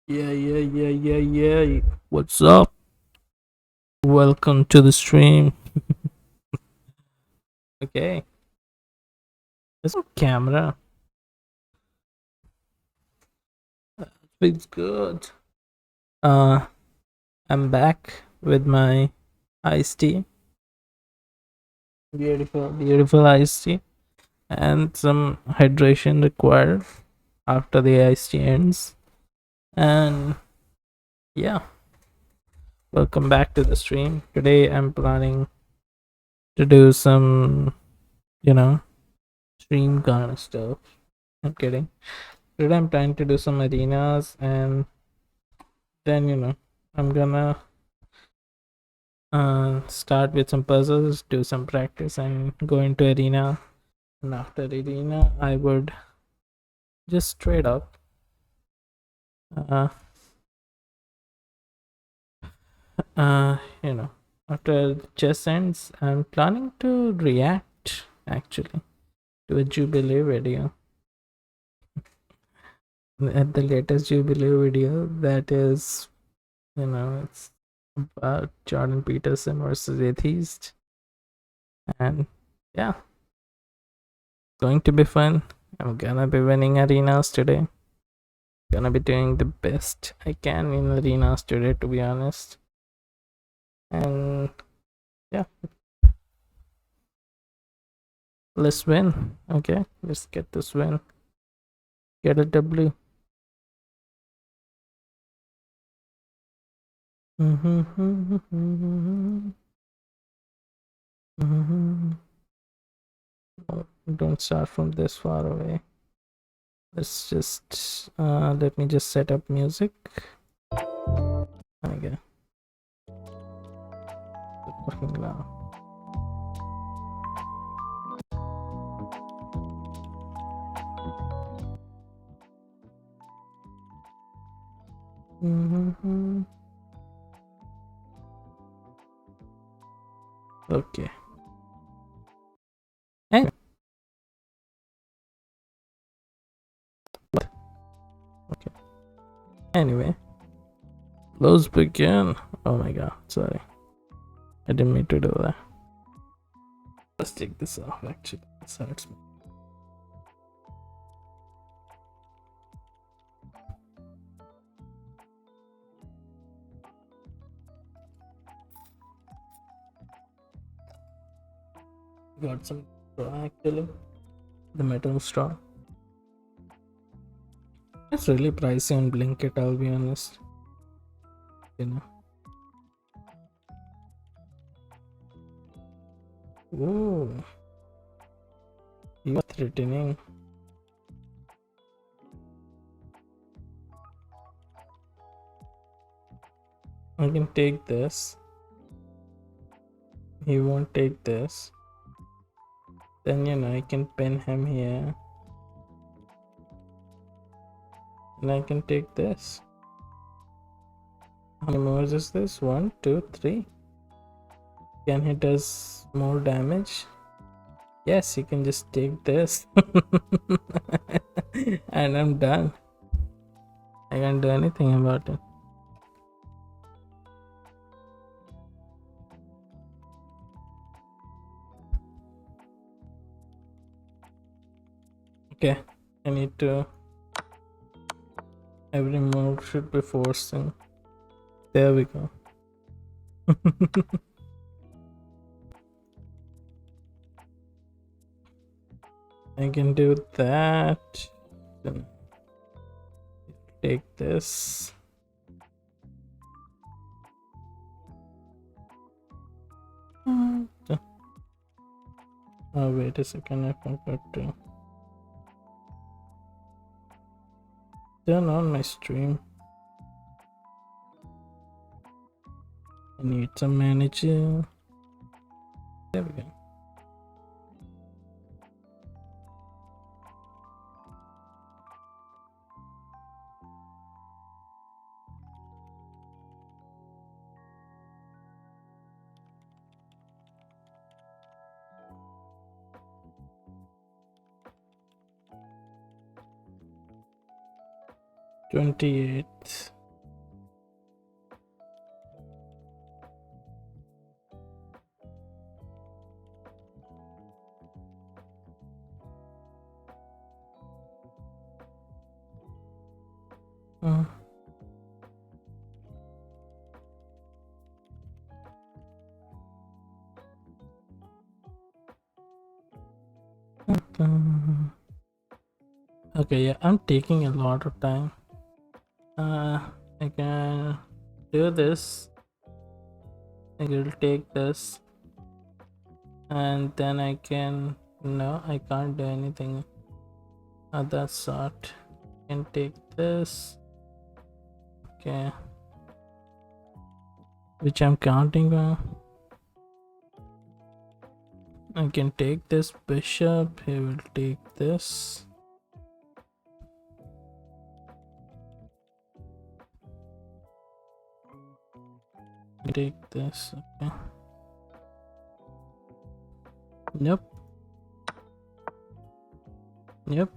Yeah. What's up? Welcome to the stream. Okay, it's a camera. It's good. Uh, I'm back with my iced tea. Beautiful iced tea, and some hydration required after the iced tea ends. And yeah, welcome back to the stream. Today I'm planning to do some, you know, stream kind of stuff. I'm kidding. Today I'm planning to do some arenas and then I'm gonna start with some puzzles, do some practice, and go into arena. And after arena I would just straight up uh uh you know after chess ends I'm planning to react actually to a jubilee video, at the latest jubilee video that is, it's about Jordan Peterson versus Atheist. And yeah, going to be fun. I'm gonna be winning arenas today. Gonna be doing the best I can in arenas today, to be honest. And yeah, let's win. Okay, let's get this win. Get a W. Oh, don't start from this far away. Let's just let me just set up music. Okay. Fucking loud. Okay. Anyway, what? Okay. Anyway, let's begin. Oh my god, sorry. I didn't mean to do that. Let's take this off actually. This hurts me. Got some straw actually. The metal straw. It's really pricey on Blinkit, I'll be honest. You know. Ooh. You are threatening. I can take this. He won't take this. Then I can pin him here. And I can take this. How many moves is this? 1, 2, 3. Can he does more damage? Yes, you can just take this. And I'm done. I can't do anything about it. Okay, I need to. Every move should be forcing. There we go. I can do that. Then take this. Oh, wait a second, I forgot to turn on my stream. I need to manage it. There we go. $28. Okay, yeah, I'm taking a lot of time. I can do this. I will take this, and then I can. No, I can't do anything of that sort. I can take this. Okay, which I'm counting on. I can take this bishop. He will take this. Take this. Okay. Nope. Yep.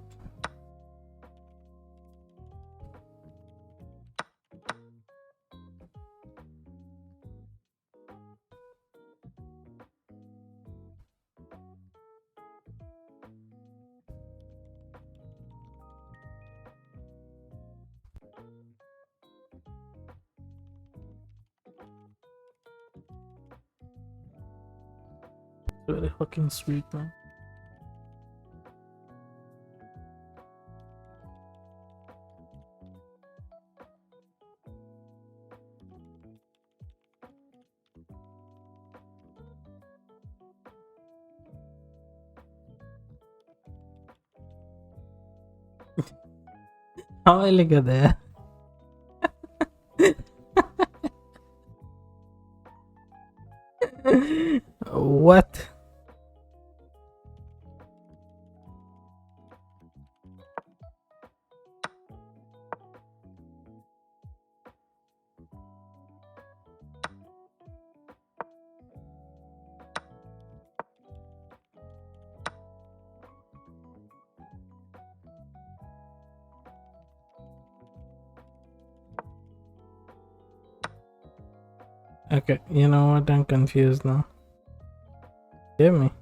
Very fucking sweet, man. How I look at that? What? Okay, you know what? I'm confused now. Hear me.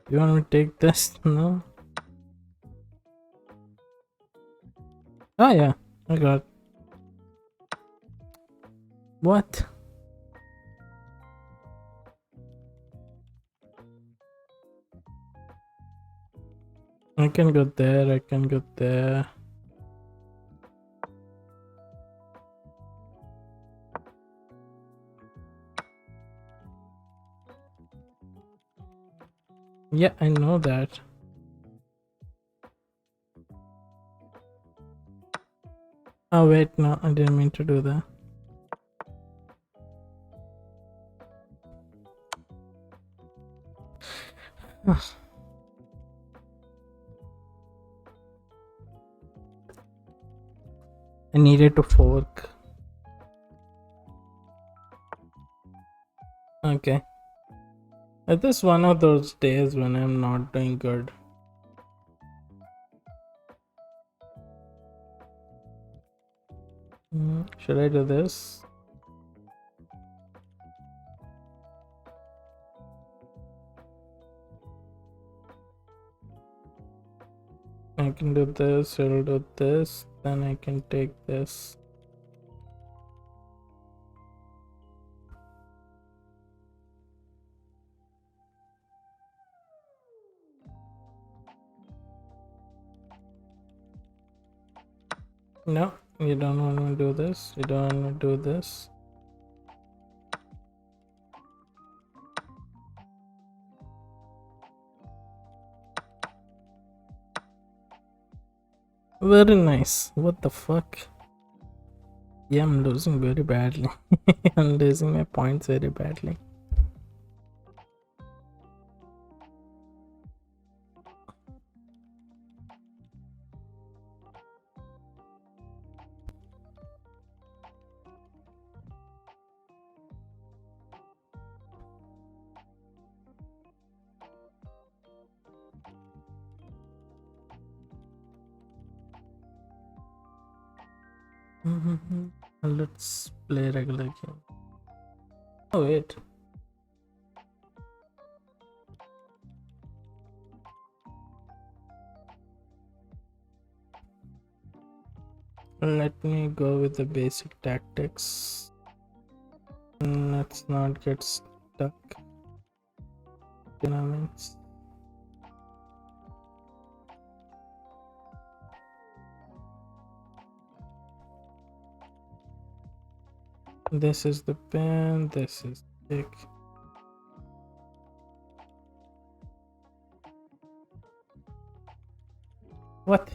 You want me to take this? No? Oh, yeah. I got. What? I can go there. I can go there. Yeah, I know that. Oh, wait. No, I didn't mean to do that. I needed to fork. Okay. It is one of those days when I'm not doing good. Should I do this? I can do this, I'll do this, then I can take this. No, you don't want to do this, you don't want to do this. Very nice. What the fuck? Yeah, I'm losing very badly. I'm losing my points very badly. Let's play regular game. Oh wait. Let me go with the basic tactics. Let's not get stuck. Dynamics. This is the pen. This is thick. What?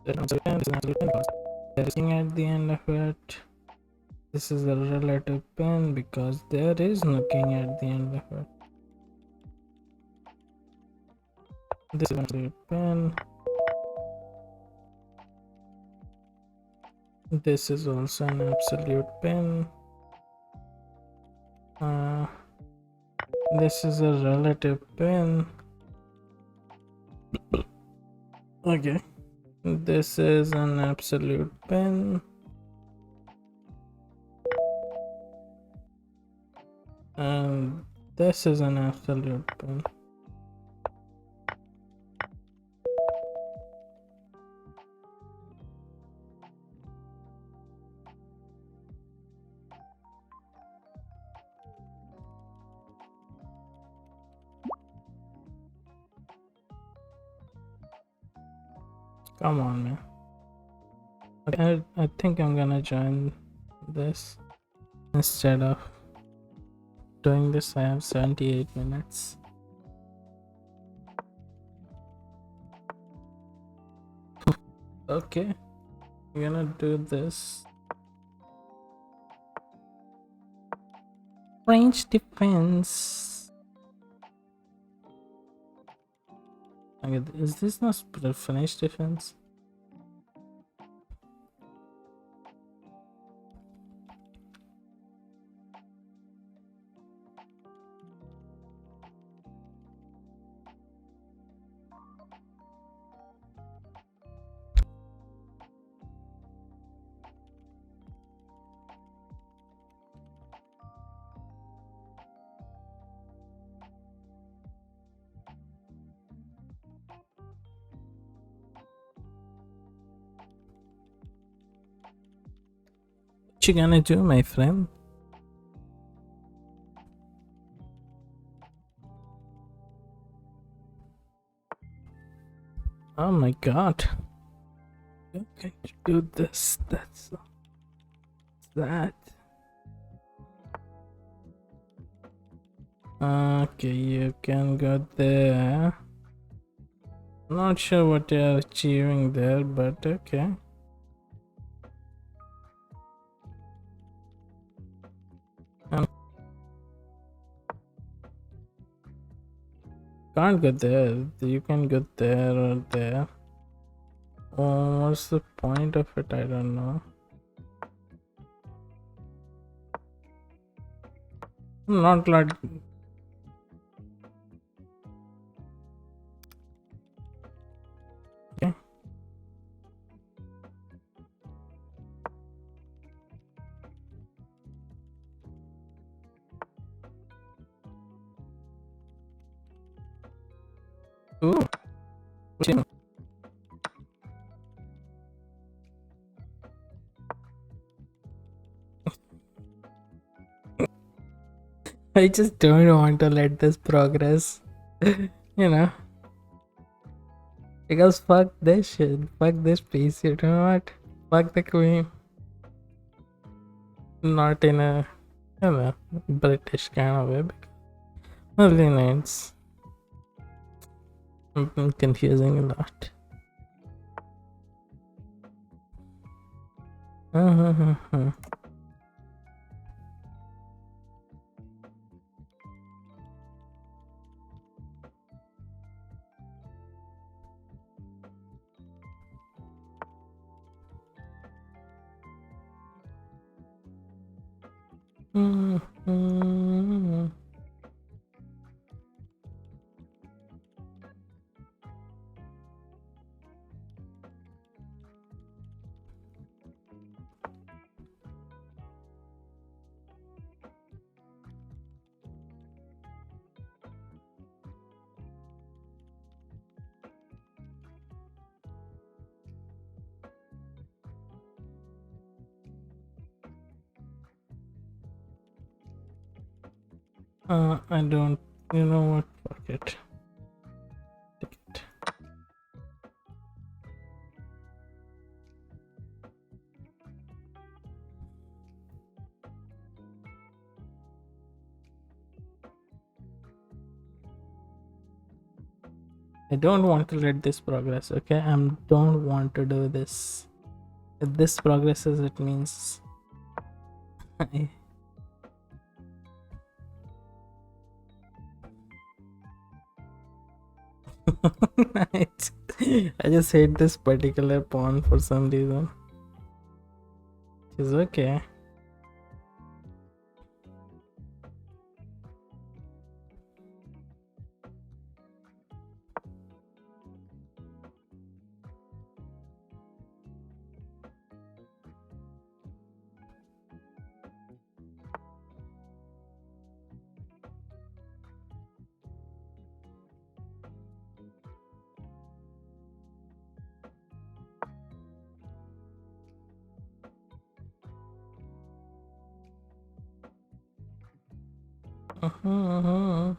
This is an absolute pen because there is nothing at the end of it. This is a relative pen because there is nothing at the end of it. This is an absolute pen. This is also an absolute pen. This is a relative pen. Okay. This is an absolute pen. And this is an absolute pen. Come on, man. Okay, I think I'm gonna join this instead of doing this. I have 78 minutes. Okay, I'm gonna do this. Range defense. Okay, is this not finish defense? What you gonna do, my friend? Oh my god. Okay, do this. That's that. Okay, you can go there. Not sure what you're achieving there, but okay. Can't go there. You can go there or there. Oh, what's the point of it? I don't know. I'm not like. Okay. Ooh. I just don't want to let this progress. You know. Because fuck this shit. Fuck this piece. You know what? Fuck the queen. Not in a, you know, British kind of way. Lovely nights. Confusing a lot. I don't. You know what? Fuck it. Take it. I don't want to let this progress. Okay, I don't want to do this. If this progresses, it means I I just hate this particular pawn for some reason. It's okay. Uh-huh.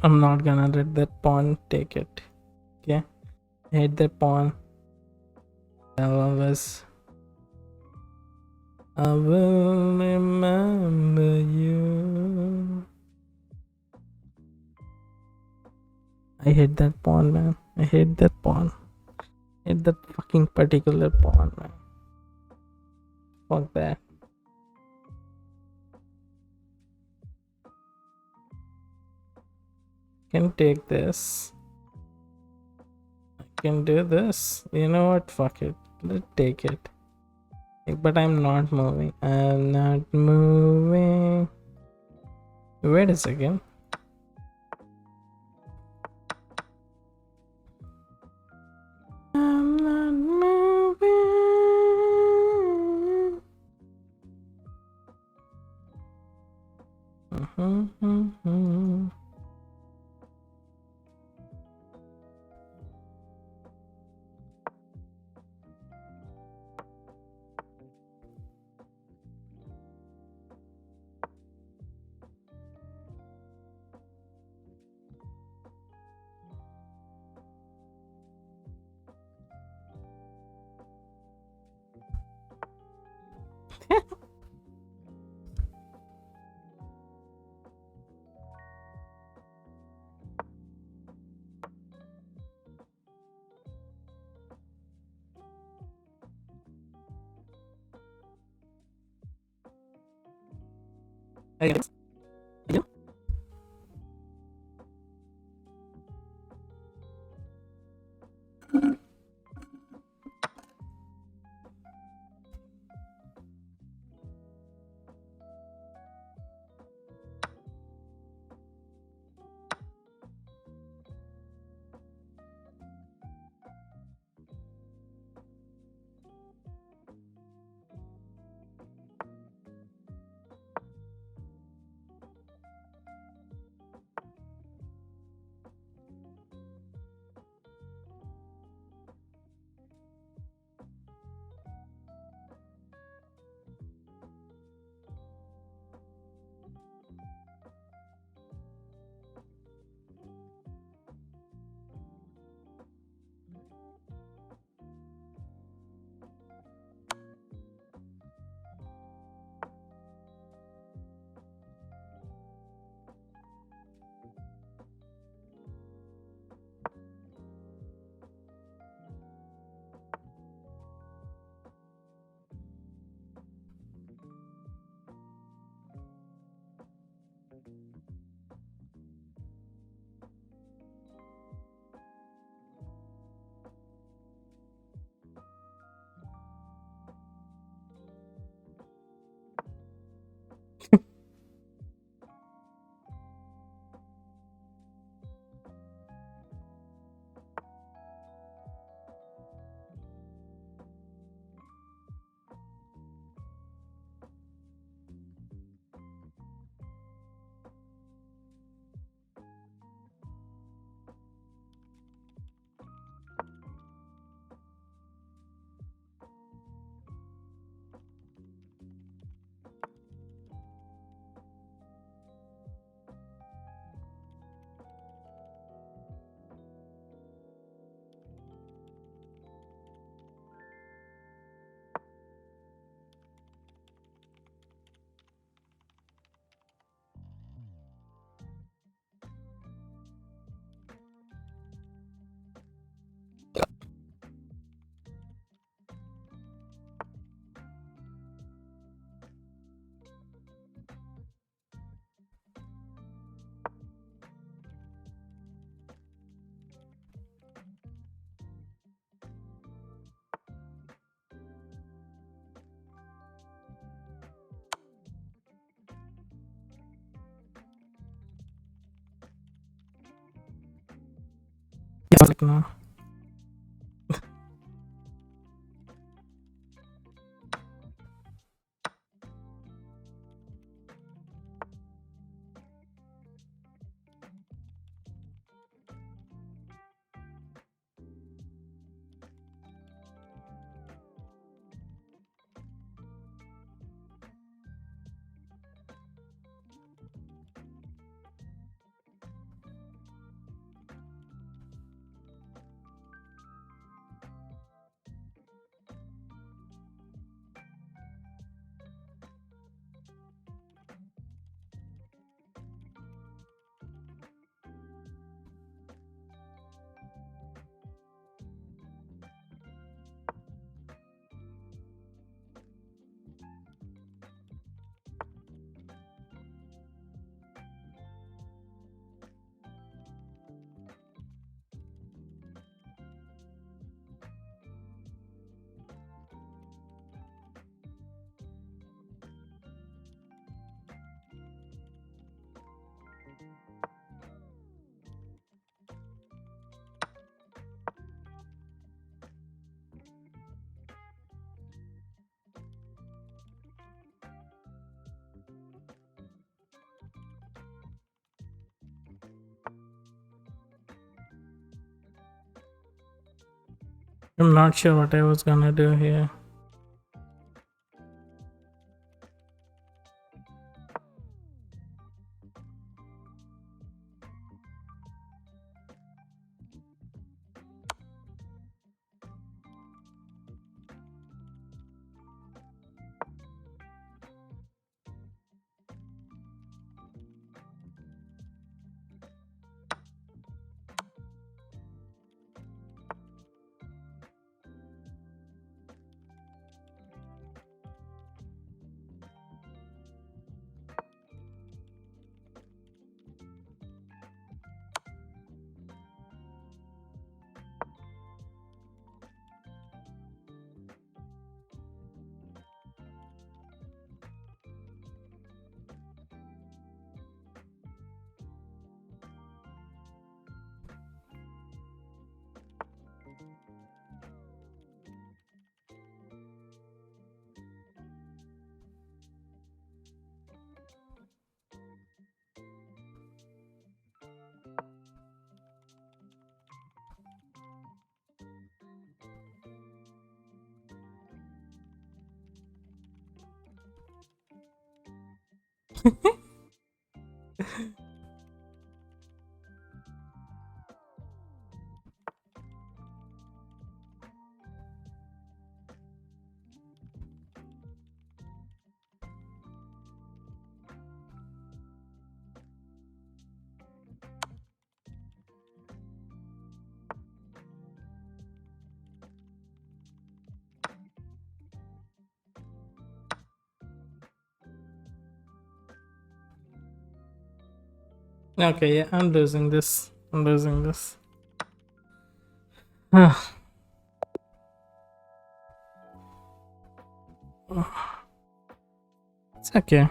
I'm not gonna let that pawn take it. Okay, I hate that pawn. I will remember you. I hate that pawn, man. I hate that pawn. I hate that fucking particular pawn, man. Fuck that. Can take this. I can do this. You know what? Fuck it. Let's take it. But I'm not moving. I'm not moving. Wait a second. I'm not moving. Hey, yeah. like now. I'm not sure what I was gonna do here. Okay, yeah, I'm losing this. I'm losing this. It's okay.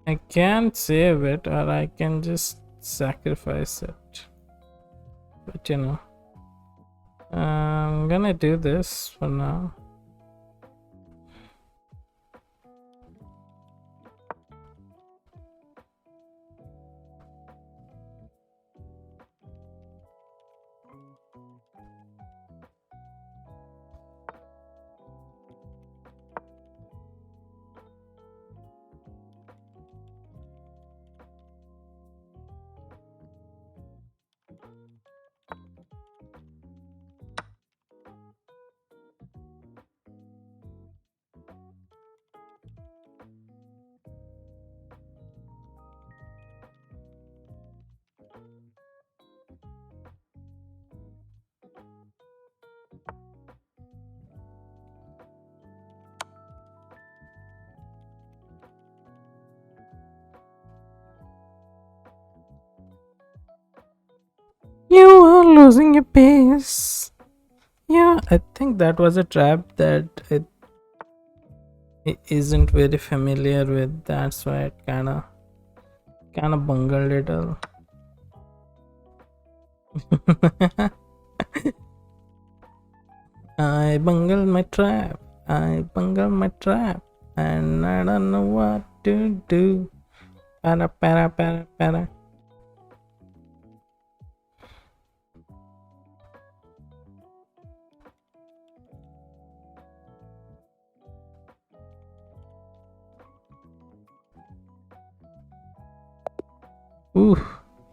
I can save it or I can just sacrifice it. But you know, I'm gonna do this for now. losing your pace. Yeah, I think that was a trap that it isn't very familiar with. That's why it kind of bungled it all. I bungled my trap. I bungled my trap, and I don't know what to do. Para para para para. Ooh,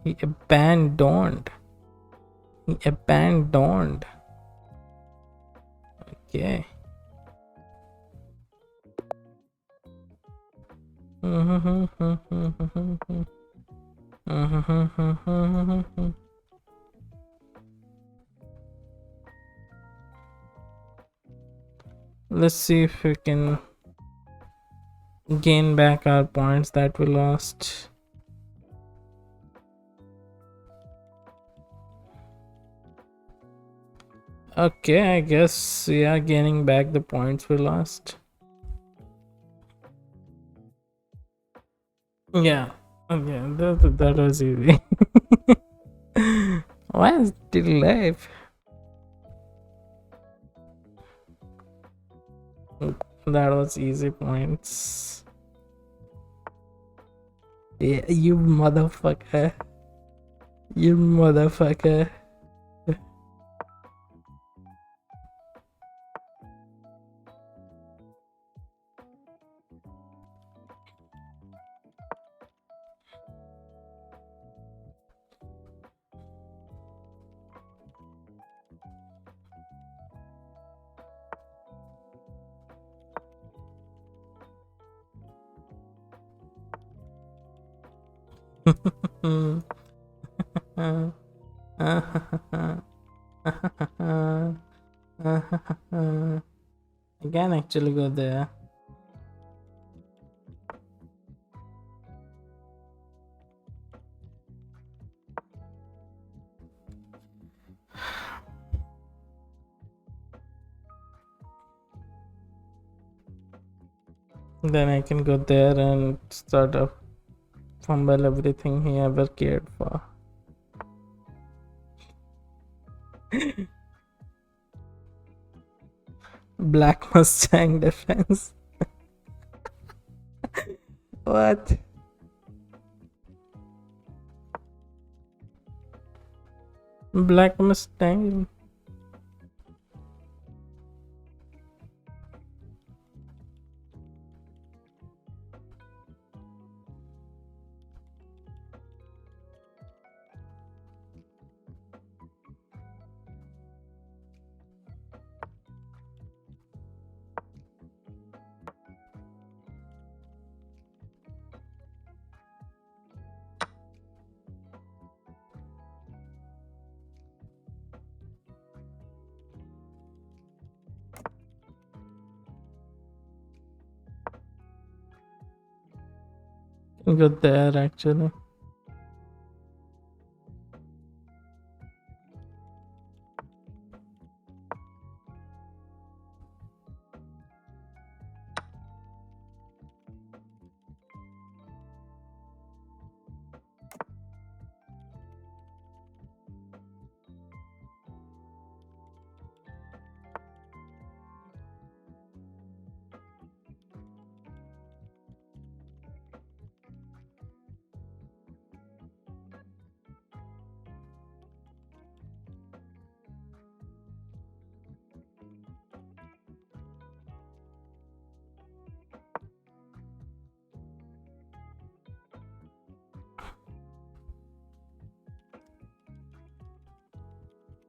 he abandoned. He abandoned. Okay. Let's see if we can gain back our points that we lost. Okay, I guess we are gaining back the points we lost. Yeah. Okay, that was easy. Why is it live? That was easy points. Yeah, you motherfucker. You motherfucker. I can actually go there. Then I can go there and start to fumble everything he ever cared for. Black Mustang defense. What? Black Mustang. Go there actually.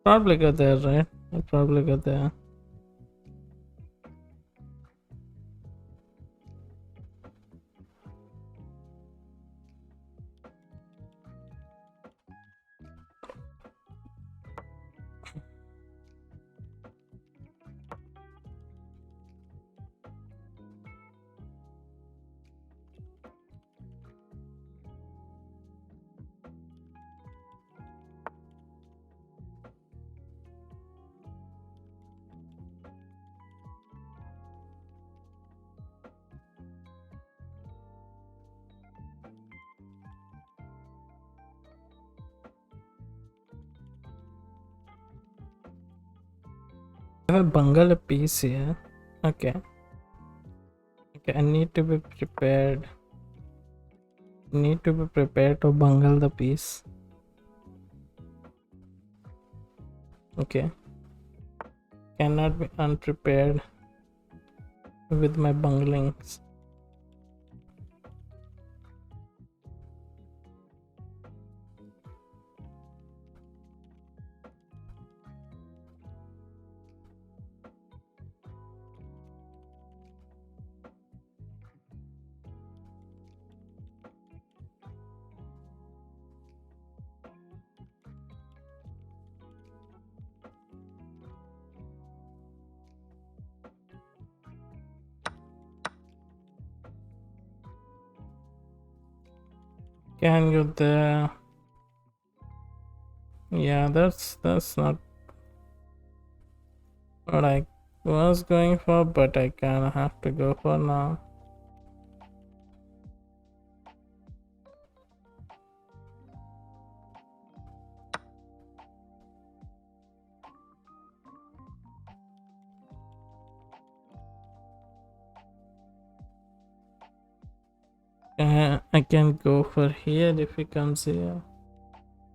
Probably go there, right? I'll probably go there. I have a bungalow piece here. Okay. Okay, I need to be prepared. Need to be prepared to bungle the piece. Okay. Cannot be unprepared with my bunglings. Can you there? Yeah, that's not what I was going for, but I kinda have to go for now. I can go for here if it comes here.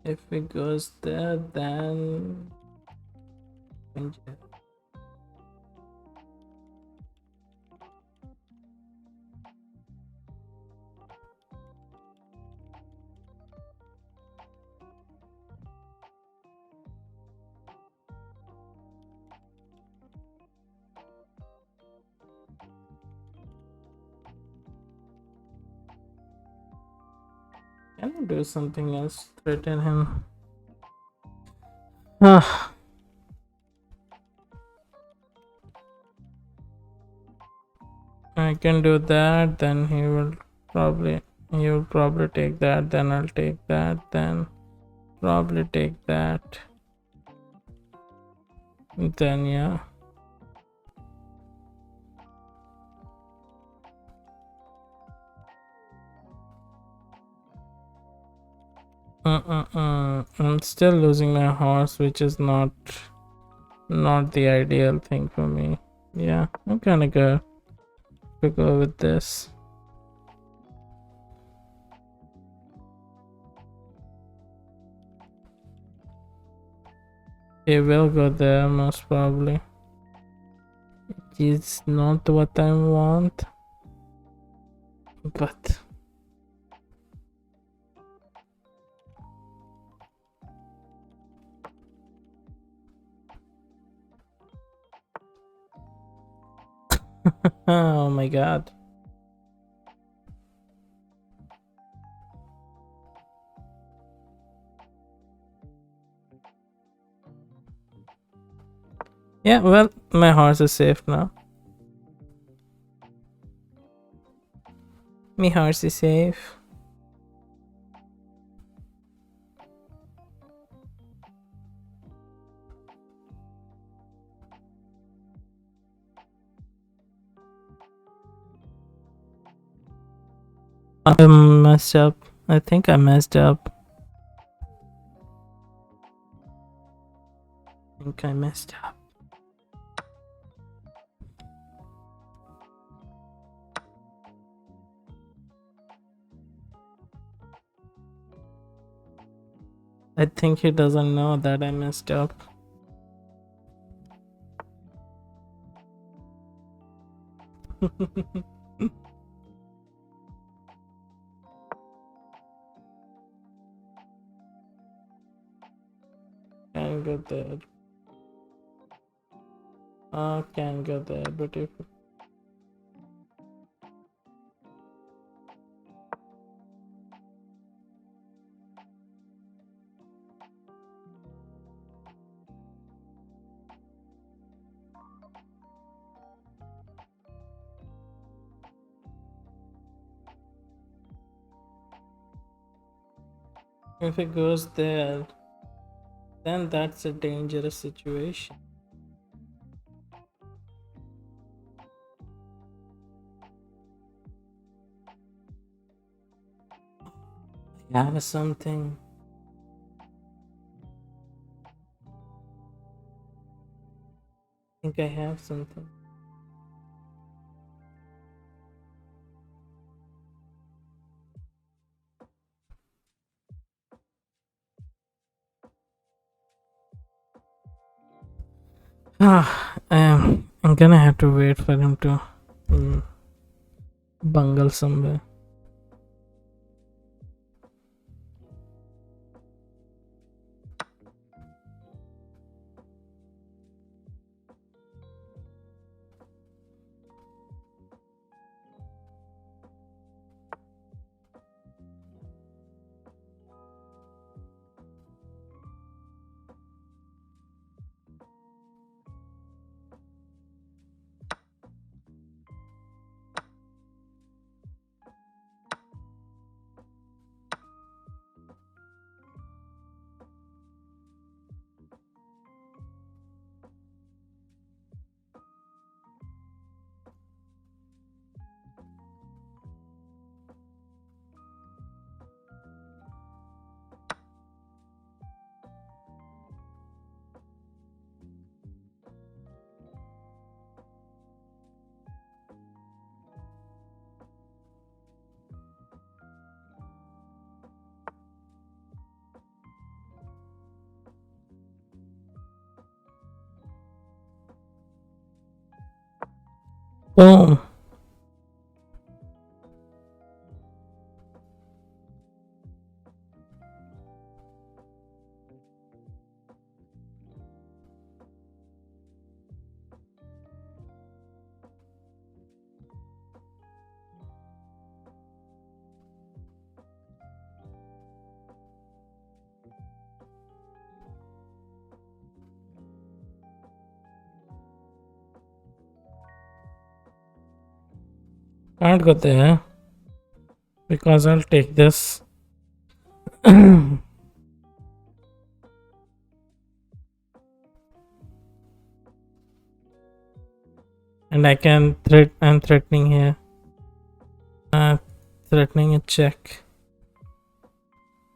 If it goes there, then can I do something else? Threaten him. Ah, I can do that. Then he will probably take that. Then I'll take that. Then probably take that. Then yeah. I'm still losing my horse, which is not the ideal thing for me. Yeah, I'm kinda good to go with this. He will go there most probably. It's not what I want, but oh my god. Yeah, well, my horse is safe now. My horse is safe. I messed up. I think I messed up. I think I messed up. I think he doesn't know that I messed up. Can go there. Can go there, but if it goes there, then that's a dangerous situation. I have something. think I have something. I'm gonna have to wait for him to mm, bungle somewhere. Boom. Can't go there because I'll take this. And I'm threatening here. Threatening a check.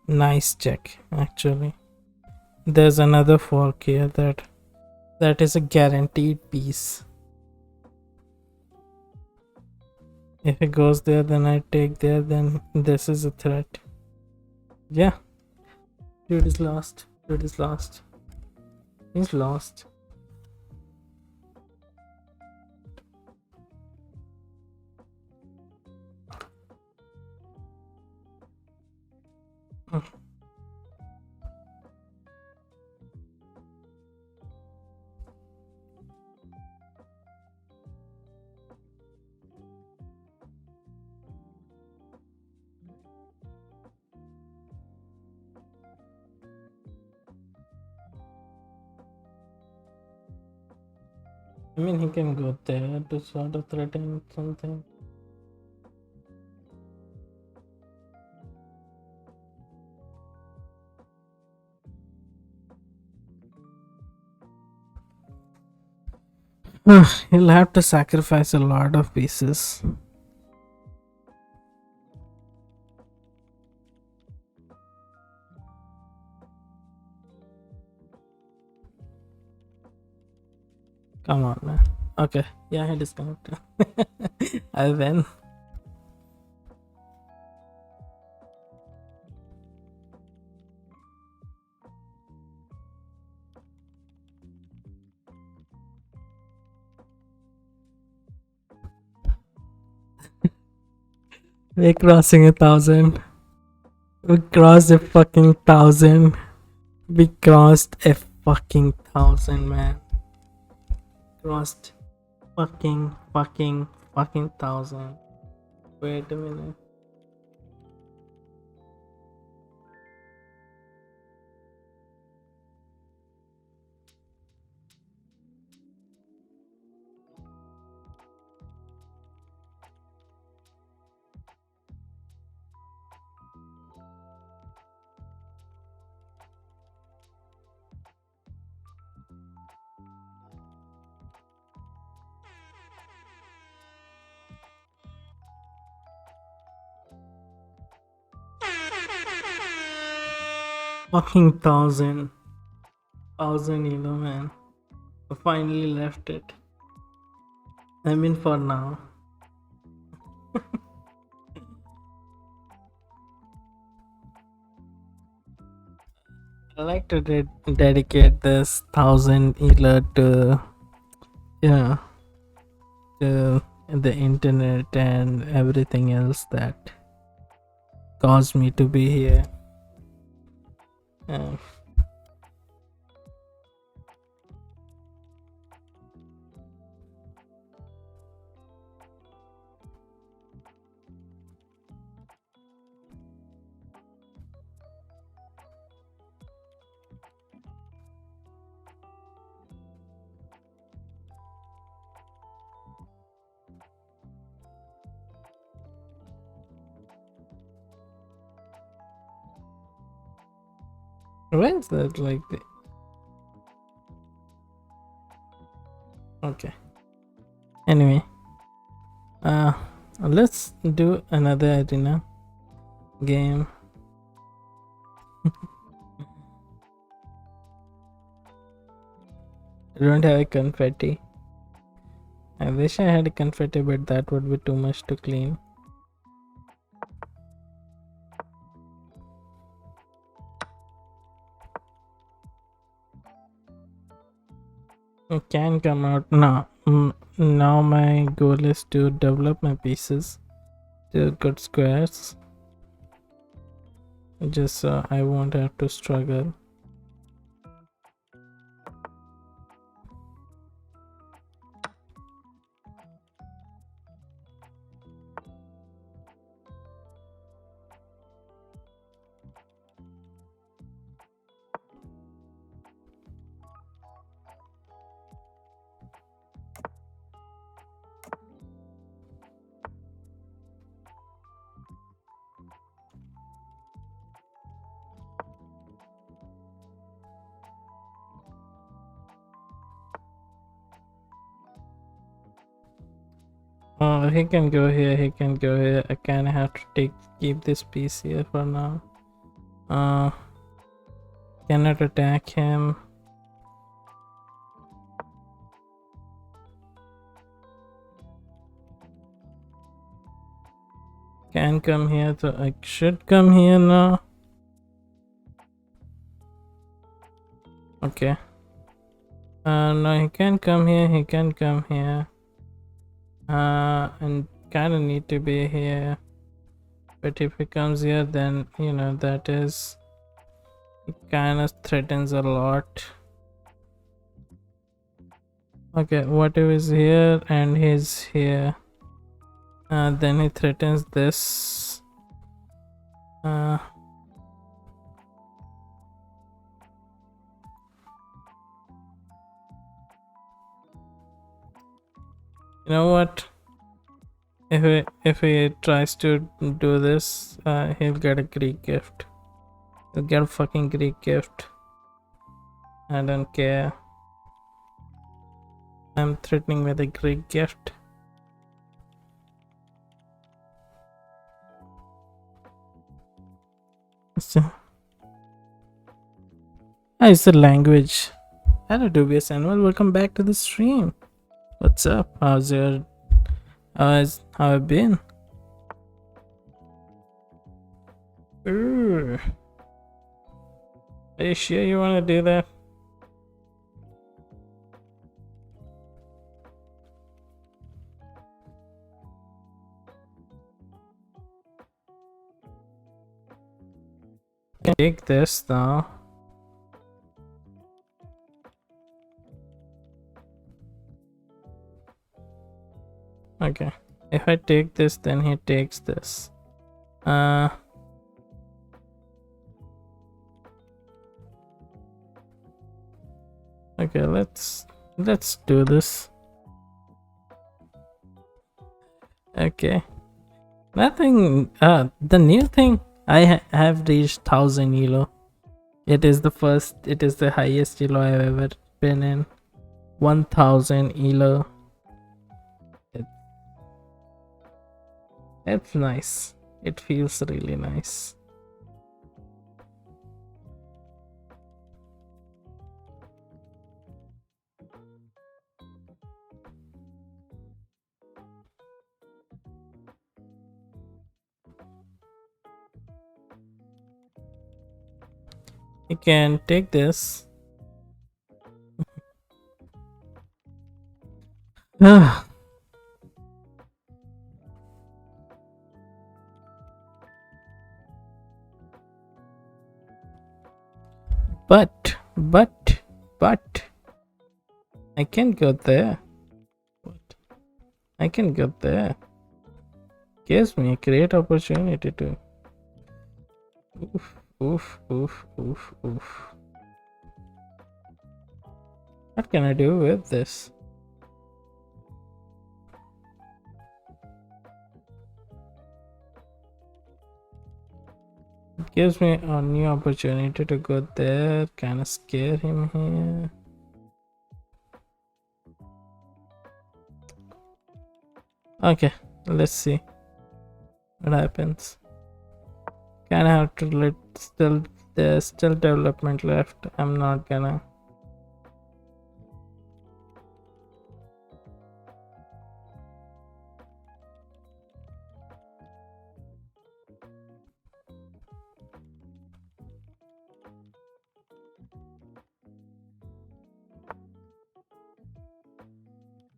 Nice check, actually. There's another fork here that is a guaranteed piece. If it goes there, then I take there, then this is a threat. Yeah. Dude is lost. Dude is lost. He's lost. I mean, he can go there to sort of threaten something. He'll have to sacrifice a lot of pieces. Come on, man. Okay, yeah, he disconnected. I win. We're crossing 1,000. We crossed a fucking 1,000. We crossed a fucking 1,000, man. Crossed fucking 1,000. Wait a minute. Fucking 1,000. 1,000, man. I finally left it. I mean, for now. I like to dedicate this 1,000 ELA to, yeah, to the internet and everything else that caused me to be here. Uh, where is that? Like the okay. Anyway, uh, let's do another arena game. I don't have a confetti. I wish I had a confetti, but that would be too much to clean. It can come out now. Now my goal is to develop my pieces to good squares. Just so I won't have to struggle. Oh, he can go here, he can go here. I kinda have to keep this piece here for now. Cannot attack him. Can come here, so I should come here now. Okay. No, he can come here, he can come here. And kinda need to be here. But if he comes here, then you know that is, it kinda threatens a lot. Okay, what if he's here and he's here? Then he threatens this. You know what? If he tries to do this, he'll get a Greek gift. He'll get a fucking Greek gift. I don't care. I'm threatening with a Greek gift. It's the language. Hello, dubious animal. Welcome back to the stream. What's up? How have been? Ooh. Are you sure you want to do that? Take this now. Okay. If I take this, then he takes this. Okay, let's do this. Okay. Nothing. The new thing. I have reached 1,000 ELO. It is the highest ELO I've ever been in. 1,000 ELO. It's nice. It feels really nice. You can take this. But I can go there. What? I can go there. Gives me a great opportunity to. Oof. What can I do with this? It gives me a new opportunity to go there. Kind of scare him here. Okay, let's see what happens. Kind of have to let still there's still development left. I'm not gonna.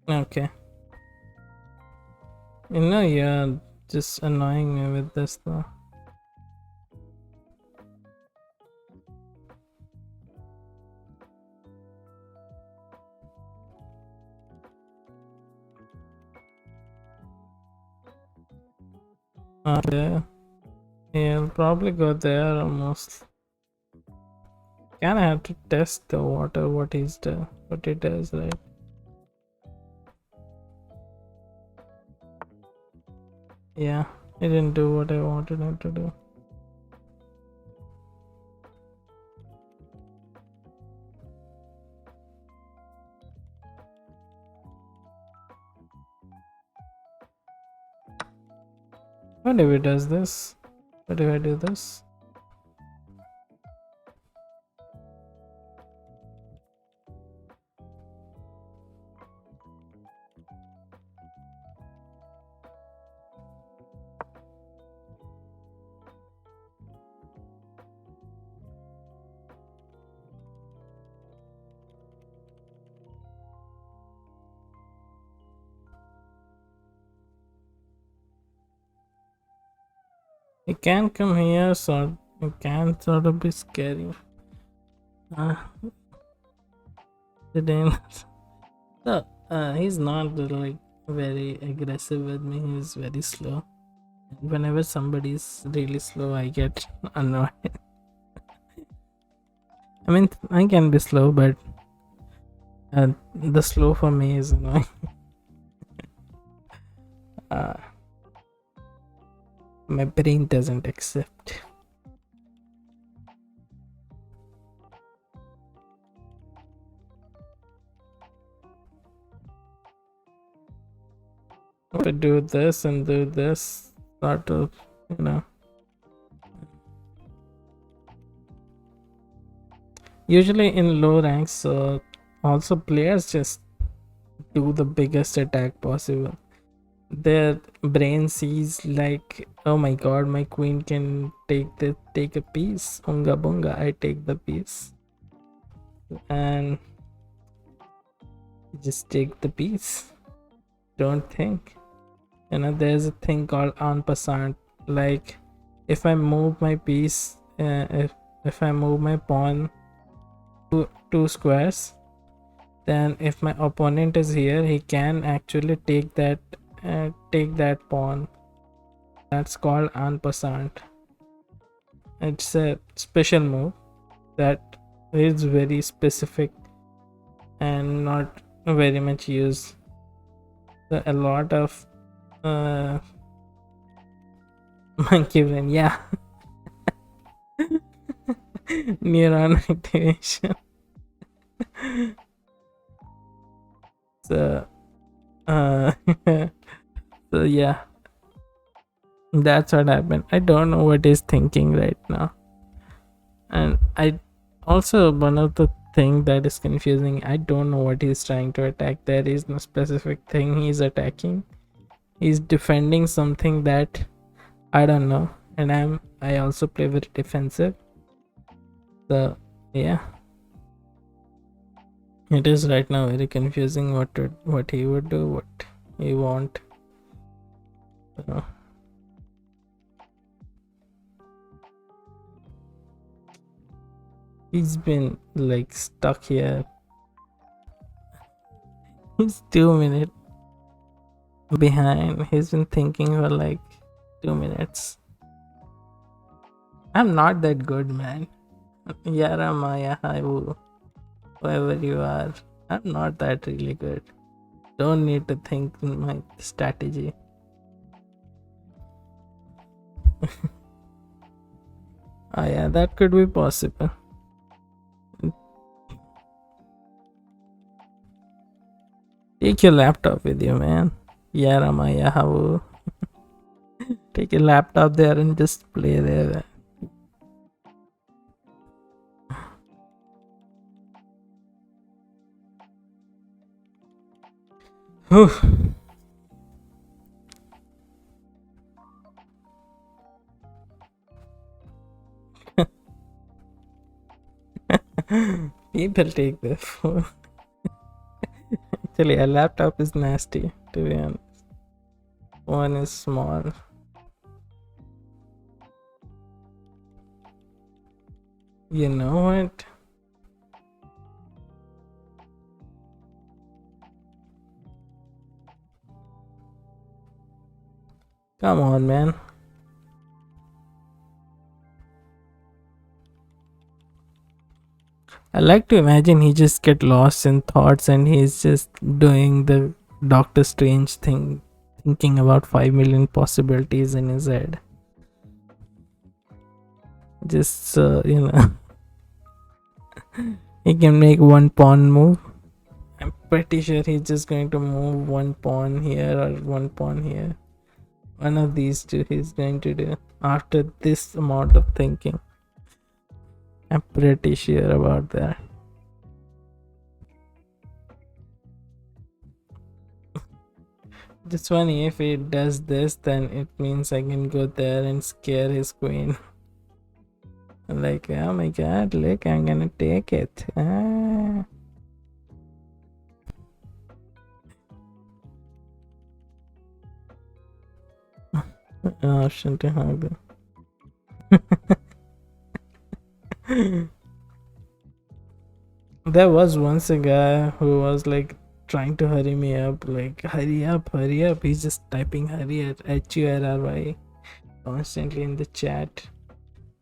Okay. You know, you're just annoying me with this though. Okay. He'll probably go there almost. Kind of have to test the water, what it does, right? Yeah, he didn't do what I wanted him to do. What if it does this? What if I do this? He can come here, so it can sort of be scary. Today, so he's not like very aggressive with me. He's very slow. Whenever somebody's really slow, I get annoyed. I mean, I can be slow, but the slow for me is annoying. My brain doesn't accept. To do this and do this, sort of, you know. Usually in low ranks, also players just do the biggest attack possible. Their brain sees like, oh my god, my queen can take a piece. Unga bunga, I take the piece. And just take the piece. Don't think. You know, there's a thing called en passant. Like, if I move my piece, if I move my pawn two squares, then if my opponent is here, he can actually take that pawn. That's called en passant. It's a special move that is very specific and not very much used. So a lot of monkey brain, yeah. Neuron activation. So so yeah, that's what happened. I don't know what he's thinking right now. And I also, one of the thing that is confusing, I don't know what he's trying to attack. There is no specific thing he's attacking. He's defending something that I don't know. And I also play very defensive. So yeah, it is right now very confusing what he would do, what he want. So, he's been like stuck here. He's 2 minutes behind. He's been thinking for like 2 minutes. I'm not that good, man. Yara Maya Haiwu, whoever you are, I'm not that really good. Don't need to think in my strategy. Oh yeah, that could be possible. Take your laptop with you, man. Yara Maya Haiwu. Take your laptop there and just play there. Whew. People take the phone. Actually, a laptop is nasty, to be honest. One is small. You know what? Come on, man. I like to imagine he just get lost in thoughts and he's just doing the Doctor Strange thing, thinking about 5 million possibilities in his head. Just he can make one pawn move. I'm pretty sure he's just going to move one pawn here or one pawn here. One of these two he's going to do after this amount of thinking. I'm pretty sure about that. It's funny, if he does this, then it means I can go there and scare his queen. Like, oh my god, look, I'm gonna take it. Ah. Oh, shouldn't have. There was once a guy who was like trying to hurry me up, like, hurry up, hurry up. He's just typing hurry at HURRY constantly in the chat.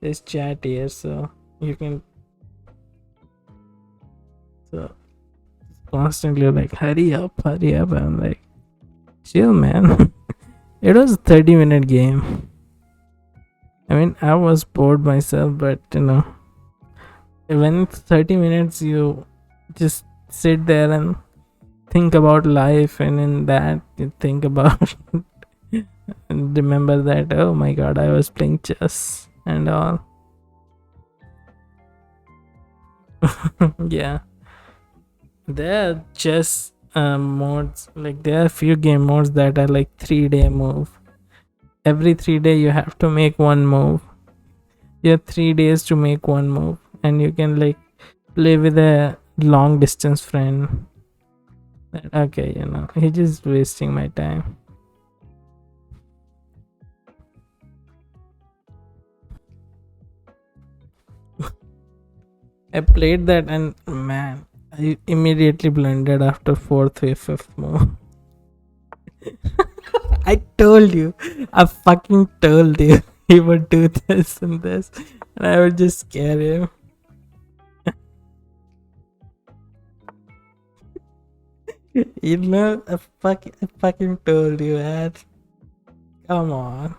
There's chat here, so you can, so constantly like, hurry up, hurry up. I'm like, chill, man. It was a 30-minute game. I mean, I was bored myself, but when it's 30 minutes, you just sit there and think about life, and in that, you think about and remember that, oh my god, I was playing chess and all. Yeah, there are chess modes, like, there are few game modes that are like 3-day move. Every 3 day, you have to make one move. You have 3 days to make one move, and you can like play with a long distance friend. Okay, he's just wasting my time. I played that, and man, I immediately blended after fourth or fifth move. I told you, I fucking told you he would do this and this, and I would just scare him. I fucking told you that. Come on.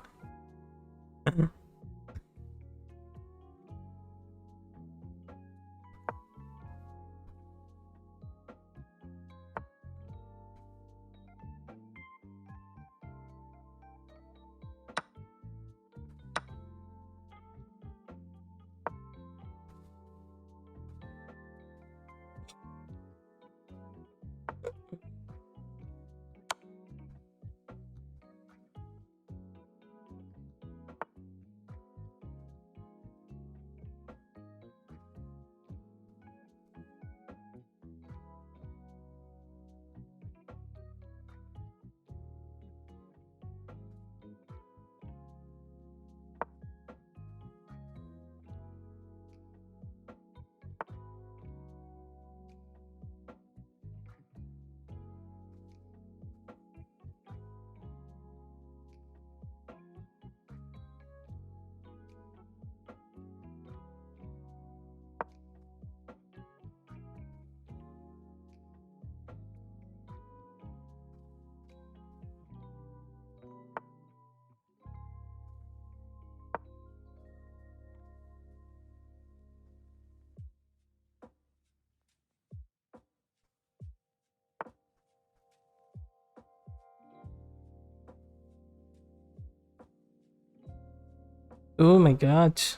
Oh my gosh.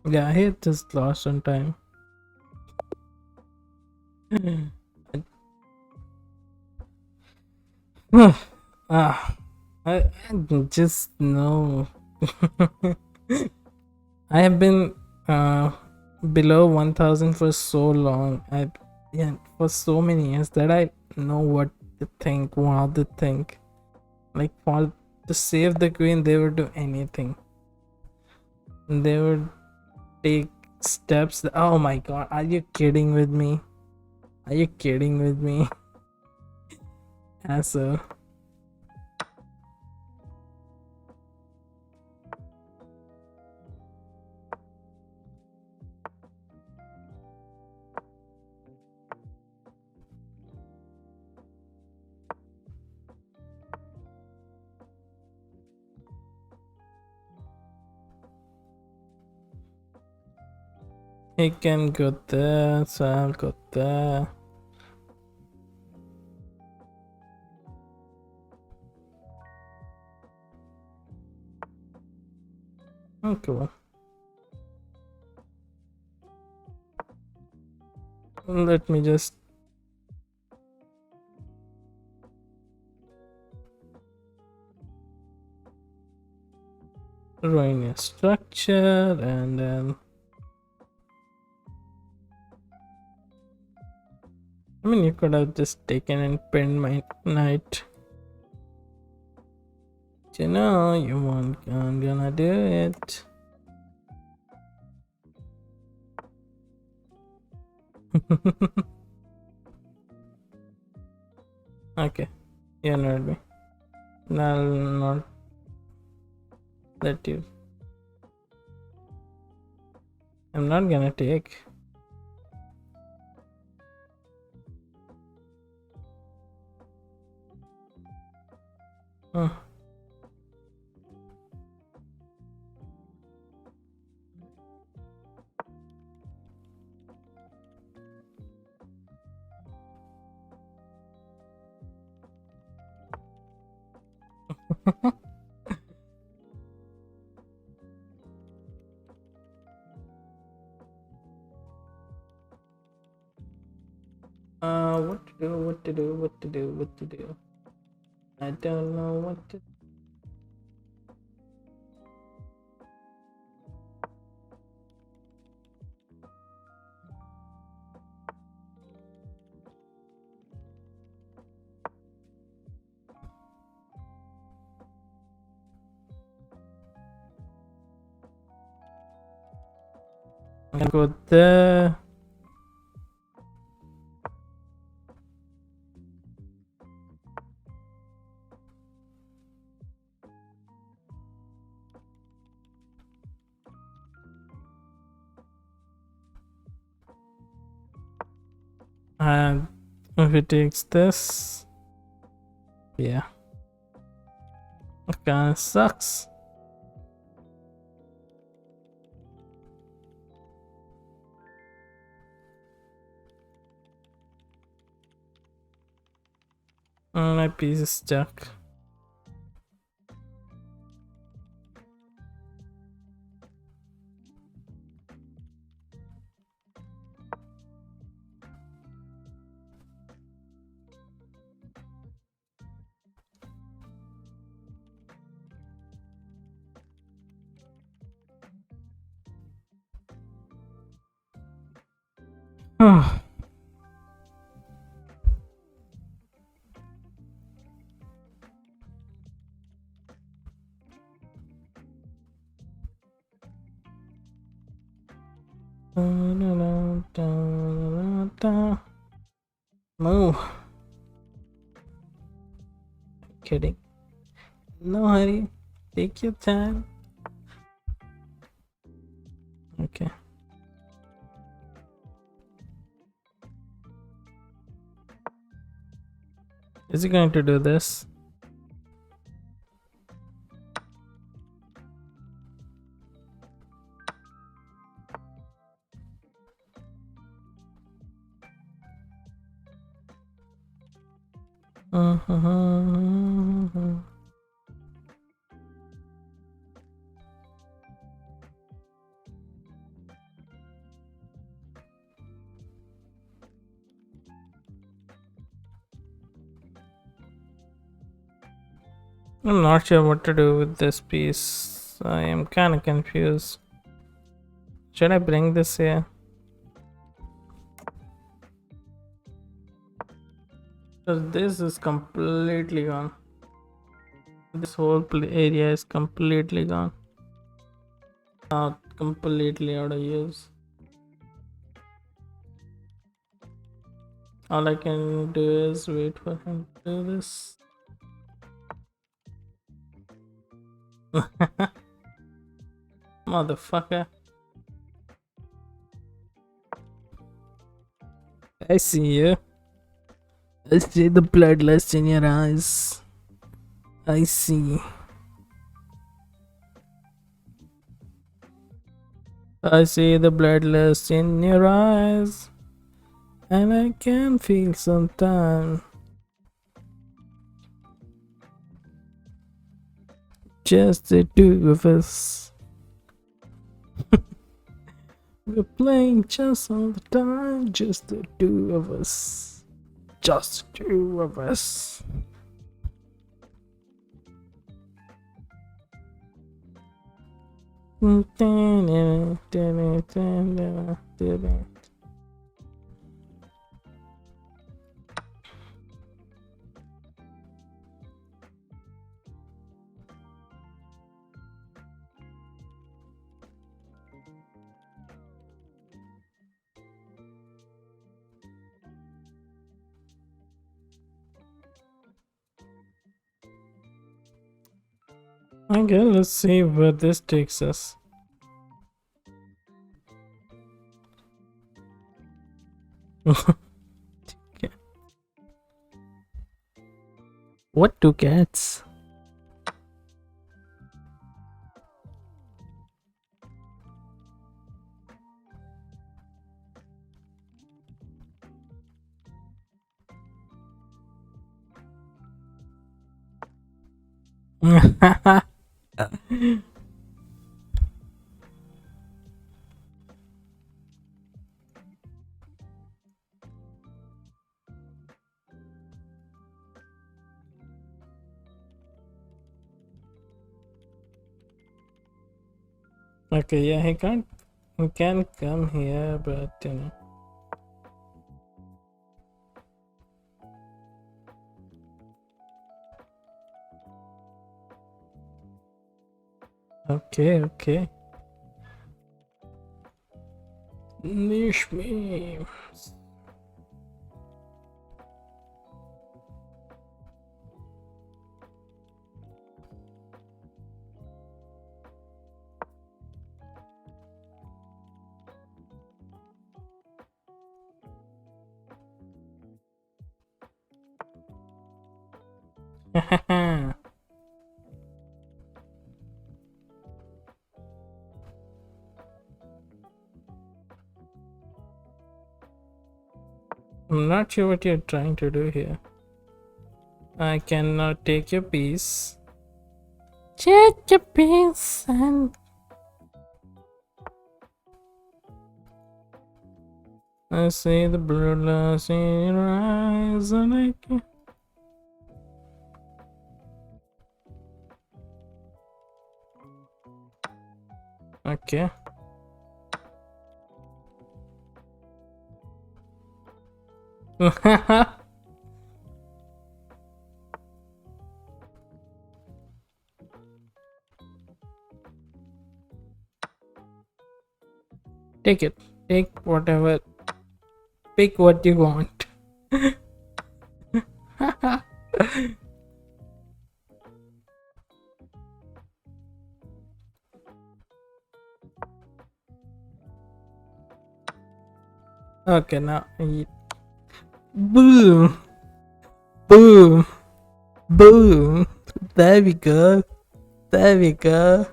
Yeah, he just lost on time. ah, I just know. I have been uh, below 1000 for so long. Yeah, for so many years that I know what to think, how to think. Like for to save the queen, they would do anything. They would take steps. Oh my god, are you kidding with me? Are you kidding with me? Asshole. He can go there, so I'll go there. Oh, cool. Let me just ruin your structure and then. I mean, you could have just taken and pinned my knight. But you know, you weren't gonna do it. Okay, you annoyed me. I'll not let you. I'm not gonna take. Huh. What to do, what to do, what to do, what to do. I don't know what to. I'm gonna go there. And if it takes this, yeah, it kind of sucks. My piece is stuck. Oh. Move. Kidding. No hurry. Take your time. Okay. Is he going to do this? I'm not sure what to do with this piece. I am kind of confused. Should I bring this here? Because this is completely gone. This whole area is completely gone. Not completely out of use. All I can do is wait for him to do this. Motherfucker. I see you. I see the bloodlust in your eyes. I see. I see the bloodlust in your eyes. And I can feel sometime. Just the two of us. We're playing chess all the time. Just the two of us. Just the two of us. Okay, let's see where this takes us. Okay. What two cats? Okay, yeah, he can come here, but you know. Okay. Niche me. I'm not sure what you're trying to do here. I cannot take your piece. Take your piece and I see the bloodlust in your eyes and I can... Okay. Take it. Take whatever. Pick what you want. Okay, now boom, boom, boom. There we go. There we go.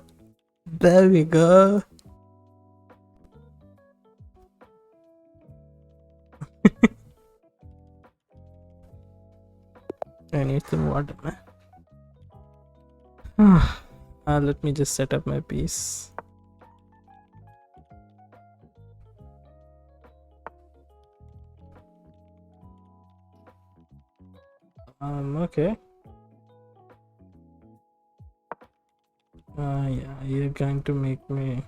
There we go. I need some water, man. Let me just set up my piece. Okay. Yeah, you're going to make me.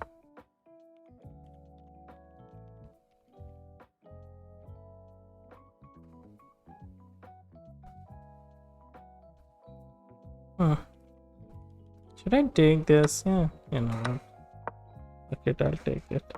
Should I take this? Yeah, you know what? Okay, I'll take it.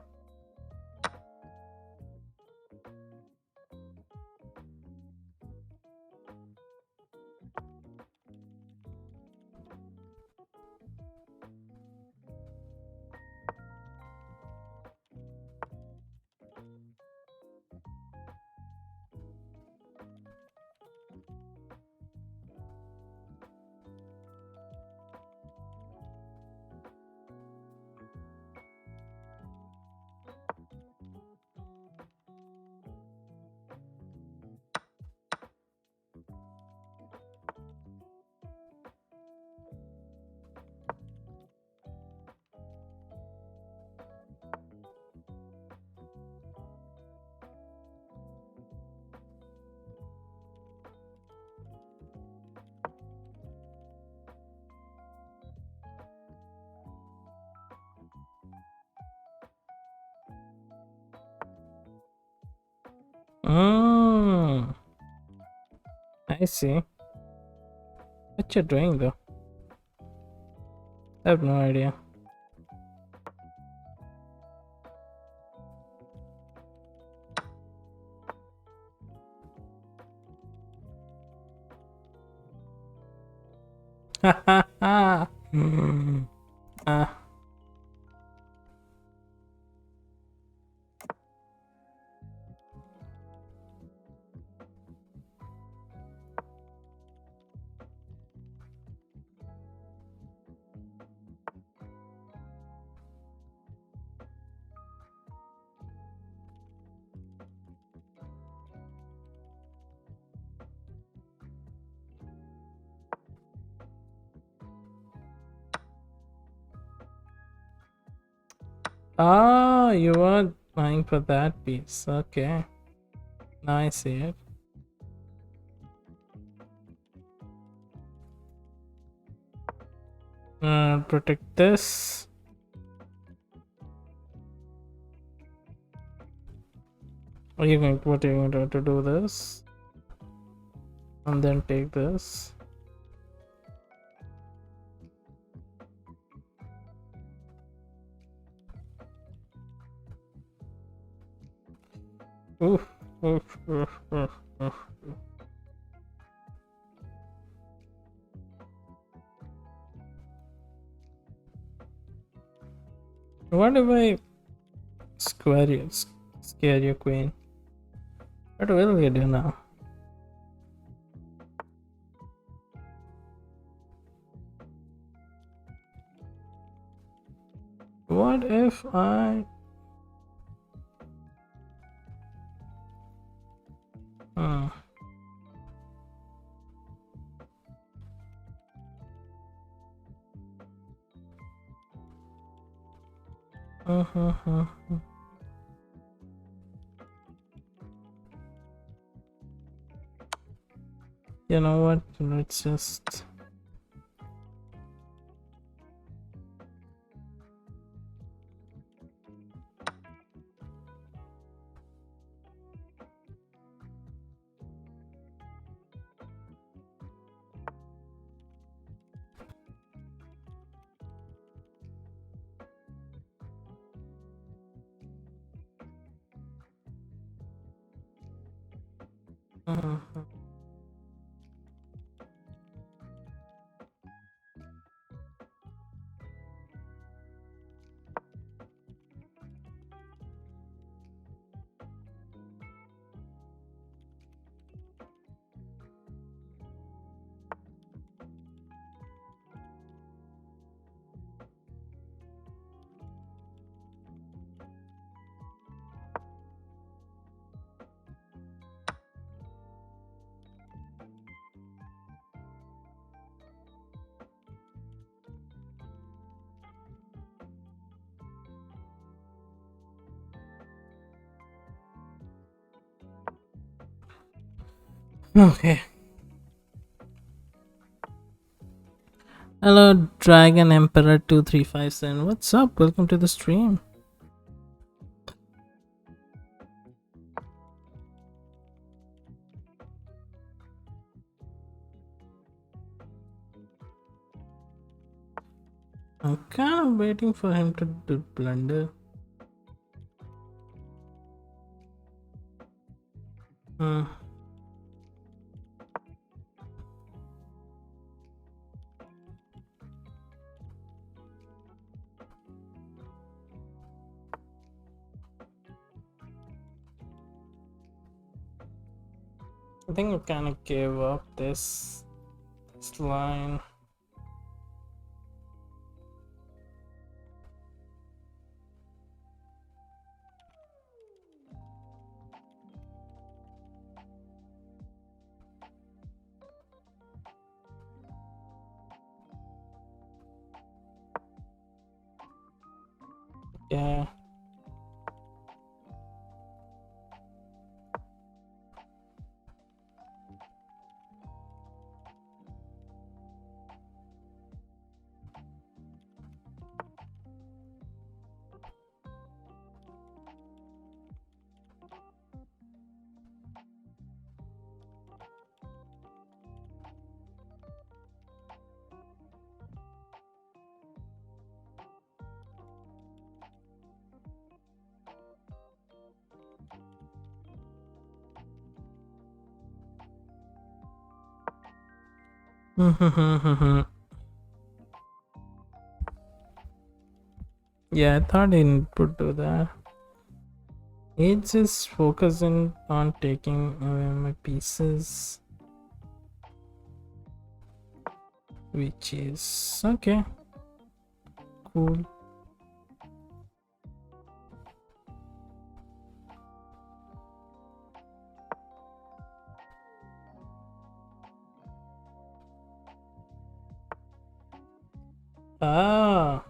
Mm, I see. What you're doing though? I have no idea. Ha ha ha. Ah. Oh, you were buying for that piece. Okay. Now I see it. Protect this. Are you going? What are you going to do? This and then take this. Oof, oof, oof, oof, oof. What if I square you, scare you, queen? What will we do now? What if I? Hmm. You know what? Let's just. Okay. Hello, Dragon Emperor 2357. What's up? Welcome to the stream. I'm kind of waiting for him to do blunder. Hmm. I think I kind of gave up this line. Yeah. Yeah, I thought he would do that. He's just focusing on taking away my pieces, which is okay. Cool. Ah.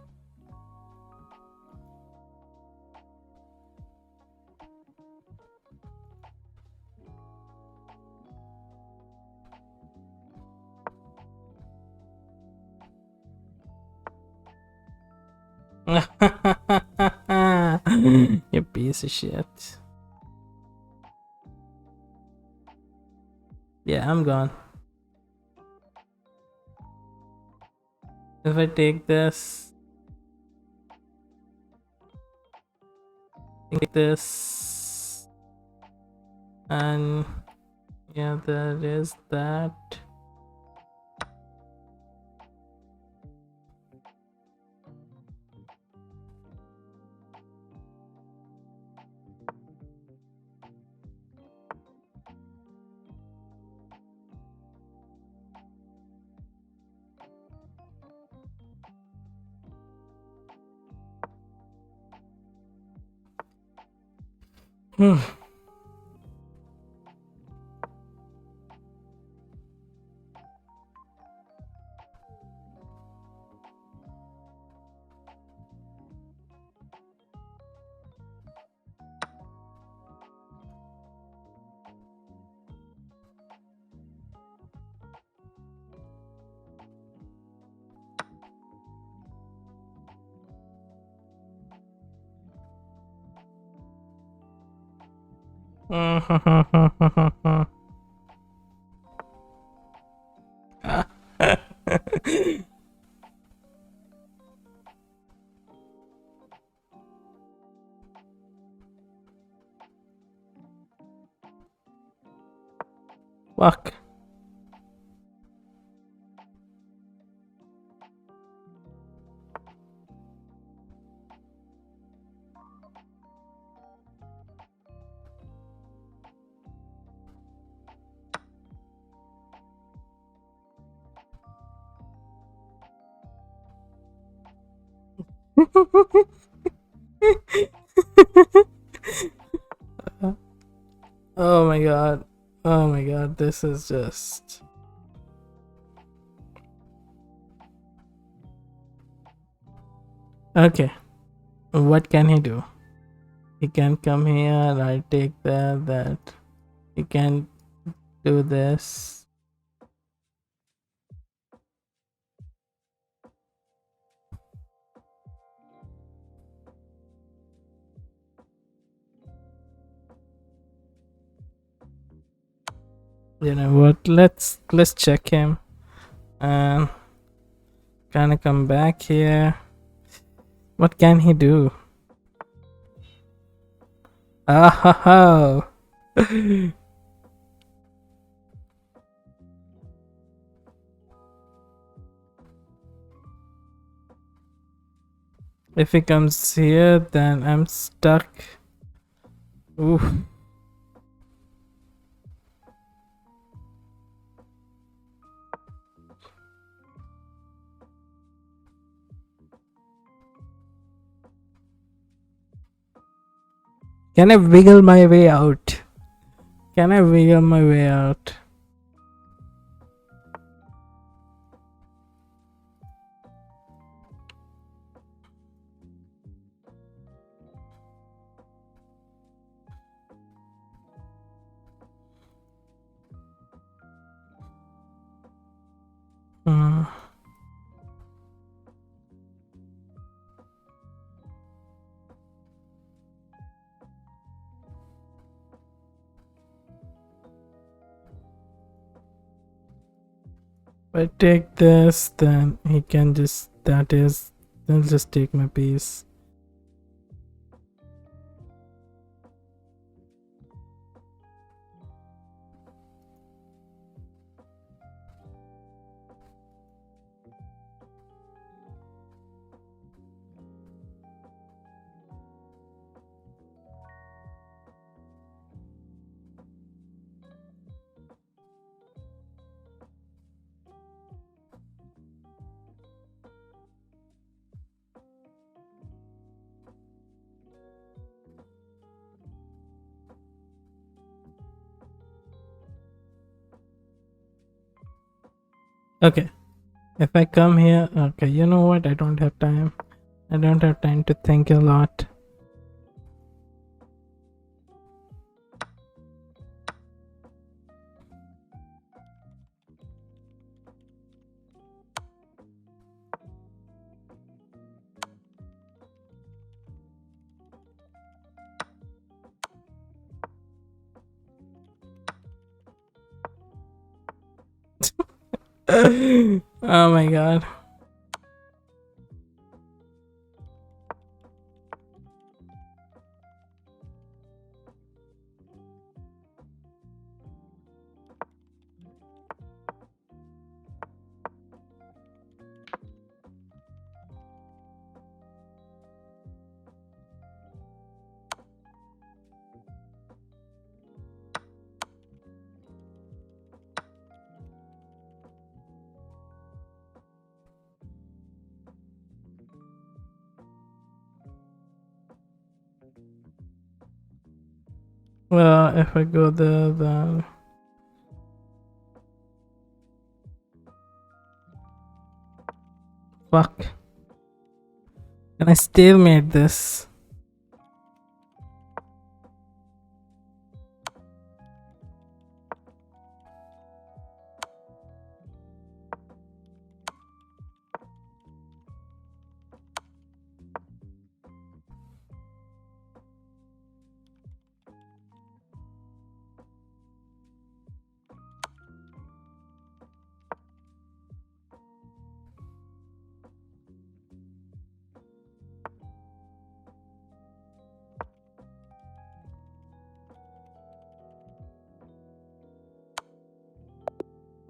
You piece of shit. Yeah, I'm gone. If I take this, take this, and yeah, there is that. Fuck. Oh my god. Oh my god, this is just. Okay. What can he do? He can come here, I'll take that. He can do this. You know what? Let's check him and kind of come back here. What can he do? Ah ha ha! If he comes here, then I'm stuck. Oof. Can I wiggle my way out? Can I wiggle my way out? Hmm. If I take this, then he can just, he'll just take my piece. Okay, if I come here, okay, you know what? I don't have time. I don't have time to think a lot. Oh my god. Well, if I go there, then fuck. Can I stalemate this?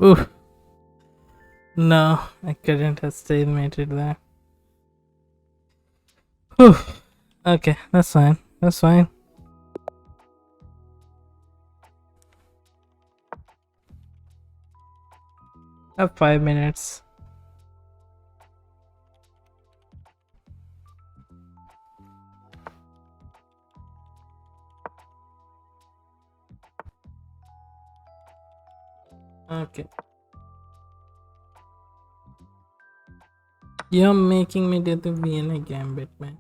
Ooh. No, I couldn't have stalemated that. Whew. Okay, that's fine. That's fine. I have 5 minutes. Okay. You're making me do the Vienna Gambit, man.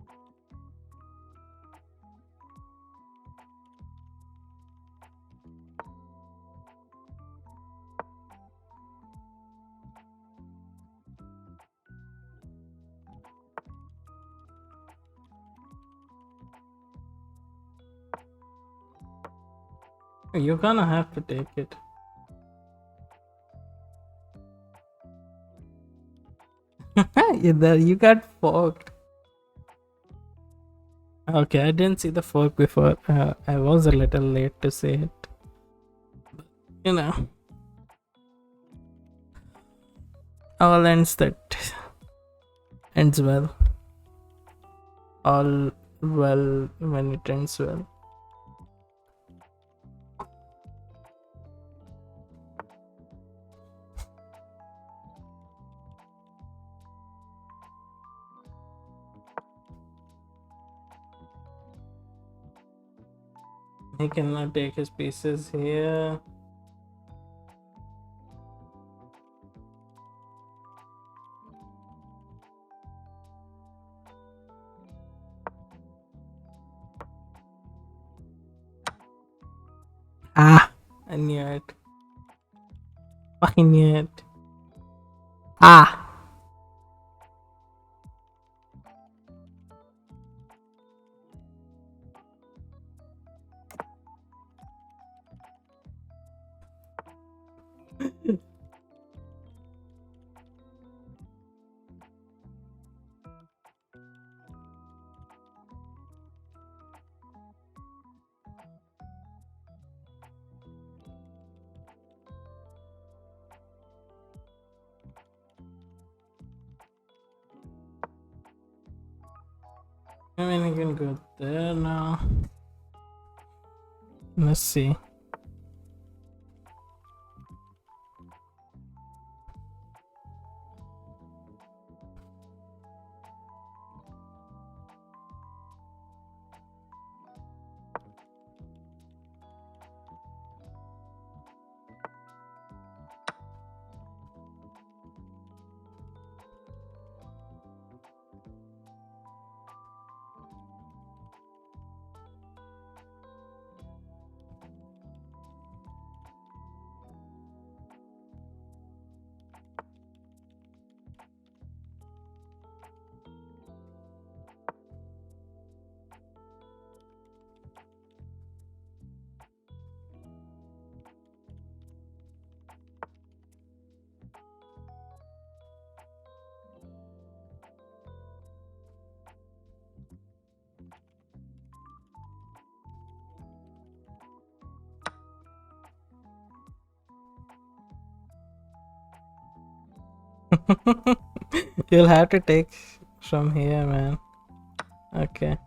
You're gonna have to take it. You got forked. Okay, I didn't see the fork before. I was a little late to see it. You know, all ends well. All well when it ends well. He cannot take his pieces here. Ah, I knew it. Fucking knew it. Ah. I mean, I can go there now. Let's see. You'll have to take from here, man. Okay.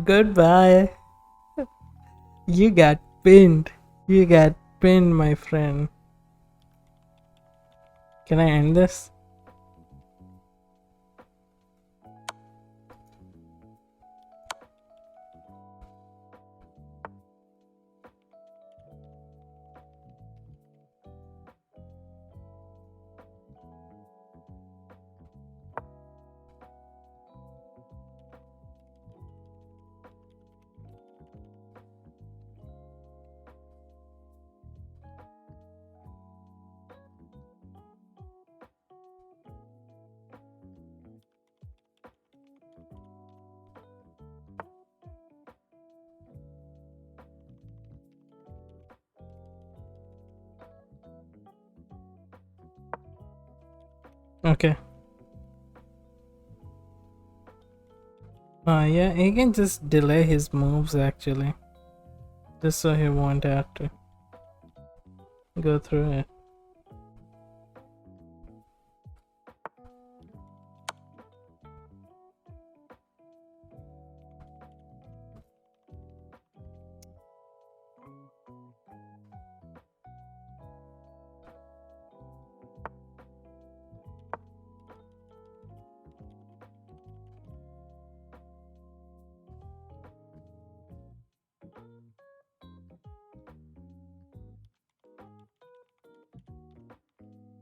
Goodbye. You got pinned. You got pinned, my friend. Can I end this? Okay. Yeah, he can just delay his moves actually. Just so he won't have to go through it.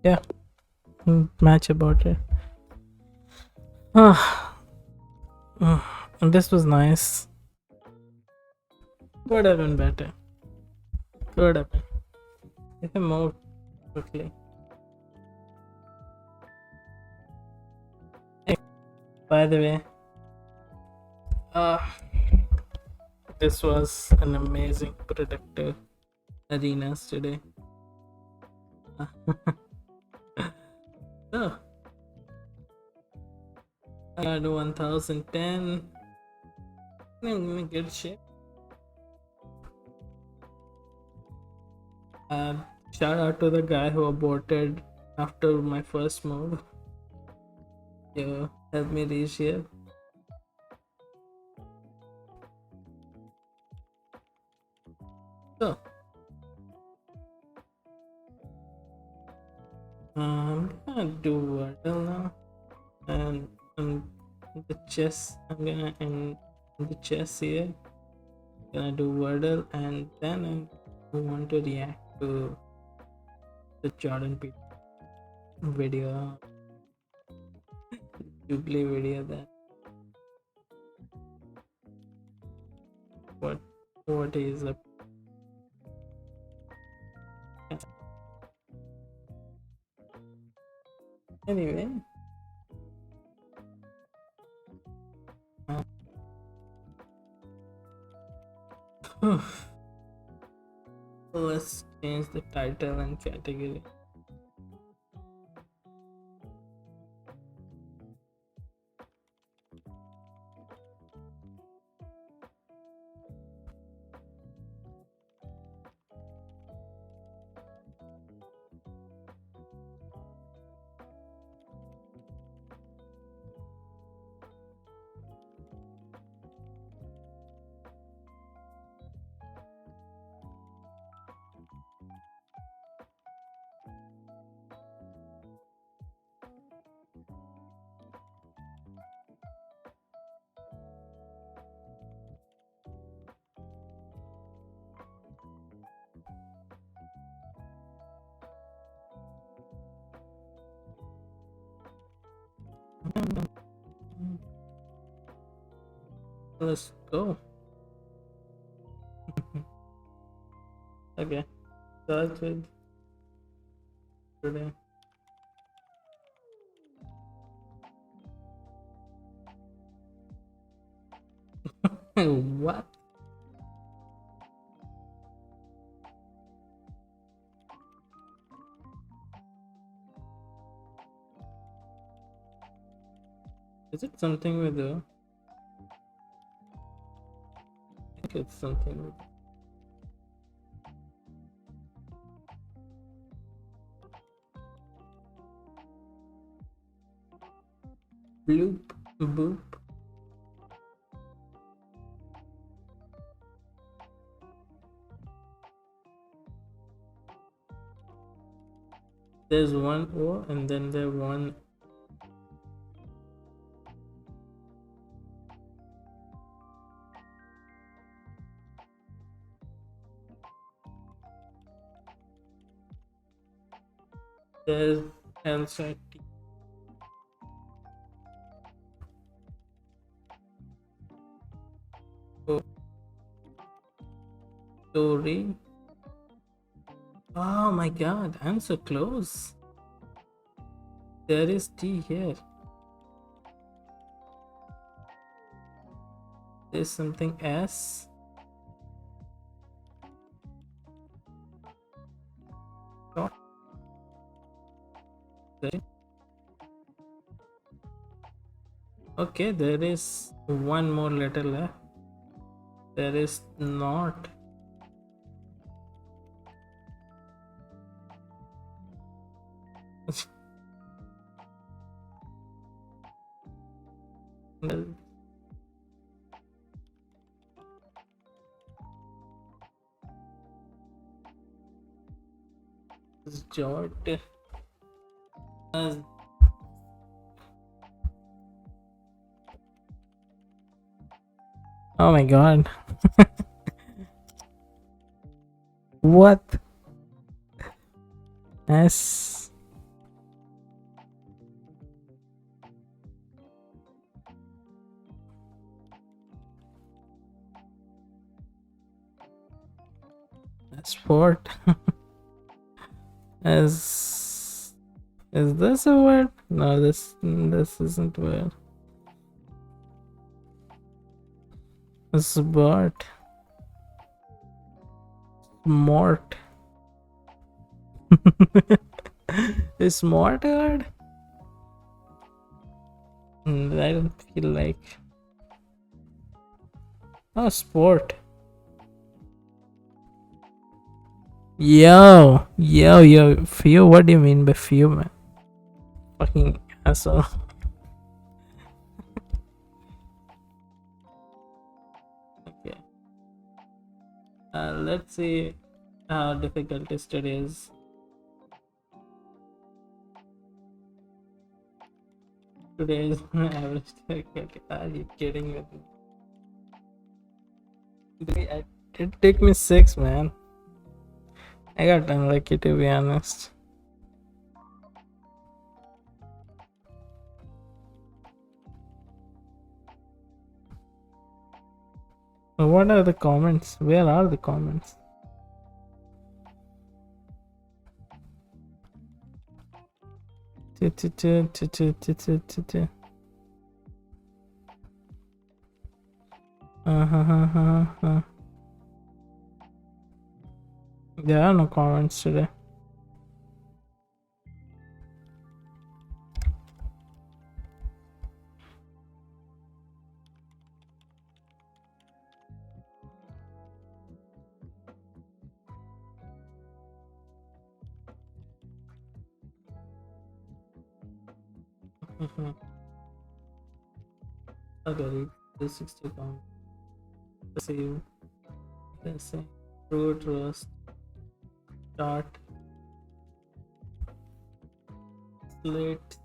Yeah. Match about it. This was nice. Could have been better. Could have been. If I moved quickly. Hey, by the way, uh, this was an amazing, productive arenas today. So, I got 1010. I'm in good shape. Shout out to the guy who aborted after my first move. You helped me reach here. So, I'm gonna do Wordle now, and the chess. I'm gonna end the chess here. Gonna do Wordle, and then I want to react to the Jordan Peterson video, Jubilee video. That what is up. Anyway, let's change the title and category. Let's go. Okay, start with today. What? Is it something with the? I think it's something with. Bloop boop. There's one O and then there one. There's answer T. O. Story. Oh my god, I'm so close. There is T here. There's something S. Dot. There. Okay, there is one more letter left. There is not. Well, it's Jot. Oh my god. What? S. Sport. Is this a word? No, this isn't a word. Smart. Smart. Is smart a word? I don't feel like. Oh, sport. Yo. Few? What do you mean by few, man? Fucking asshole. Okay. Let's see how difficult this study is. Today's average difficulty. Are you kidding with me? It took me 6, man. I got unlucky, to be honest. What are the comments? Where are the comments? There are no comments today. Okay, read the 60 comments. Save. Then say root roast. Start. Slate.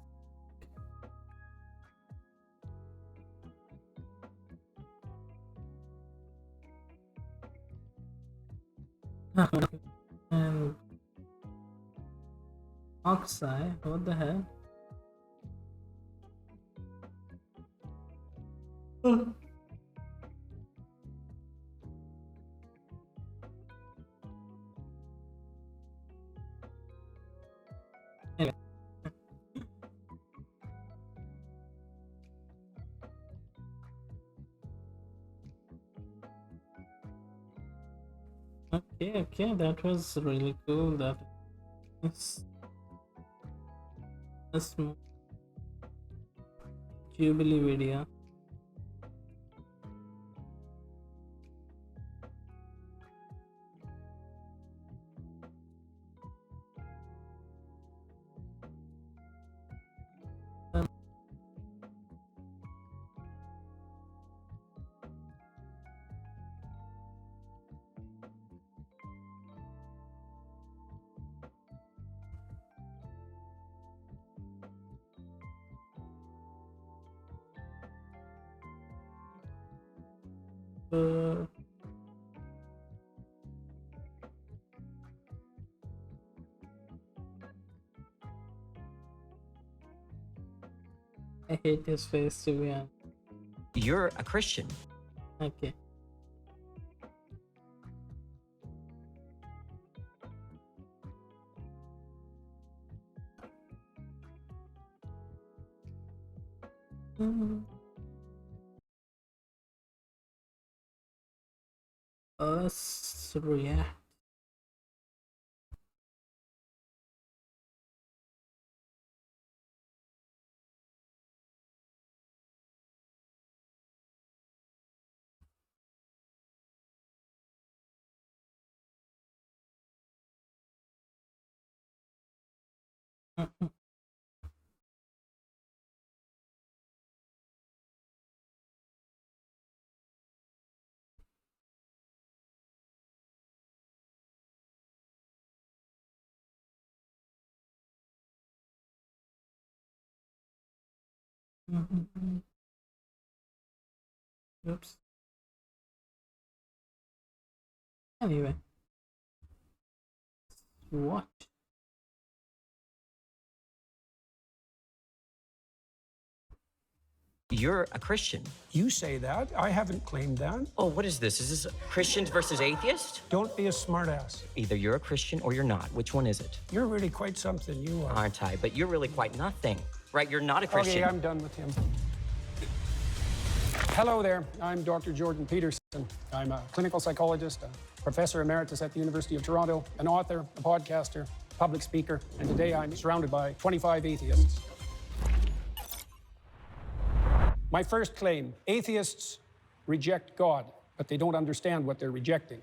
And oxide. What the hell? Anyway. Okay, that was really cool. That is a small Jubilee video. Uh, I hate his face, to be honest. You're a Christian. Okay. Us react. Oops. Anyway, what? You're a Christian. You say that. I haven't claimed that. Oh, what is this? Is this Christians versus atheists? Don't be a smartass. Either you're a Christian or you're not. Which one is it? You're really quite something, you are. Aren't I? But you're really quite nothing. Right? You're not a Christian. Okay, I'm done with him. Hello there. I'm Dr. Jordan Peterson. I'm a clinical psychologist, a professor emeritus at the University of Toronto, an author, a podcaster, public speaker, and today I'm surrounded by 25 atheists. My first claim, atheists reject God, but they don't understand what they're rejecting.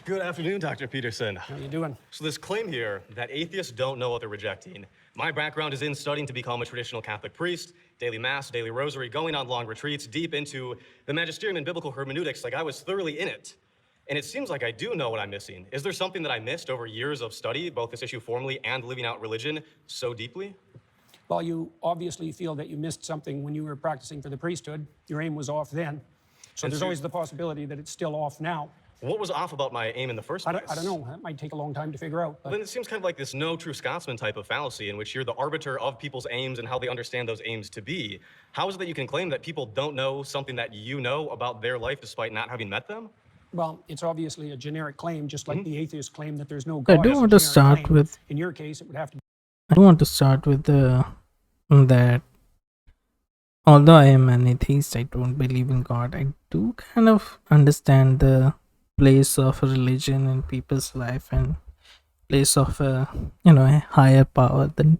Good afternoon, Dr. Peterson. How you doing? So this claim here that atheists don't know what they're rejecting. My background is in studying to become a traditional Catholic priest, daily mass, daily rosary, going on long retreats, deep into the magisterium and biblical hermeneutics, like I was thoroughly in it. And it seems like I do know what I'm missing. Is there something that I missed over years of study, both this issue formally and living out religion so deeply? Well, you obviously feel that you missed something when you were practicing for the priesthood. Your aim was off then. So And there's so- always the possibility that it's still off now. What was off about my aim in the first I place? don't know. That might take a long time to figure out. But Then it seems kind of like this no true Scotsman type of fallacy in which you're the arbiter of people's aims and how they understand those aims to be. How is it that you can claim that people don't know something that you know about their life despite not having met them? well, it's obviously a generic claim, just like the atheists claim that there's no I God. do It's a want to generic start claim. with In your case, it would have to I want to start with that although I am an atheist, I don't believe in God. I do kind of understand the place of religion in people's life and place of a higher power than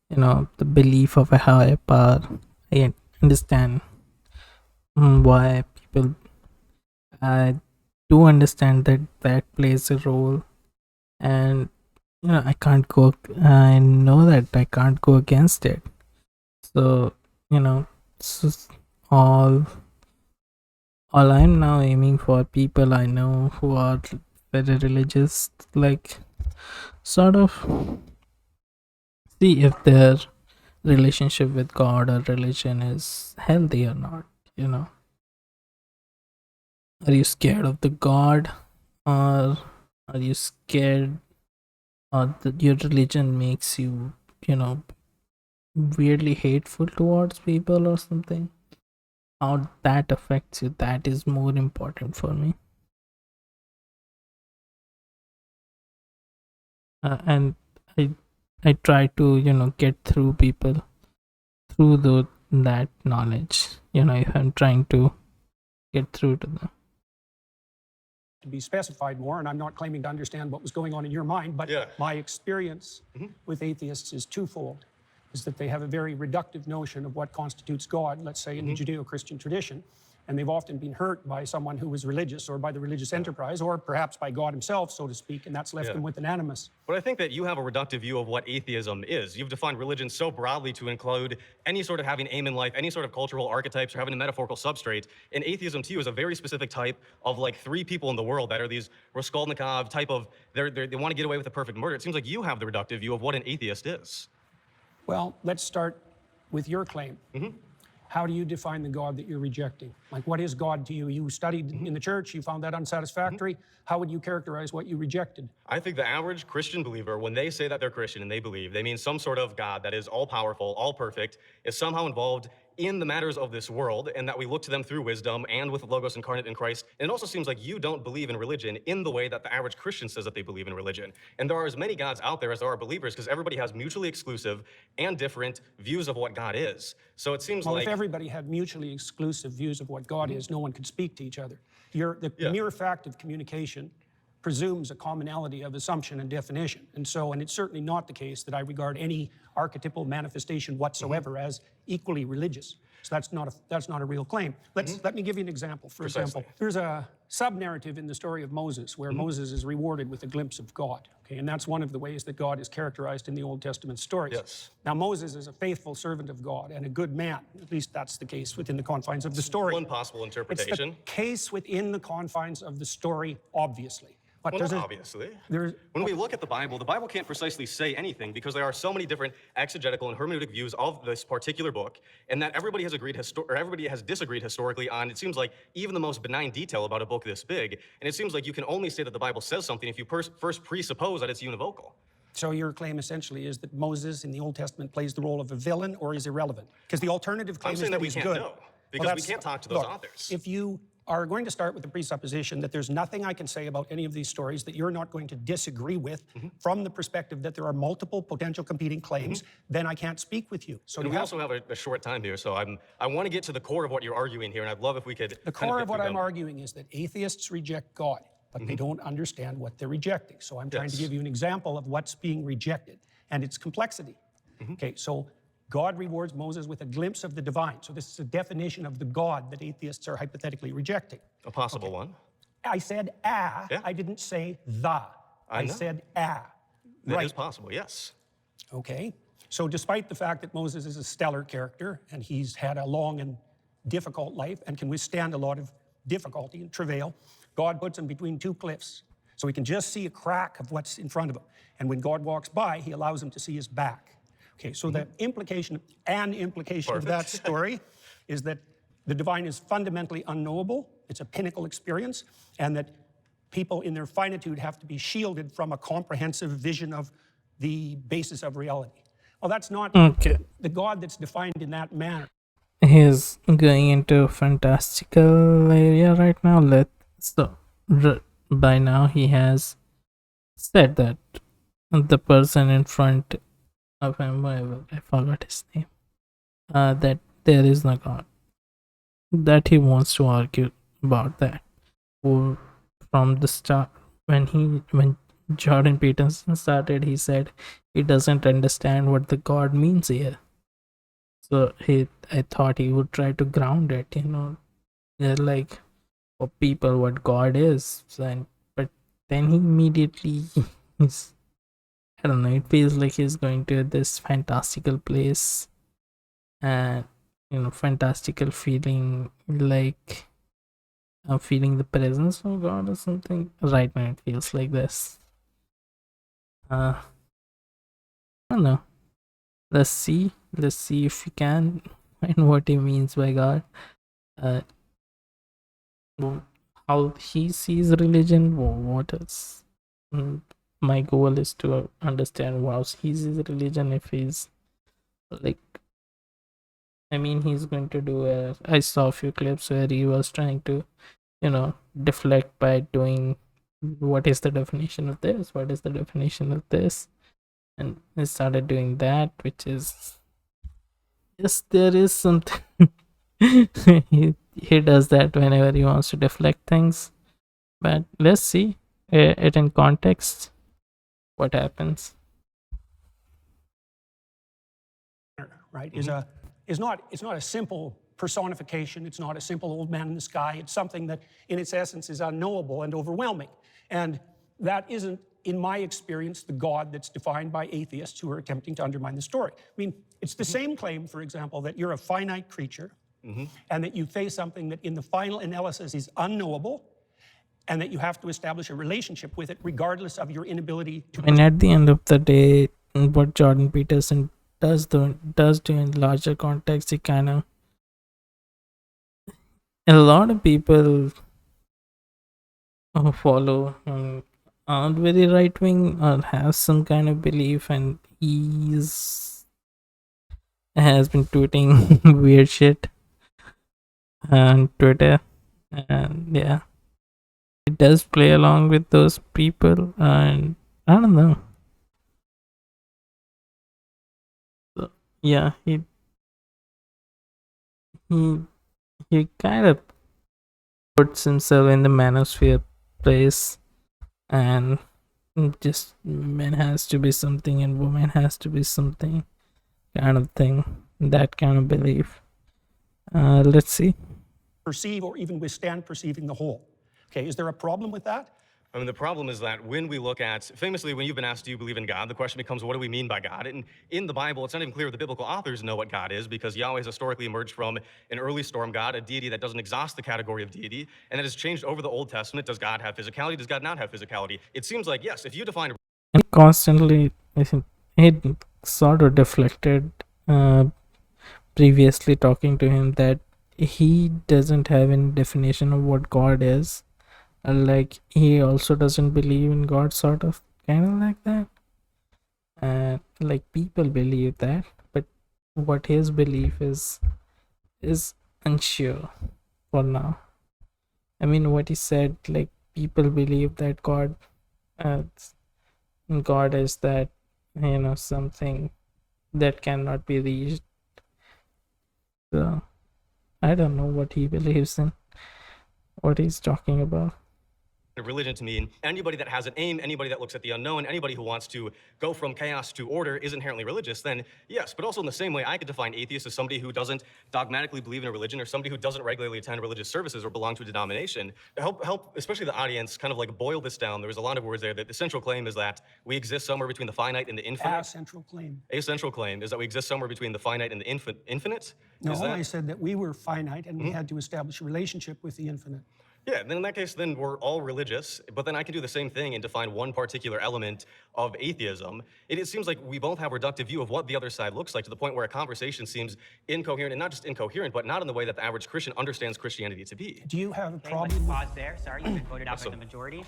the belief of a higher power. I understand why people. I do understand that plays a role, and I can't go. I know that I can't go against it. So it's just all I'm now aiming for people I know who are very religious, like sort of see if their relationship with God or religion is healthy or not. Are you scared of the God, or are you scared, or that your religion makes you weirdly hateful towards people or something? How that affects you, that is more important for me. And I try to get through people through that knowledge. If I'm trying to get through to them. be specified more, and I'm not claiming to understand what was going on in your mind, but Yeah. my experience with atheists is twofold, is that they have a very reductive notion of what constitutes God, let's say in the Judeo-Christian tradition, and they've often been hurt by someone who was religious or by the religious enterprise or perhaps by God himself, so to speak, and that's left Yeah. them with an animus. But I think that you have a reductive view of what atheism is. You've defined religion so broadly to include any sort of having aim in life, any sort of cultural archetypes, or having a metaphorical substrate. And atheism to you is a very specific type of like three people in the world that are these Raskolnikov type of, they want to get away with a perfect murder. It seems like you have the reductive view of what an atheist is. Well, let's start with your claim. How do you define the God that you're rejecting? Like, what is God to you? You studied in the church, you found that unsatisfactory. How would you characterize what you rejected? I think the average Christian believer, when they say that they're Christian and they believe, they mean some sort of God that is all powerful, all perfect, is somehow involved in the matters of this world, and that we look to them through wisdom and with the Logos incarnate in Christ. And it also seems like you don't believe in religion in the way that the average Christian says that they believe in religion. And there are as many gods out there as there are believers, because everybody has mutually exclusive and different views of what God is. So it seems Well, like if everybody had mutually exclusive views of what God is, no one could speak to each other. The Yeah. mere fact of communication presumes a commonality of assumption and definition. And it's certainly not the case that I regard any archetypal manifestation whatsoever as equally religious. So that's not a real claim. Let me give you an example. For Precisely. example, there's a sub-narrative in the story of Moses where Moses is rewarded with a glimpse of God. Okay, and that's one of the ways that God is characterized in the Old Testament stories. Yes. Now, Moses is a faithful servant of God and a good man. At least that's the case within the confines of the story. one possible It's interpretation. the case within the confines of the story, obviously. What Well, does not it? obviously. There's When we look at the Bible can't precisely say anything because there are so many different exegetical and hermeneutic views of this particular book, and that everybody has agreed or everybody has disagreed historically on. It seems like even the most benign detail about a book this big, and it seems like you can only say that the Bible says something if you first presuppose that it's univocal. So your claim essentially is that Moses in the Old Testament plays the role of a villain or is irrelevant? Because the alternative claim I'm is saying that we he's can't good. know Well, because we that's- can't talk to those look, authors. If you are going to start with the presupposition that there's nothing I can say about any of these stories that you're not going to disagree with from the perspective that there are multiple potential competing claims, then I can't speak with you. So And you we have also have a short time here, so I want to get to the core of what you're arguing here, and I'd love if we could. the core of what I'm arguing is that atheists reject God, but they don't understand what they're rejecting. So I'm trying to Yes. give you an example of what's being rejected and its complexity. Okay, so God rewards Moses with a glimpse of the divine. So this is a definition of the God that atheists are hypothetically rejecting. A possible one. I said ah, Yeah. I didn't say the. I know. said ah. That is possible, yes. Okay. So despite the fact that Moses is a stellar character and he's had a long and difficult life and can withstand a lot of difficulty and travail, God puts him between two cliffs. So he can just see a crack of what's in front of him. And when God walks by, he allows him to see his back. Okay, so the implication of that story is that the divine is fundamentally unknowable. It's a pinnacle experience, and that people in their finitude have to be shielded from a comprehensive vision of the basis of reality. Well, that's not Okay. the God that's defined in that manner. He's going into a fantastical area right now. By now he has said that the person in front of him, I forgot his name, that there is no God. That he wants to argue about that. Or from the start, when Jordan Peterson started, he said he doesn't understand what the God means here. So I thought he would try to ground it, They're like, for people, what God is. But then he immediately I don't know, it feels like he's going to this fantastical place and fantastical feeling, like I'm feeling the presence of God or something. Right now it feels like this. I don't know. Let's see if we can find what he means by God. How he sees religion, what is my goal is to understand how he sees religion. If he's like, he's going to do I saw a few clips where he was trying to deflect by doing what is the definition of this, what is the definition of this, and he started doing that, which is, yes, there is something. he does that whenever he wants to deflect things, but let's see it in context what happens. Right? It's not a simple personification. It's not a simple old man in the sky. It's something that in its essence is unknowable and overwhelming. And that isn't, in my experience, the God that's defined by atheists who are attempting to undermine the story. It's the same claim, for example, that you're a finite creature and that you face something that in the final analysis is unknowable, and that you have to establish a relationship with it regardless of your inability to... And at the end of the day, what Jordan Peterson does do in larger context, he kind of, a lot of people who follow aren't very right wing or have some kind of belief, and has been tweeting weird shit on Twitter, and yeah, it does play along with those people, and I don't know. So, yeah, he kind of puts himself in the manosphere place, and just man has to be something and woman has to be something kind of thing, that kind of belief. Let's see. perceive or even withstand perceiving the whole. Okay, is there a problem with that? I mean, the problem is that when we look at, famously, when you've been asked, do you believe in God? The question becomes, what do we mean by God? And in the Bible, it's not even clear the biblical authors know what God is, because Yahweh has historically emerged from an early storm god, a deity that doesn't exhaust the category of deity, and that has changed over the Old Testament. Does God have physicality? Does God not have physicality? It seems like, yes, if you define And constantly, I think it sort of deflected previously talking to him that he doesn't have any definition of what God is. Like, he also doesn't believe in God, sort of, kind of like that. And like, people believe that, but what his belief is unsure for now. I mean, what he said, like, people believe that God is that, something that cannot be reached. So I don't know what he believes in, what he's talking about. religion to mean anybody that has an aim, anybody that looks at the unknown, anybody who wants to go from chaos to order is inherently religious, then yes. But also in the same way, I could define atheist as somebody who doesn't dogmatically believe in a religion, or somebody who doesn't regularly attend religious services or belong to a denomination. To help especially the audience kind of like boil this down, there was a lot of words there. That the central claim is that we exist somewhere between the finite and the infinite. A central claim. A central claim is that we exist somewhere between the finite and the infinite. No, Is that- I said that we were finite and we had to establish a relationship with the infinite. Yeah, then in that case, then we're all religious, but then I can do the same thing and define one particular element of atheism. It seems like we both have a reductive view of what the other side looks like, to the point where a conversation seems incoherent, and not just incoherent, but not in the way that the average Christian understands Christianity to be. Do you have a Okay, problem let's with pause there. Sorry, you've been voted out by So- the majority.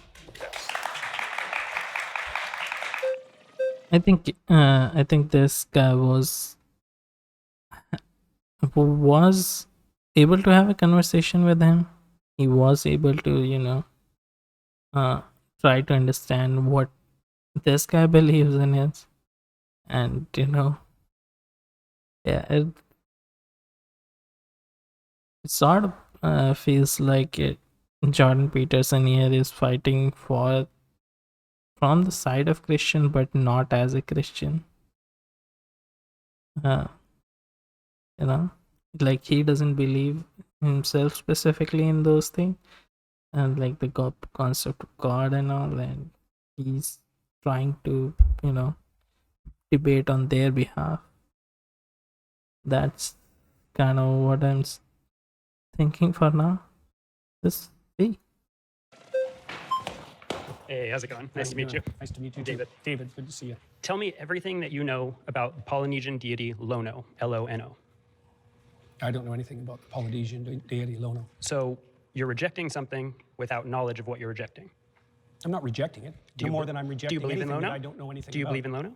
I think this guy was able to have a conversation with him. He was able to, try to understand what this guy believes in it. And, yeah, it sort of feels like Jordan Peterson here is fighting from the side of Christian, but not as a Christian. Like, he doesn't believe himself specifically in those things, and like the concept of God and all, and he's trying to, debate on their behalf. That's kind of what I'm thinking for now. Let's see. Hey, how's it going? How Nice to meet you. Nice to meet you, David. David, good to see you. Tell me everything that you know about the Polynesian deity Lono, L-O-N-O. I don't know anything about the Polynesian deity Lono. So you're rejecting something without knowledge of what you're rejecting. I'm not rejecting it. Do No you more be- than I'm do you rejecting believe in anything that Lono? I don't know anything Do you about. believe in Lono?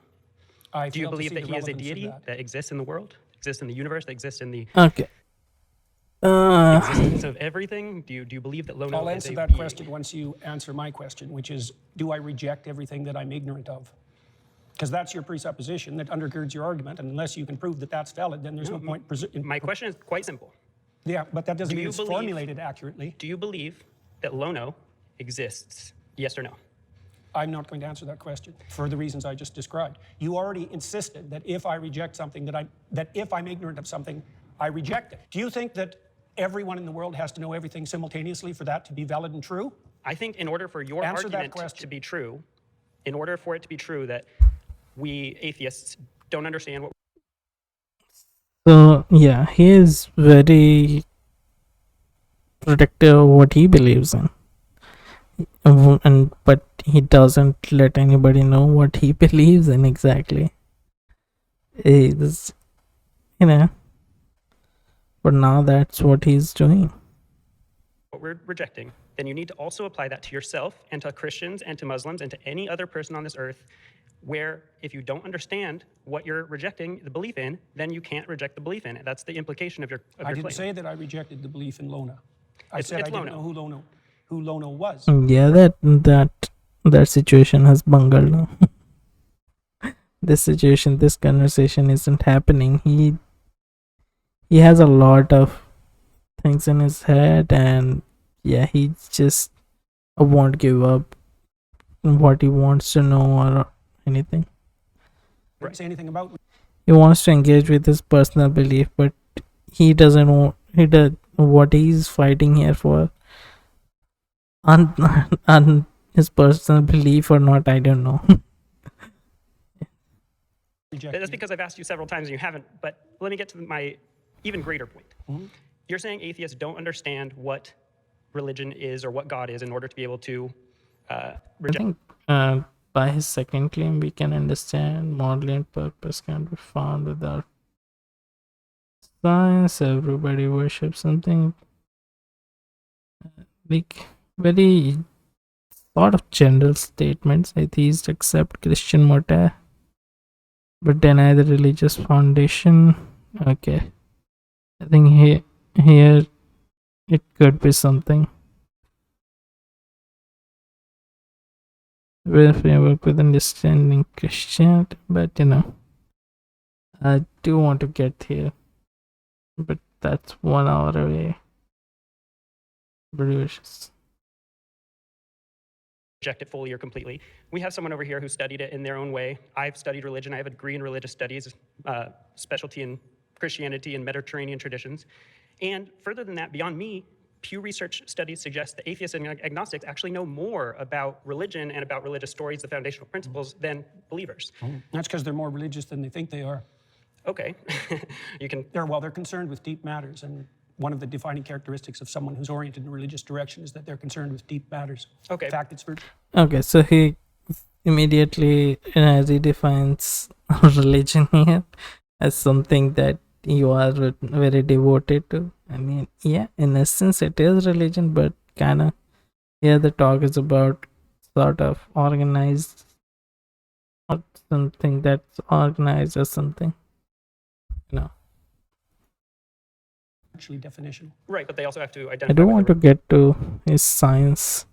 I Do you fail to believe see that the he is a relevance of deity that. that exists in the world, exists in the universe, that exists in the Okay. existence of everything? Do you believe that Lono I'll is answer a that being? question once you answer my question, which is, do I reject everything that I'm ignorant of? Because that's your presupposition that undergirds your argument, and unless you can prove that that's valid, then there's no point. My question is quite simple. Yeah, but that doesn't Do mean you it's believe- formulated accurately. Do you believe that Lono exists? Yes or no? I'm not going to answer that question for the reasons I just described. You already insisted that if I reject something, that if I'm ignorant of something, I reject it. Do you think that everyone in the world has to know everything simultaneously for that to be valid and true? I think in order for your Answer that argument question. to be true, in order for it to be true that we atheists don't understand what So yeah, he is very protective of what he believes in, but he doesn't let anybody know what he believes in exactly. It's, but now that's what he's doing. we're rejecting, then you need to also apply that to yourself and to Christians and to Muslims and to any other person on this earth, where if you don't understand what you're rejecting the belief in, then you can't reject the belief in it. That's the implication of your I claim. didn't say that I rejected the belief in Lona. I It's- said it's I didn't Lono. know who Lono was. Yeah, that situation has bungled now. This conversation isn't happening. He has a lot of things in his head, and yeah, he just won't give up what he wants to know or anything. I didn't say anything about He wants to engage with his personal belief, but he doesn't know what he's fighting here for. his personal belief or not, I don't know. Rejecting That's it. because I've asked you several times and you haven't, but let me get to my even greater point. You're saying atheists don't understand what religion is or what God is in order to be able to I reject. think by his second claim, we can understand morality and purpose can be found without science. Everybody worships something like very sort of general statements. Atheists accept Christian motive but deny the religious foundation. Okay, I think here it could be something. Where framework with understanding Christianity, but I do want to get here, but that's 1 hour away. Very vicious. Reject it fully or completely. We have someone over here who studied it in their own way. I've studied religion. I have a degree in religious studies, specialty in Christianity and Mediterranean traditions. And further than that, beyond me, Pew Research studies suggest that atheists and agnostics actually know more about religion and about religious stories, the foundational principles, than believers. That's because they're more religious than they think they are. Okay, you can. They're concerned with deep matters, and one of the defining characteristics of someone who's oriented in a religious direction is that they're concerned with deep matters. Okay. In fact, it's Okay, so he immediately redefines religion here as something that you are very devoted to. I mean, yeah, in essence, it is religion, but kind of here the talk is about sort of organized or something that's organized or something. actually definitional. Right, but they also have to identify. I don't what want the to get to his science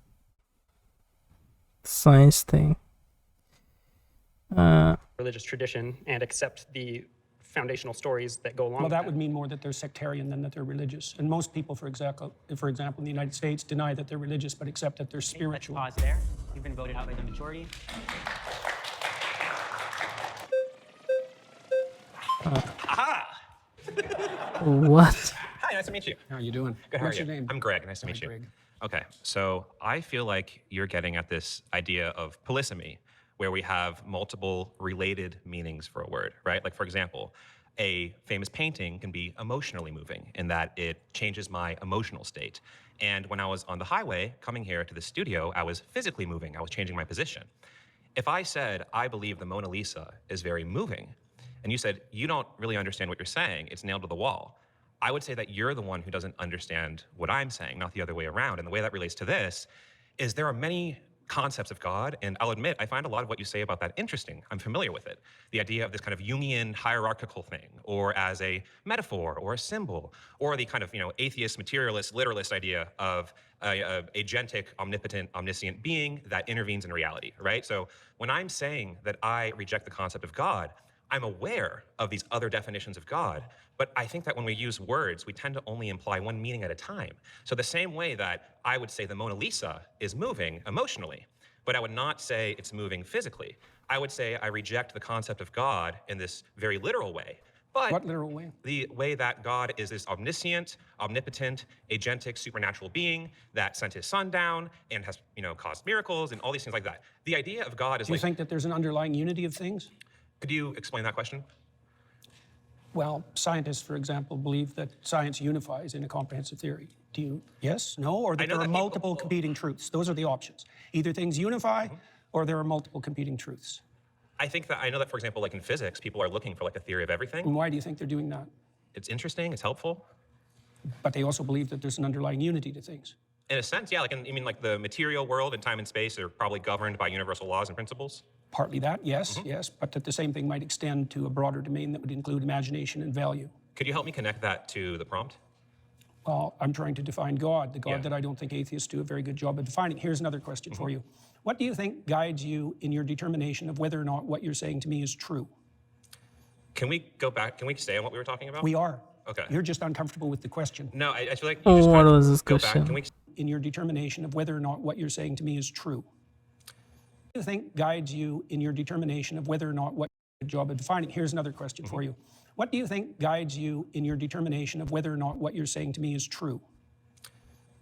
thing. religious tradition and accept the foundational stories that go along Well, with that would mean more that they're sectarian than that they're religious. And most people, for example, in the United States, deny that they're religious, but accept that they're Let's spiritual. pause there. You've been voted out by the majority. What? Hi, nice to meet you. How are you doing? Good, how What's are your you? name? I'm Greg. Nice to meet you. Greg. Okay, so I feel like you're getting at this idea of polysemy, where we have multiple related meanings for a word, right? Like, for example, a famous painting can be emotionally moving in that it changes my emotional state. And when I was on the highway coming here to the studio, I was physically moving. I was changing my position. If I said, I believe the Mona Lisa is very moving, and you said, you don't really understand what you're saying, it's nailed to the wall, I would say that you're the one who doesn't understand what I'm saying, not the other way around. And the way that relates to this is there are many concepts of God, and I'll admit, I find a lot of what you say about that interesting. I'm familiar with it. The idea of this kind of Jungian hierarchical thing, or as a metaphor, or a symbol, or the kind of, atheist, materialist, literalist idea of a agentic, omnipotent, omniscient being that intervenes in reality, right? So when I'm saying that I reject the concept of God, I'm aware of these other definitions of God, but I think that when we use words, we tend to only imply one meaning at a time. So the same way that I would say the Mona Lisa is moving emotionally, but I would not say it's moving physically. I would say I reject the concept of God in this very literal way. But What literal way? the way that God is this omniscient, omnipotent, agentic, supernatural being that sent his son down and has, caused miracles and all these things like that. The idea of God is Do you like, think that there's an underlying unity of things? could you explain that question? Well, scientists, for example, believe that science unifies in a comprehensive theory. Do you, yes, no, or that know there are that multiple competing truths? Those are the options. Either things unify or there are multiple competing truths. I know that, for example, like in physics, people are looking for like a theory of everything. And why do you think they're doing that? It's interesting, it's helpful. But they also believe that there's an underlying unity to things. In a sense, yeah, like the material world and time and space are probably governed by universal laws and principles. Partly that, yes, yes, but that the same thing might extend to a broader domain that would include imagination and value. Could you help me connect that to the prompt? Well, I'm trying to define God, the God Yeah. that I don't think atheists do a very good job of defining. Here's another question for you. What do you think guides you in your determination of whether or not what you're saying to me is true? Can we go back? Can we stay on what we were talking about? We are. Okay. You're just uncomfortable with the question. No, I feel like Oh, you just what kind of was this go question? back. Can we? In your determination of whether or not what you're saying to me is true. What do you think guides you in your determination of whether or not what your job of defining? Here's another question for you. What do you think guides you in your determination of whether or not what you're saying to me is true?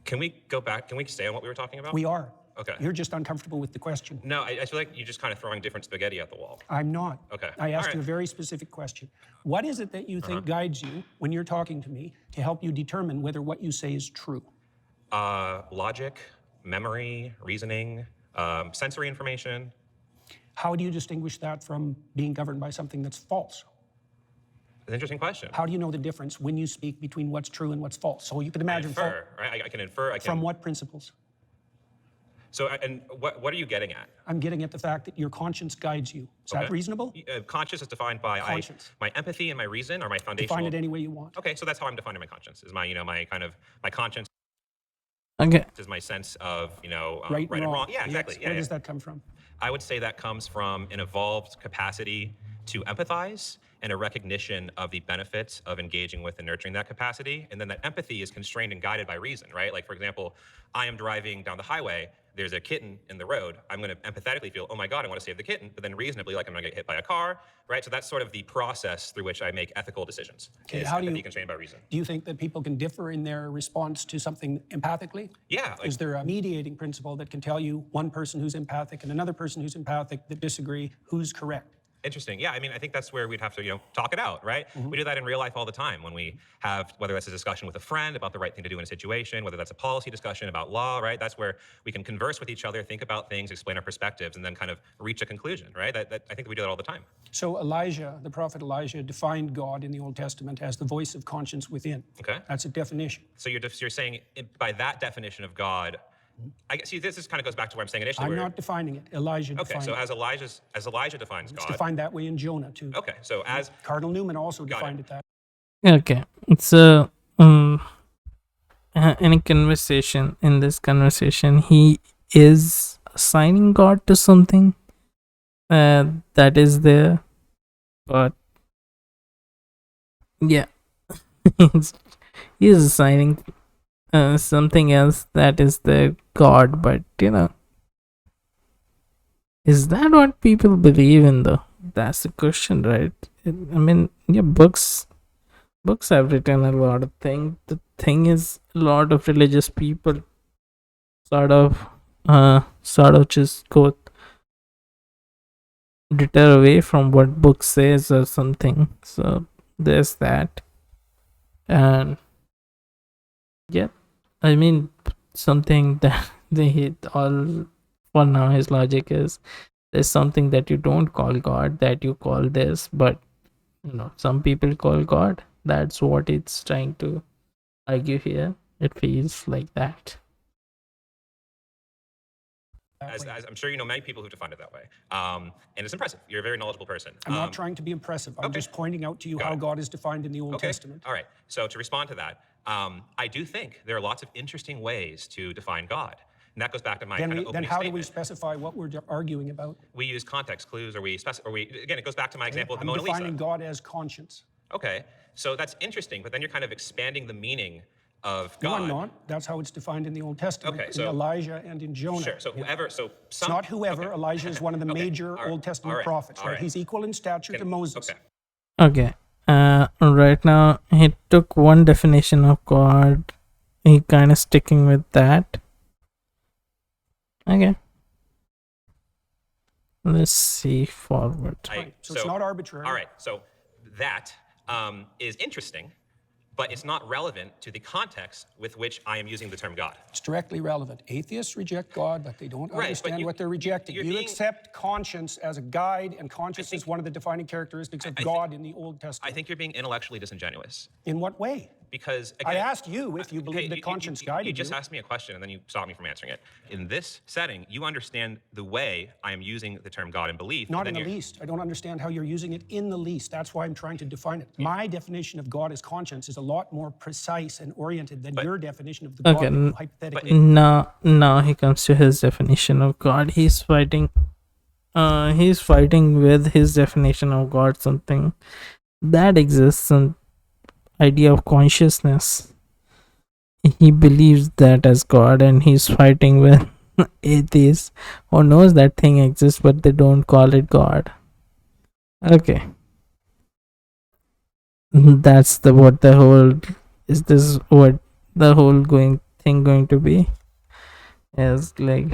Can we go back? Can we stay on what we were talking about? We are. Okay. You're just uncomfortable with the question. No, I feel like you're just kind of throwing different spaghetti at the wall. I'm not. Okay. I asked All you a right. very specific question. What is it that you think guides you when you're talking to me to help you determine whether what you say is true? Logic, memory, reasoning, sensory information. How do you distinguish that from being governed by something that's false? It's an interesting question. How do you know the difference when you speak between what's true and what's false? So you can imagine Infer, right? I can infer. I can. from what principles? So, and what are you getting at? I'm getting at the fact that your conscience guides you. Is that Okay. reasonable? Conscious is defined by Conscience. my empathy and my reason, or my foundational. Define it any way you want. Okay, so that's how I'm defining my conscience. Is my my conscience Okay. is my sense of Right and wrong. Yeah, exactly. Yes. Yeah, Where yeah. does that come from? I would say that comes from an evolved capacity to empathize and a recognition of the benefits of engaging with and nurturing that capacity. And then that empathy is constrained and guided by reason, right? Like, for example, I am driving down the highway, there's a kitten in the road. I'm going to empathetically feel, oh my God, I want to save the kitten. But then reasonably, like, I'm going to get hit by a car, right? So that's sort of the process through which I make ethical decisions. Okay, is how do empathy you- constrained by reason? Do you think that people can differ in their response to something empathically? Yeah. Like, Is there a mediating principle that can tell you one person who's empathic and another person who's empathic that disagree, who's correct? interesting. Yeah, I mean, I think that's where we'd have to, talk it out, right? We do that in real life all the time when we have, whether that's a discussion with a friend about the right thing to do in a situation, whether that's a policy discussion about law, right? That's where we can converse with each other, think about things, explain our perspectives, and then kind of reach a conclusion, right? That I think we do that all the time. So Elijah, the prophet Elijah, defined God in the Old Testament as the voice of conscience within. Okay. That's a definition. So you're saying by that definition of God, I guess, see, this kind of goes back to what I'm saying initially. I'm where- not defining it. Elijah Okay, defined so it. as Elijah defines It's God. defined that way in Jonah, too. Okay, so as Cardinal Newman also Got defined it. it that Okay, so in a conversation, in this conversation, he is assigning God to something that is there, but yeah, he is assigning something else that is the God, but is that what people believe in though? That's the question, right? I mean, yeah, books have written a lot of things. The thing is, a lot of religious people sort of just go deter away from what book says or something. So there's that. And yeah, I mean, something that they all, for now, his logic is there's something that you don't call God that you call this, but some people call God. That's what it's trying to argue here. It feels like that. as I'm sure you know many people who've defined it that way, and it's impressive. You're a very knowledgeable person. I'm not trying to be impressive. I'm okay. just pointing out to you Got how it. God is defined in the Old Okay. Testament. All right. So to respond to that, I do think there are lots of interesting ways to define God. And that goes back to my kind of Then opening how do we statement. specify what we're arguing about? We use context clues, or we again, it goes back to my example of the I'm Mona Lisa. defining God as conscience. Okay. So that's interesting, but then you're kind of expanding the meaning of No, God. I'm not. That's how it's defined in the Old Testament, Okay, in so- Elijah and in Jonah. Sure. So whoever, so It's some. not whoever. okay. Elijah is one of the Okay, major all right, Old Testament all right, prophets. all Right? right. He's equal in stature to Moses. Okay. Okay. Right now, he took one definition of God. He kind of sticking with that. Okay. Let's see forward. Right. So it's not arbitrary. All right. So that is interesting, but it's not relevant to the context with which I am using the term God. It's directly relevant. Atheists reject God, but they don't Right, but understand what they're rejecting. you're You being- accept conscience as a guide, and conscience is one of the defining characteristics of I think- God in the Old I Testament. think you're being intellectually disingenuous In what way? because I again, asked you if you believe that conscience guided you just you. asked me a question and then you stopped me from answering it. In this setting, you understand the way I am using the term God and belief. Not and in then the you're- least. I don't understand how you're using it in the least. That's why I'm trying to define it. My definition of God as conscience is a lot more precise and oriented than your definition of the Okay, God that you hypothetically. Now he comes to his definition of God. He's fighting with his definition of God, something that exists, an idea of consciousness. He believes that as God, and he's fighting with atheists who knows that thing exists but they don't call it God. Okay. That's what the whole thing going to be? Yes, like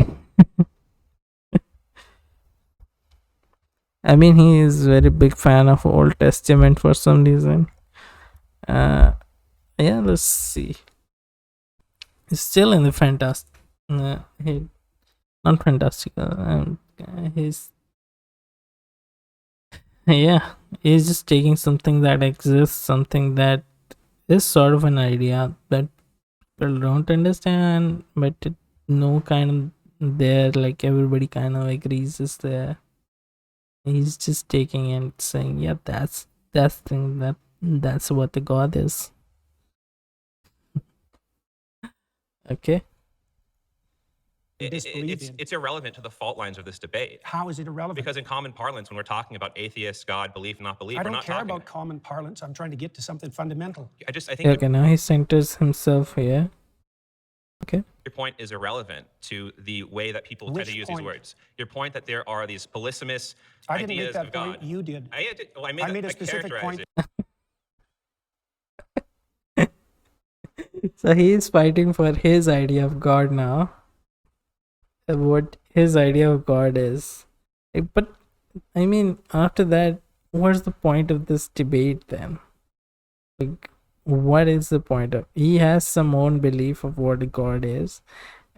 I mean, he is very big fan of Old Testament for some reason. Uh, yeah, let's see. He's still in the fantastic. He not fantastical. He's yeah. He's just taking something that exists, something that is sort of an idea that people don't understand, but no kind of there. Like everybody kind of agrees is there. He's just taking and saying, yeah, that's thing that's what the God is. Okay. disbelieve in. It's irrelevant to the fault lines of this debate. How is it irrelevant? Because in common parlance, when we're talking about atheist, God, belief, not belief, I we're don't not care talking. about common parlance. I'm trying to get to something fundamental. I think Okay, now he centers himself here. Okay. your point is irrelevant to the way that people tend Which to use point? these words. Your point that there are these polysemous I didn't ideas make of that God. point. You did. I made a specific characterized point. it. So he is fighting for his idea of God now. What his idea of God is. But I mean, after that, what's the point of this debate then? Like, what is the point of? He has some own belief of what God is,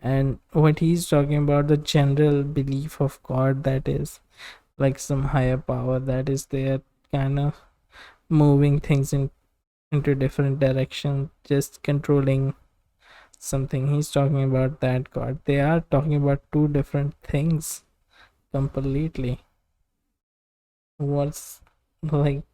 and what he's talking about, the general belief of God, that is like some higher power that is there, kind of moving things into different directions, just controlling something. He's talking about that God. They are talking about two different things completely. What's like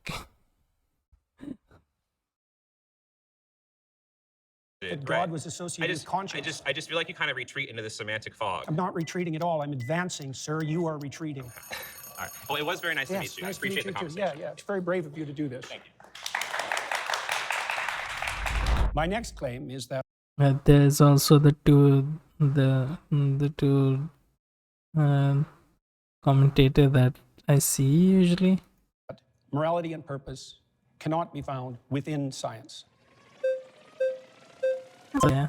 That Right. God was associated with conscience. I just feel like you kind of retreat into the semantic fog. I'm not retreating at all. I'm advancing, sir. You are retreating. All right. Well, it was very nice to Yes, meet you. I nice to meet appreciate you the too. conversation. Yeah, it's very brave of you to do this. Thank you. My next claim is that there's also the two commentator that I see usually. morality and purpose cannot be found within science. Yeah.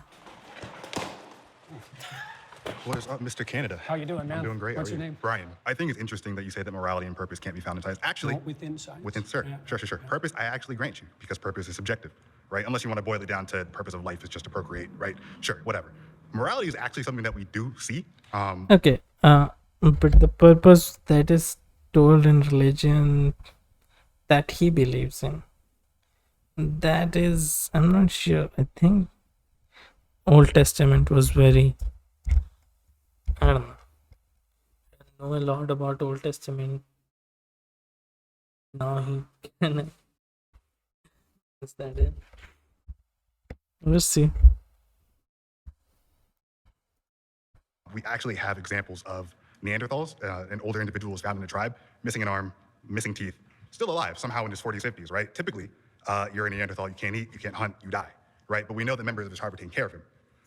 What is up, Mr. Canada? How you doing, man? I'm doing great. What's How are your you? name? Brian. I think it's interesting that you say that morality and purpose can't be found in science. Actually, No, within science. within, sure, Yeah. sure. Purpose, I actually grant you, because purpose is subjective, right? Unless you want to boil it down to purpose of life is just to procreate, right? Sure, whatever. Morality is actually something that we do see. Okay. But the purpose that is told in religion that he believes in, that is, I'm not sure. I think Old Testament was very, I don't know. I know a lot about Old Testament. Now he can. Is that it? Let's see. We actually have examples of Neanderthals and older individuals found in a tribe, missing an arm, missing teeth, still alive somehow in his 40s, 50s, right? Typically, you're a Neanderthal, you can't eat, you can't hunt, you die, right? But we know that members of his tribe were taking care of him,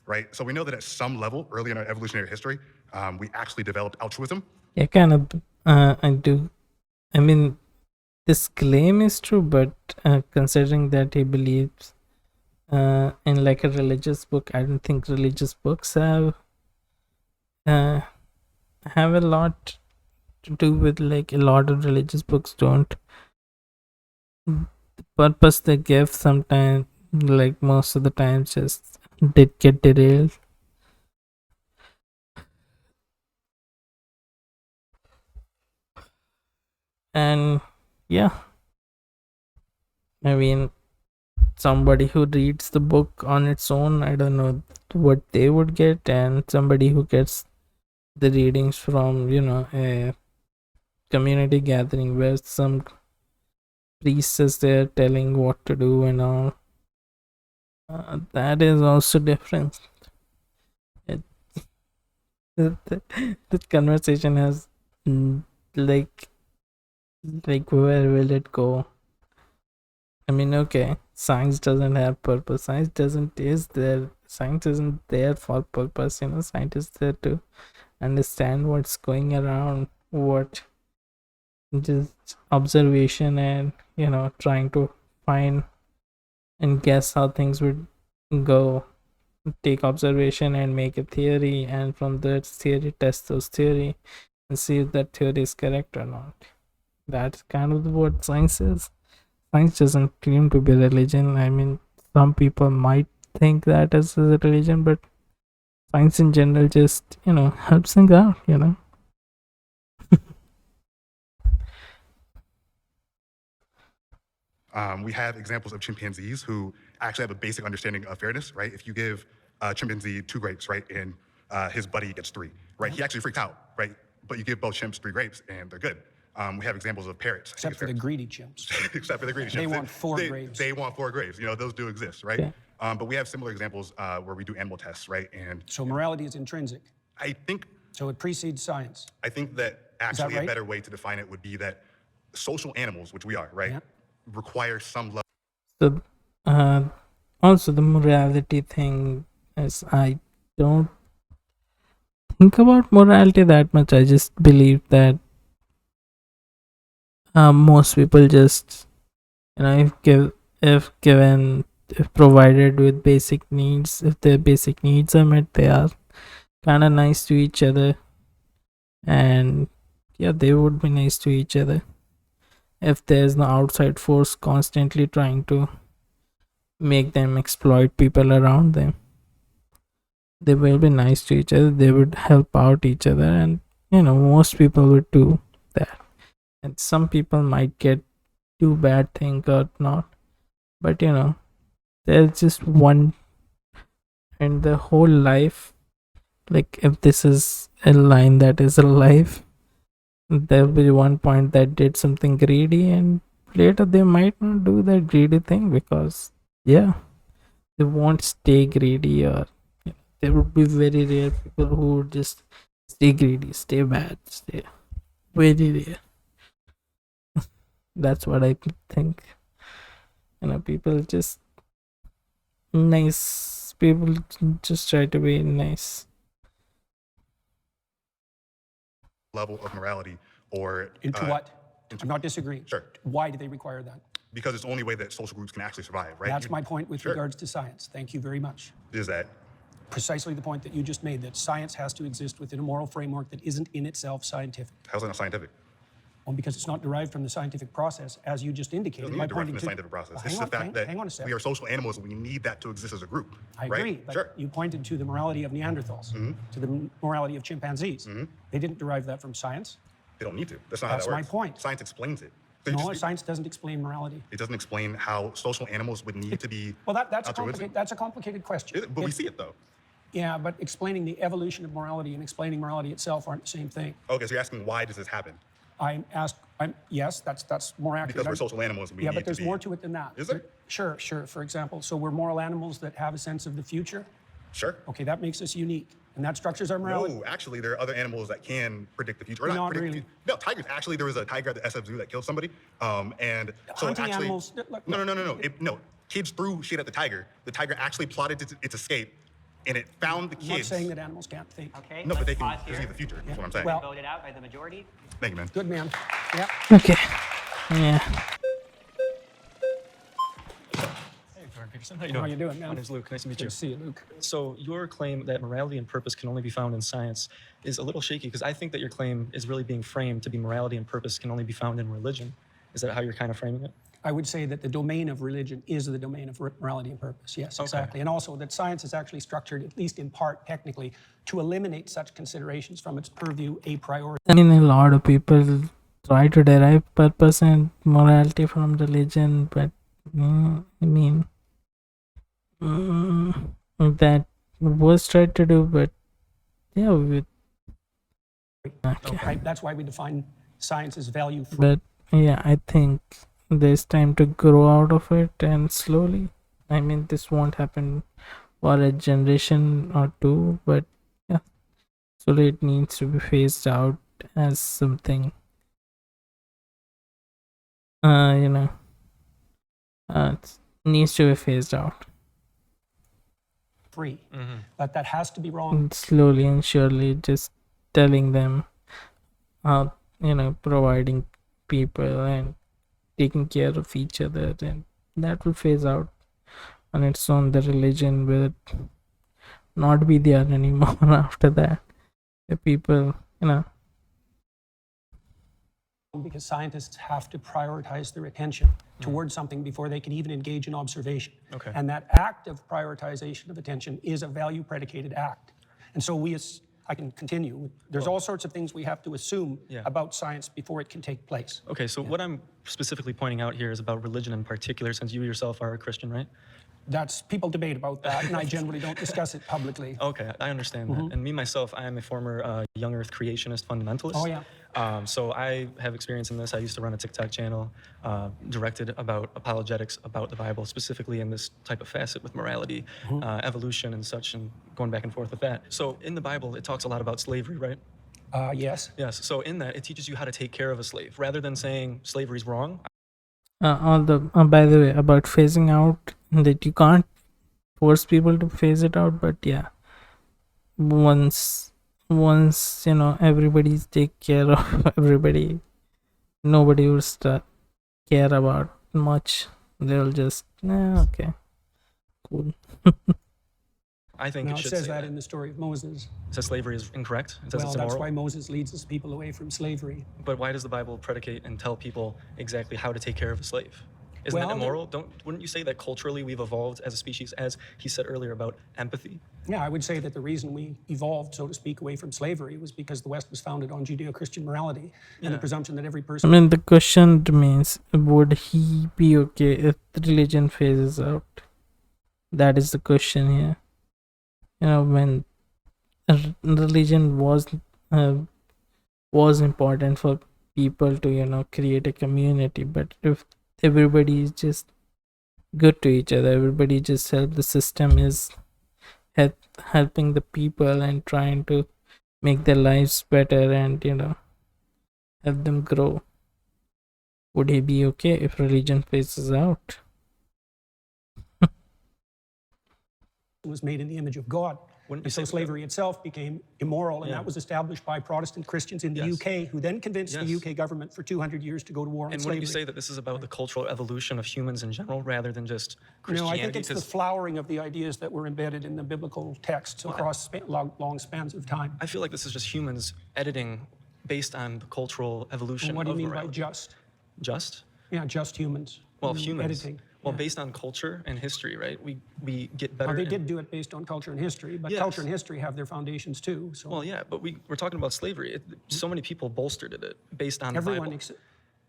right? So we know that at some level, early in our evolutionary history, we actually developed altruism. Yeah, kind of. I do. I mean, this claim is true, but considering that he believes in like a religious book, I don't think religious books have a lot to do with, like, a lot of religious books don't. The purpose they give sometimes, like most of the time, just did get derailed. And yeah, I mean, somebody who reads the book on its own, I don't know what they would get, and somebody who gets the readings from, a community gathering where some priest is there telling what to do and all, that is also different. The conversation has like where will it go? I mean, okay, science doesn't have purpose. Science isn't there for purpose. Science is there to understand what's going around, what just observation, and trying to find and guess how things would go. take observation and make a theory, and from that theory test those theory and see if that theory is correct or not. That's kind of what science is. Science doesn't claim to be religion. I mean, some people might think that as a religion, but science in general just, helps things out. We have examples of chimpanzees who actually have a basic understanding of fairness, right? If you give a chimpanzee 2 grapes, right, and his buddy gets 3, right, he actually freaks out, right? But you give both chimps 3 grapes and they're good. We have examples of parrots. Except for the greedy chimps. Except for the greedy chimps. They want 4 grapes. They want 4 grapes. Those do exist, right? Okay. But we have similar examples where we do animal tests, right? And So morality is intrinsic. I think So it precedes science. that actually right? a better way to define it would be that social animals, which we are, right, Yeah. require some level. So, also the morality thing is, I don't think about morality that much. I just believe that most people just, if provided with basic needs, if their basic needs are met, they are kind of nice to each other, and yeah, they would be nice to each other. If there's no outside force constantly trying to make them exploit people around them, they will be nice to each other, they would help out each other, and most people would do that. And some people might do bad things or not, but there's just one in the whole life. Like, if this is a line that is a life, there'll be one point that did something greedy, and later they might not do that greedy thing because they won't stay greedy, or there would be very rare people who would just stay greedy, stay bad, stay very rare. That's what I think. People just nice. People just try to be nice. Level of morality or Into what? I'm not disagreeing. Sure. Why do they require that? Because it's the only way that social groups can actually survive, right? That's my point with Sure. regards to science. Thank you very much. Is that Precisely the point that you just made, that science has to exist within a moral framework that isn't in itself scientific. how's that not scientific? Well, because it's not derived from the scientific process, as you just It indicated. doesn't by need to direct pointing from the to- scientific process. Well, It's hang the on, fact that hang on a second. we are social animals and we need that to exist as a group. I right? agree, but Sure. you pointed to the morality of Neanderthals, to the morality of chimpanzees. They didn't derive that from science. They don't need to. That's not That's how that my works. point. Science explains it. So No, science doesn't explain morality. It doesn't explain how social animals would need to be. Well, that's altruistic. a complicated question. But we see it though. Yeah, but explaining the evolution of morality and explaining morality itself aren't the same thing. Okay, so you're asking why does this happen? Yes, that's more accurate. Because we're social animals and we Yeah, need but there's to be. more to it than that. Is there? Sure. For example, so we're moral animals that have a sense of the future. Sure. Okay, that makes us unique, and that structures our morality. No, actually, there are other animals that can predict the future. Or not Not predict really. the future. No, tigers. Actually, there was a tiger at the SF Zoo that killed somebody. And so Hunting actually, animals- look- no. Kids threw shit at the tiger. The tiger actually plotted its escape, and it found the I'm not kids. saying that animals can't think. Okay, No, but they let's can pause perceive here. the future. That's what I'm saying. Well- Voted out by the majority. Thank you, man. Good man. Yeah. Okay. Yeah. Hey, Jordan Peterson. How you How doing? you doing, man? My name's Luke. Nice to meet Good you. to see you, Luke. So your claim that morality and purpose can only be found in science is a little shaky because I think that your claim is really being framed to be morality and purpose can only be found in religion. Is that how you're kind of framing it? I would say that the domain of religion is the domain of morality and purpose. Yes, exactly. And also that science is actually structured, at least in part technically, to eliminate such considerations from its purview a priori. I mean, a lot of people try to derive purpose and morality from religion, but that was tried to do, but yeah, okay. Right? That's why we define science as value free. But yeah, I think there's time to grow out of it, and slowly. I mean, this won't happen for a generation or two, but yeah, slowly it needs to be phased out as something. It needs to be phased out Free. But that has to be wrong. slowly and surely. Just telling them, providing people and taking care of each other, and that will phase out on its own. The religion with not be there anymore after that. The people, because scientists have to prioritize their attention towards something before they can even engage in observation. Okay. And that act of prioritization of attention is a value predicated act. And so I can continue. There's all sorts of things we have to assume about science before it can take place. Okay, so what I'm specifically pointing out here is about religion in particular, since you yourself are a Christian, right? People debate about that, and I generally don't discuss it publicly. Okay, I understand that. And me, myself, I am a former young earth creationist fundamentalist. Oh, yeah. So I have experience in this. I used to run a TikTok channel directed about apologetics about the Bible, specifically in this type of facet with morality, evolution and such, and going back and forth with that. So in the Bible, it talks a lot about slavery, right? Yes. Yes, so in that, it teaches you how to take care of a slave. Rather than saying slavery's wrong, by the way, about phasing out, that you can't force people to phase it out, but yeah, once everybody take care of everybody, nobody will start care about much. They'll just okay, cool. I think Now, it it should says say that in the story of Moses. It says slavery is incorrect. It says Well, it's that's immoral. why Moses leads his people away from slavery. But why does the Bible predicate and tell people exactly how to take care of a slave? Isn't Well, that immoral? Wouldn't you say that culturally we've evolved as a species, as he said earlier about empathy? Yeah, I would say that the reason we evolved, so to speak, away from slavery was because the West was founded on Judeo-Christian morality and the presumption that every I person... mean, the question remains: would he be okay if religion phases out? That is the question here. When religion was important for people to create a community, but if everybody is just good to each other, everybody just the system is helping the people and trying to make their lives better and help them grow, would he be okay if religion phases out? was made in the image of God. Wouldn't you And so say that- slavery itself became immoral, and Yeah. that was established by Protestant Christians in the Yes. UK, who then convinced the Yes. UK government for 200 years to go to war on And slavery. wouldn't you say that this is about the cultural evolution of humans in general rather than just No, Christianity? I think it's the 'Cause flowering of the ideas that were embedded in the biblical texts across long spans of time. I feel like this is just humans editing based on the cultural evolution And what do you of mean by morality. just? Just? Yeah, just humans. Well, Mm, humans. Editing. Well, Yeah. based on culture and history, right? We get better. Well, they and- did do it based on culture and history, but Yes. culture and history have their foundations too. So Well, yeah, but we're talking about slavery. So many people bolstered it based on the everyone, Bible. ex-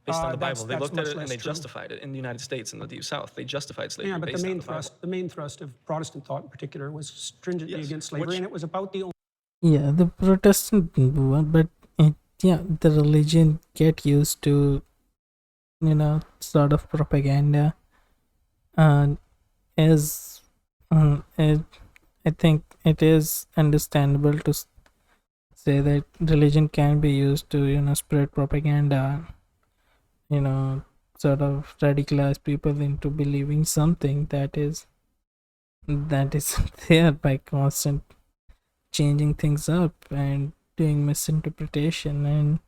Based on the that's- Bible, they that's looked at much it and less they true. justified it in the United States and the Deep South. They justified slavery Yeah, but based the on main the Bible. thrust of Protestant thought in particular was stringently Yes, against slavery, which- and it was about the only Yeah, the Protestant one, but the religion get used to sort of propaganda, and I think it is understandable to say that religion can be used to spread propaganda, sort of radicalize people into believing something that is there by constant changing things up and doing misinterpretation, and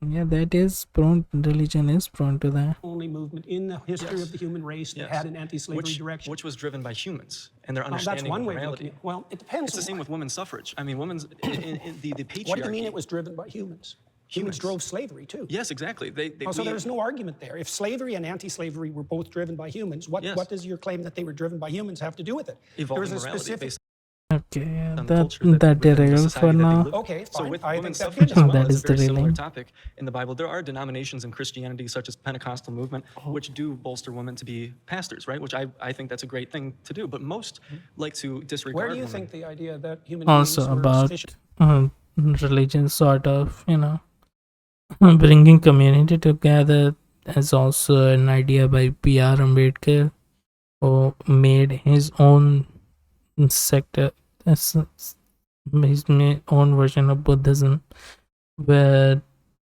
that is prone. Religion is prone to that. only movement in the history Yes. of the human race that Yes. had an anti-slavery direction. which was driven by humans and their Well, that's understanding one of way of morality. looking at it. Well, it depends. It's the same with women's suffrage. I mean, women's in the patriarchy. What do you mean it was driven by humans? Humans drove slavery too. Yes, exactly. So there's no argument there. If slavery and anti-slavery were both driven by humans, what does your claim that they were driven by humans have to do with it? evolving There was a morality specific. based Okay, on the culture that within the derailed for society that they now. live in. Okay, So fine. with I women's think that suffrage did. as well, That it's is a very similar derailing. topic in the Bible. There are denominations in Christianity, such as Pentecostal movement, which do bolster women to be pastors, right? Which I think that's a great thing to do. But most like to disregard Where do you women. think the idea that human Also beings were about sufficient? religion sort of bringing community together is also an idea by B.R. Ambedkar, who made his own sector, his own version of Buddhism, where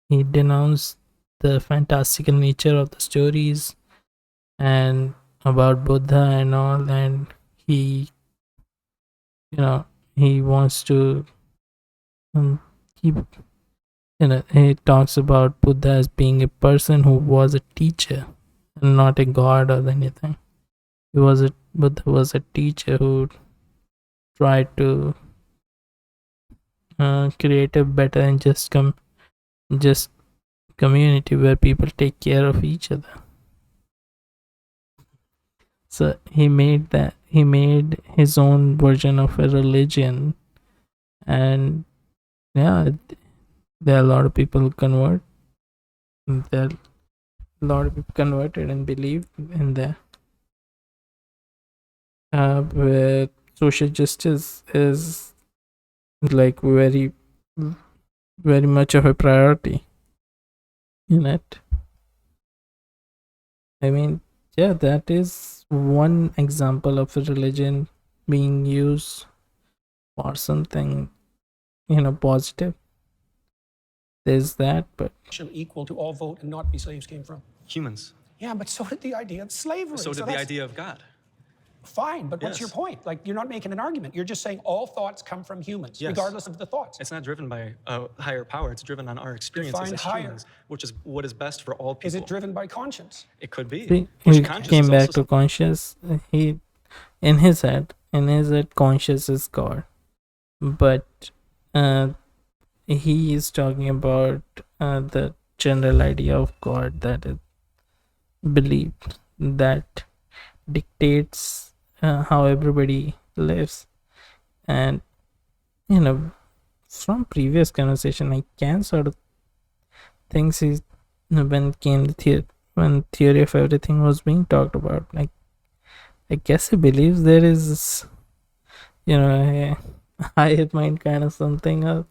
he denounced the fantastical nature of the stories and about Buddha and all, and he wants to keep he talks about Buddha as being a person who was a teacher and not a god or anything. Buddha was a teacher who try to create a better and just community where people take care of each other. So he made his own version of a religion, and yeah, there are a lot of people who converted and believed in that. Where social justice is like very much of a priority in it. I mean, yeah, that is one example of a religion being used for something, positive. There's that, but equal to all vote and not be slaves came from? Humans. Yeah, but so did the idea of slavery. So did the that's idea of God. Fine, but what's your Yes. point? Like, you're not making an argument. You're just saying all thoughts come from humans, Yes. regardless of the thoughts. It's not driven by a higher power. It's driven on our experiences Define as higher. humans, which is what is best for all people. Is it driven by conscience? It could be. see, Which he conscious came is back also to conscious. He, in his head, conscious is God, but he is talking about the general idea of God that is believed, that dictates how everybody lives. And from previous conversation, I can sort of think when theory of everything was being talked about, like, I guess he believes there is a higher mind kind of something, or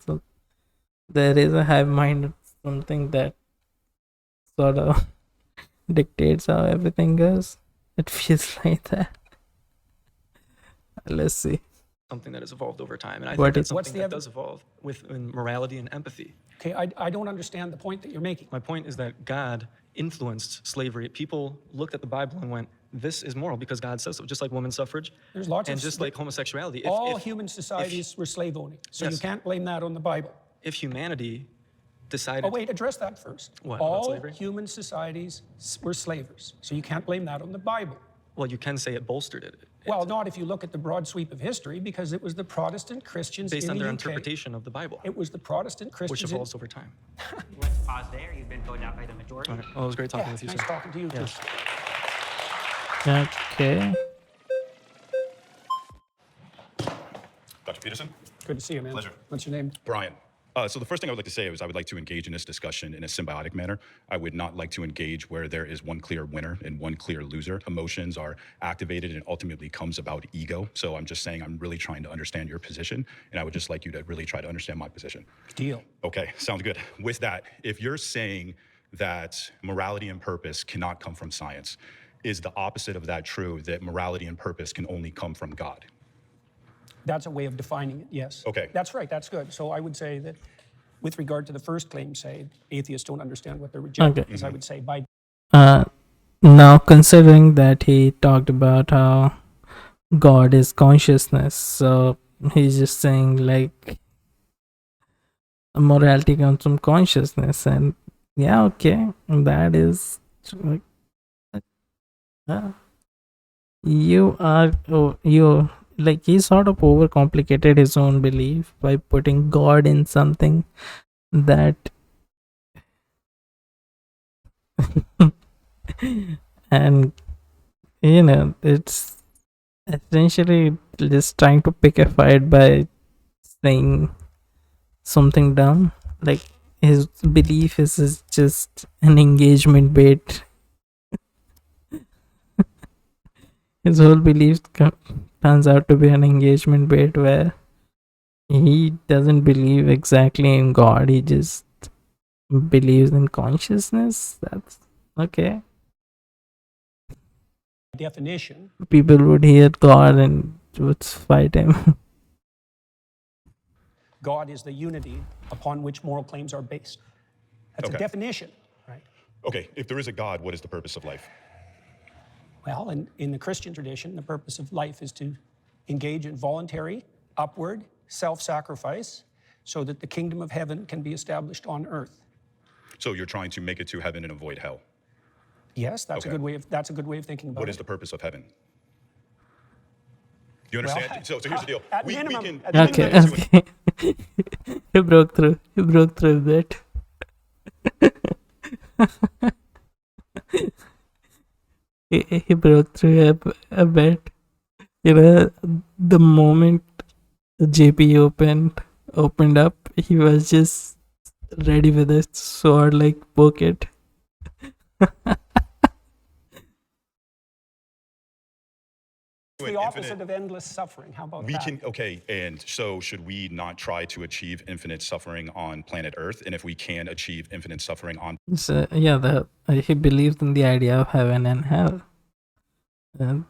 there is a hive mind, something that sort of dictates how everything goes. It feels like that. Let's see. something that has evolved over time. And I What think that's is- What's something the that does evolve in morality and empathy. Okay, I don't understand the point that you're making. My point is that God influenced slavery. People looked at the Bible and went, this is moral because God says so, just like women's suffrage. There's lots and of just like homosexuality. all human societies were slave owning, so you Yes. can't blame that on the Bible. If humanity decided Oh, wait, address that first. What, about All slavery? human societies were slavers, so you can't blame that on the Bible. well, you can say it bolstered it. Well, not if you look at the broad sweep of history, because it was the Protestant Christians Based in on the their UK. interpretation of the Bible, It was the Protestant which Christians. evolves over time. Let's pause there. You've been voted out by the majority. All right. Well, it was great talking Yeah, with you, nice sir. talking to you too. Yes. Okay. Dr. Peterson? Good to see you, man. Pleasure. What's your name? Brian. So the first thing I would like to say is I would like to engage in this discussion in a symbiotic manner. I would not like to engage where there is one clear winner and one clear loser. Emotions are activated and ultimately comes about ego. So I'm just saying I'm really trying to understand your position, and I would just like you to really try to understand my position. Deal. Okay, sounds good. With that, if you're saying that morality and purpose cannot come from science, is the opposite of that true, that morality and purpose can only come from God? That's a way of defining it, yes. Okay. That's right, that's good. So I would say that with regard to the first claim, say, atheists don't understand what they're rejecting, Okay. as I would say, by Now, considering that he talked about how God is consciousness, so he's just saying like morality comes from consciousness, and yeah, okay, that is like, you like, he sort of overcomplicated his own belief by putting God in something that and it's essentially just trying to pick a fight by saying something dumb, like his belief is just an engagement bait. His whole belief turns out to be an engagement bait where he doesn't believe exactly in God, he just believes in consciousness. That's okay. definition, People would hear God and would fight him. God is the unity upon which moral claims are based. That's a Okay. definition, right? Okay, if there is a God, what is the purpose of life? Well, in the Christian tradition, the purpose of life is to engage in voluntary, upward, self-sacrifice so that the kingdom of heaven can be established on earth. So you're trying to make it to heaven and avoid hell. Yes, that's Okay. a good way of thinking about What it. is the purpose of heaven? You understand? So here's the deal. At We minimum, can. at we Okay, can get to it. okay. He broke through. He broke through a bit. He broke through a bit. You know, the moment JP opened up, he was just ready with a sword, like poke it. It's the opposite of endless suffering. How about We that? can, okay, and so should we not try to achieve infinite suffering on planet Earth? And if we can achieve infinite suffering on So yeah, he believes in the idea of heaven and hell. And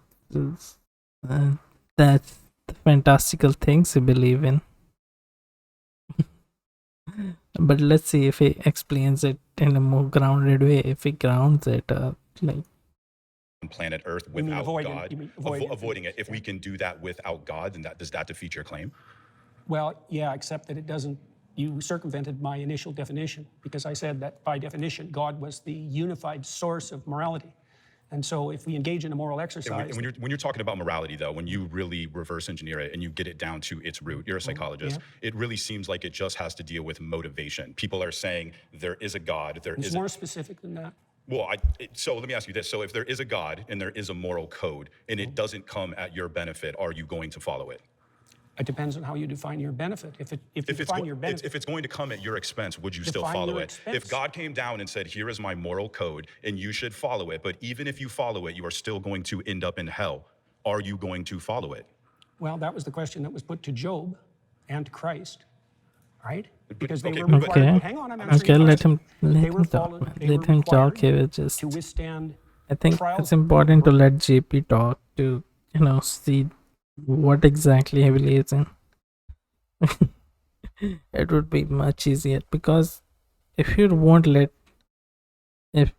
that's the fantastical things he believe in. But let's see if he explains it in a more grounded way. If he grounds it, like planet Earth You mean without avoiding- God, you mean avoiding avoiding it. If we can do that without God, then does that defeat your claim? Well, yeah, except that it doesn't. You circumvented my initial definition because I said that by definition, God was the unified source of morality. And so if we engage in a moral And exercise, when you're talking about morality, though, when you really reverse engineer it and you get it down to its root, you're a psychologist. It really seems like it just has to deal with motivation. People are saying there is a God, there it's is more specific than that. Well, so let me ask you this. So if there is a God and there is a moral code and it doesn't come at your benefit, are you going to follow it? It depends on how you define your benefit. If you define your benefit, if it's going to come at your expense, would you still Define follow your it? expense. If God came down and said, here is my moral code and you should follow it, but even if you follow it, you are still going to end up in hell, are you going to follow it? well, that was the question that was put to Job and to Christ, right? Because they okay, were but- required. Okay. Hang on, I'm answering Okay, your let question. him They were talk, followed- man. they Let were him talk. He required will just. to withstand. I think trials it's important to were- let JP talk to see what exactly he believes in. It would be much easier because if you won't if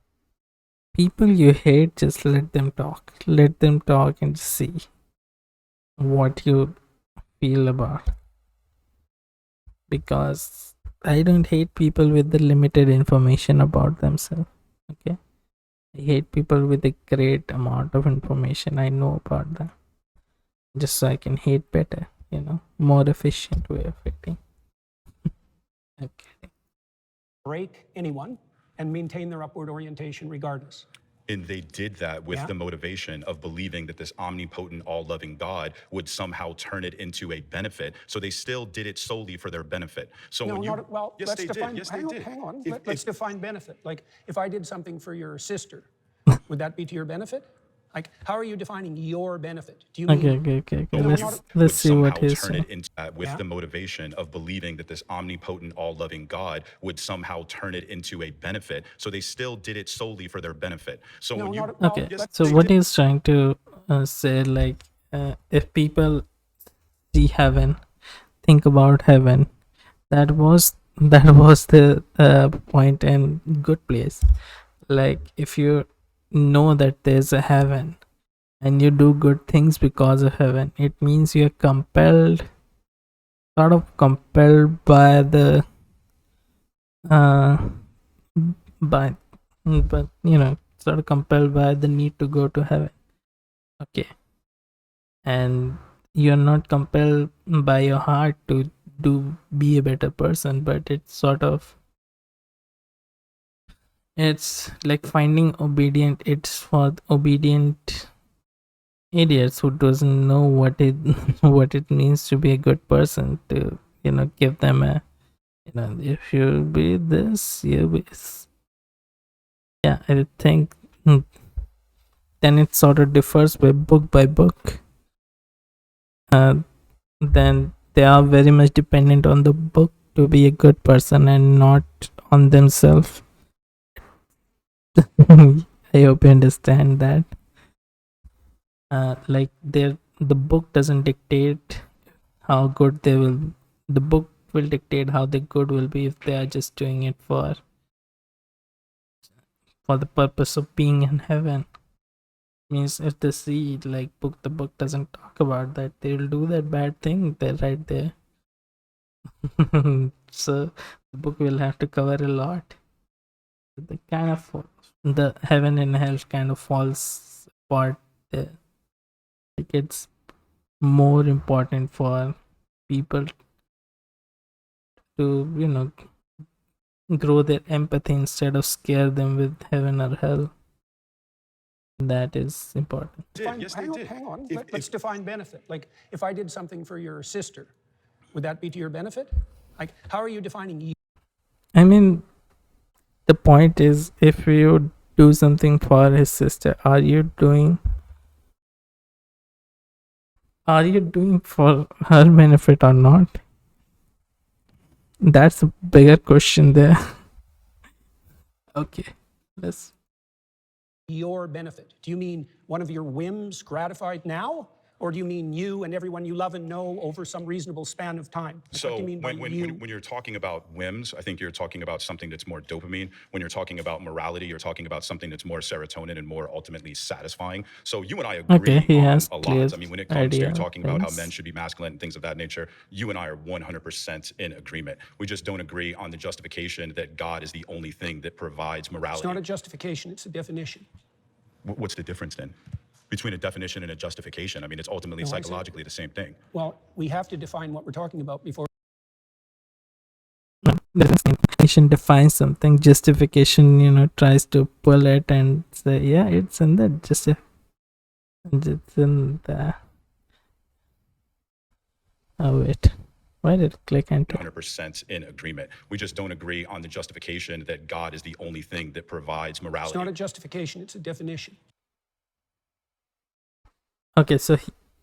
people you hate, just let them talk and see what you feel about. Because I don't hate people with the limited information about themselves. Okay, I hate people with a great amount of information I know about them, just so I can hate better, more efficient way of hating. Okay. Break anyone and maintain their upward orientation regardless. And they did that with Yeah. the motivation of believing that this omnipotent, all-loving God would somehow turn it into a benefit. So they still did it solely for their benefit. So No, when you, not, well, yes, let's they define. did. Yes, hang they on, did. hang on. If- Let's define benefit. Like, if I did something for your sister, would that be to your benefit? Like, how are you defining your benefit? Do you mean? Okay. No, Let's not- let's see what somehow he's turn saying. it into with Yeah. the motivation of believing that this omnipotent, all-loving God would somehow turn it into a benefit. So they still did it solely for their benefit. So No, when you not, well, Okay, let's- so what he's trying to say, like, if people see heaven, think about heaven, that was the point and good place. Like, if you know that there's a heaven and you do good things because of heaven, it means you're sort of compelled by the but sort of compelled by the need to go to heaven. Okay, and you're not compelled by your heart to be a better person, but it's like finding obedient. It's for obedient idiots who doesn't know what it what it means to be a good person, to give them a if you be this, you be yeah, I think then it sort of differs by book. Then they are very much dependent on the book to be a good person and not on themselves. I hope you understand that. Like, the book doesn't dictate how good they will. The book will dictate how the good will be if they are just doing it for the purpose of being in heaven. Means if they see, like, the book doesn't talk about that, they will do that bad thing. They're right there. So the book will have to cover a lot. The heaven and hell kind of falls apart there. Like, it's more important for people to, grow their empathy instead of scare them with heaven or hell. That is important. Yes, they did. Hang on. If- Let's define benefit. Like, if I did something for your sister, would that be to your benefit? Like, how are you defining you? I mean, the point is, if you do something for his sister, are you doing for her benefit or not? That's a bigger question there. Okay, let's. Your benefit? Do you mean one of your whims gratified now? Or do you mean you and everyone you love and know over some reasonable span of time? Like, So what do you mean by you? when you're talking about whims, I think you're talking about something that's more dopamine. When you're talking about morality, you're talking about something that's more serotonin and more ultimately satisfying. So you and I agree Okay, he on has a clear lot. I mean, when it comes to idea talking about how things. men should be masculine and things of that nature, you and I are 100% in agreement. We just don't agree on the justification that God is the only thing that provides It's morality. not a justification, it's a definition. What's the difference then between a definition and a justification? I mean, it's ultimately No, I said- psychologically the same thing. Well, we have to define what we're talking about before. Definition defines something. Justification, tries to pull it and say, yeah, it's in the it's in the. Oh wait, why did it click enter? 100% in agreement. We just don't agree on the justification that God is the only thing that provides It's morality. not a justification, it's a definition. Okay, so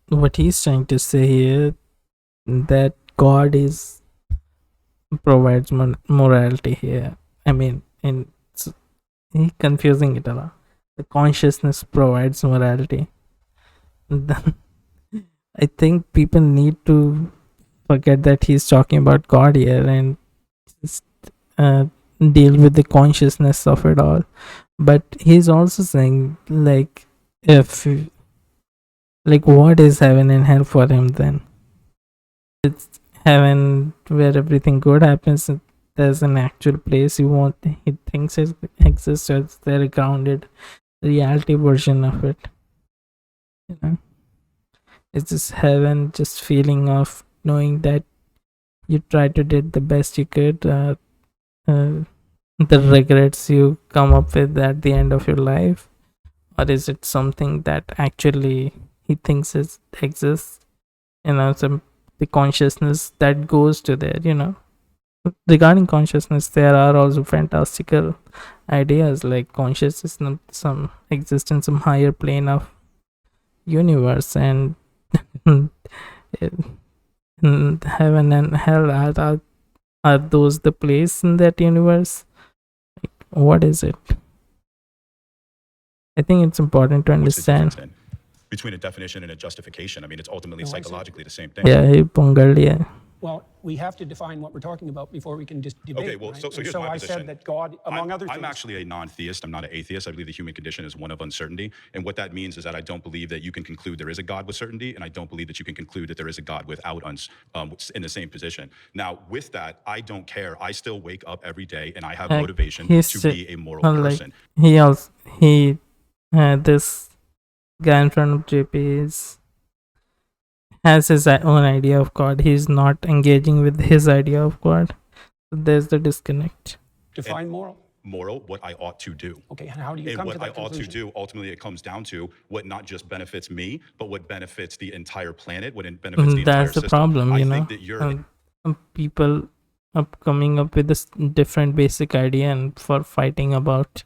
what he's trying to say here, that God provides morality here. I mean, he confusing it a lot. The consciousness provides morality. Then I think people need to forget that he's talking about God here and just deal with the consciousness of it all. But he's also saying, like, what is heaven and hell for him then? It's heaven where everything good happens. There's an actual place he thinks it exists, or it's there a grounded reality version of it. It's just heaven, just feeling of knowing that you tried to did the best you could. The regrets you come up with at the end of your life, or is it something that actually he thinks exists? The consciousness that goes to there. Regarding consciousness, there are also fantastical ideas like consciousness some exist in some higher plane of universe, and heaven and hell are those the place in that universe? Like, what is it? I think it's important to What's the difference understand. then between a definition and a justification? I mean, it's ultimately No, I see. psychologically the same thing. Yeah, he pongal diya. Well, we have to define what we're talking about before we can just debate. Okay, well, right? so And here's so my I position. said that God, among other things. I'm actually a non-theist. I'm not an atheist. I believe the human condition is one of uncertainty. And what that means is that I don't believe that you can conclude there is a God with certainty, and I don't believe that you can conclude that there is a God without in the same position. Now, with that, I don't care. I still wake up every day, and I have motivation to be a moral person. This guy in front of JP has his own idea of God. He's not engaging with his idea of God. So there's the disconnect. Define moral. Moral, what I ought to do. Okay, and how do you And come what to that I ought to conclusion? do, ultimately, it comes down to what not just benefits me, but what benefits the entire planet, what benefits the entire That's the system. problem, I think that you're people are coming up with this different basic idea and for fighting about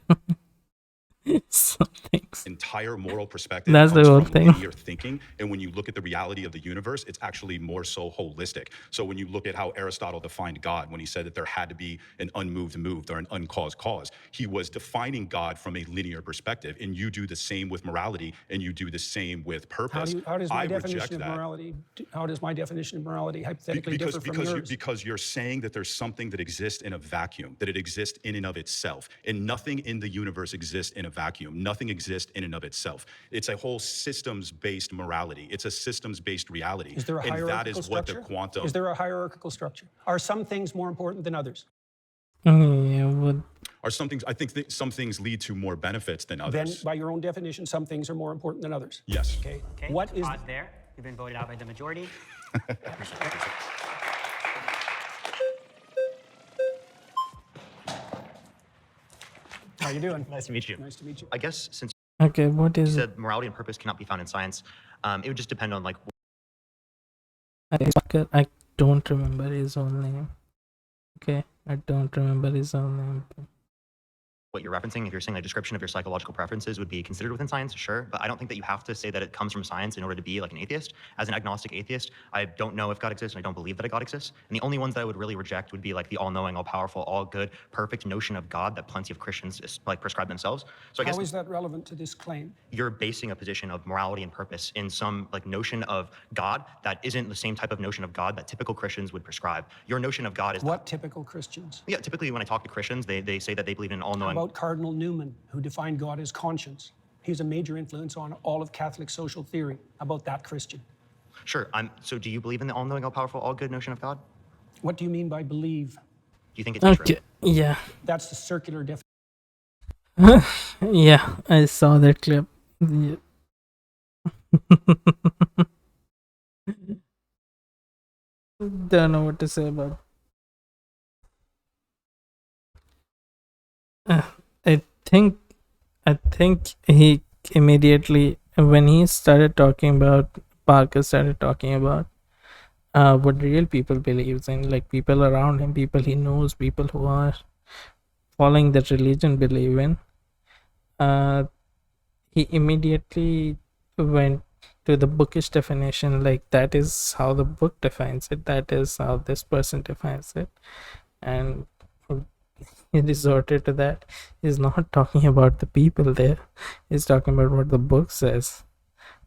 some things. entire moral perspective That's the comes whole from thing. linear thinking, and when you look at the reality of the universe, it's actually more so holistic. So when you look at how Aristotle defined God, when he said that there had to be an unmoved moved or an uncaused cause, he was defining God from a linear perspective. And you do the same with morality, and you do the same with purpose. How does my I reject definition of that. morality? How does my definition of morality hypothetically differ from yours? Because you're saying that there's something that exists in a vacuum, that it exists in and of itself, and nothing in the universe exists in a vacuum. Nothing exists in and of itself. It's a whole systems-based morality. It's a systems-based reality. Is there a and hierarchical that is structure? what the quantum. Is there a hierarchical structure? Are some things more important than others? Yeah, but Are some things? I think that some things lead to more benefits than Then, others. by your own definition, some things are more important than others. Yes. Okay. Okay, What is pause there. You've been voted out by the majority. How you doing? Nice to meet you. Nice to meet you. I guess since Okay, what you is it? said morality and purpose cannot be found in science, it would just depend on like I don't remember his own name. Okay, I don't remember his own name. what you're referencing. If you're saying a description of your psychological preferences would be considered within science, sure. But I don't think that you have to say that it comes from science in order to be like an atheist. As an agnostic atheist, I don't know if God exists and I don't believe that a God exists. And the only ones that I would really reject would be like the all-knowing, all-powerful, all-good, perfect notion of God that plenty of Christians like prescribe themselves. So I guess How is that relevant to this claim? you're basing a position of morality and purpose in some like notion of God that isn't the same type of notion of God that typical Christians would prescribe. Your notion of God is What typical Christians? yeah, typically when I talk to Christians, they say that they believe in an How all-knowing. about Cardinal Newman, who defined God as conscience? He's a major influence on all of Catholic social theory. How about that Christian? Sure. So do you believe in the all-knowing, all-powerful, all-good notion of God? What do you mean by believe? Do you think it's true? Okay, yeah. That's the circular definition. Yeah, I saw that clip. Yeah. Don't know what to say about. I think he immediately when he started talking about Parker started talking about what real people believes in, like people around him, people he knows, people who are following that religion believe in. He immediately went to the bookish definition, like that is how the book defines it, that is how this person defines it, and he resorted to that. He's not talking about the people there, he's talking about what the book says.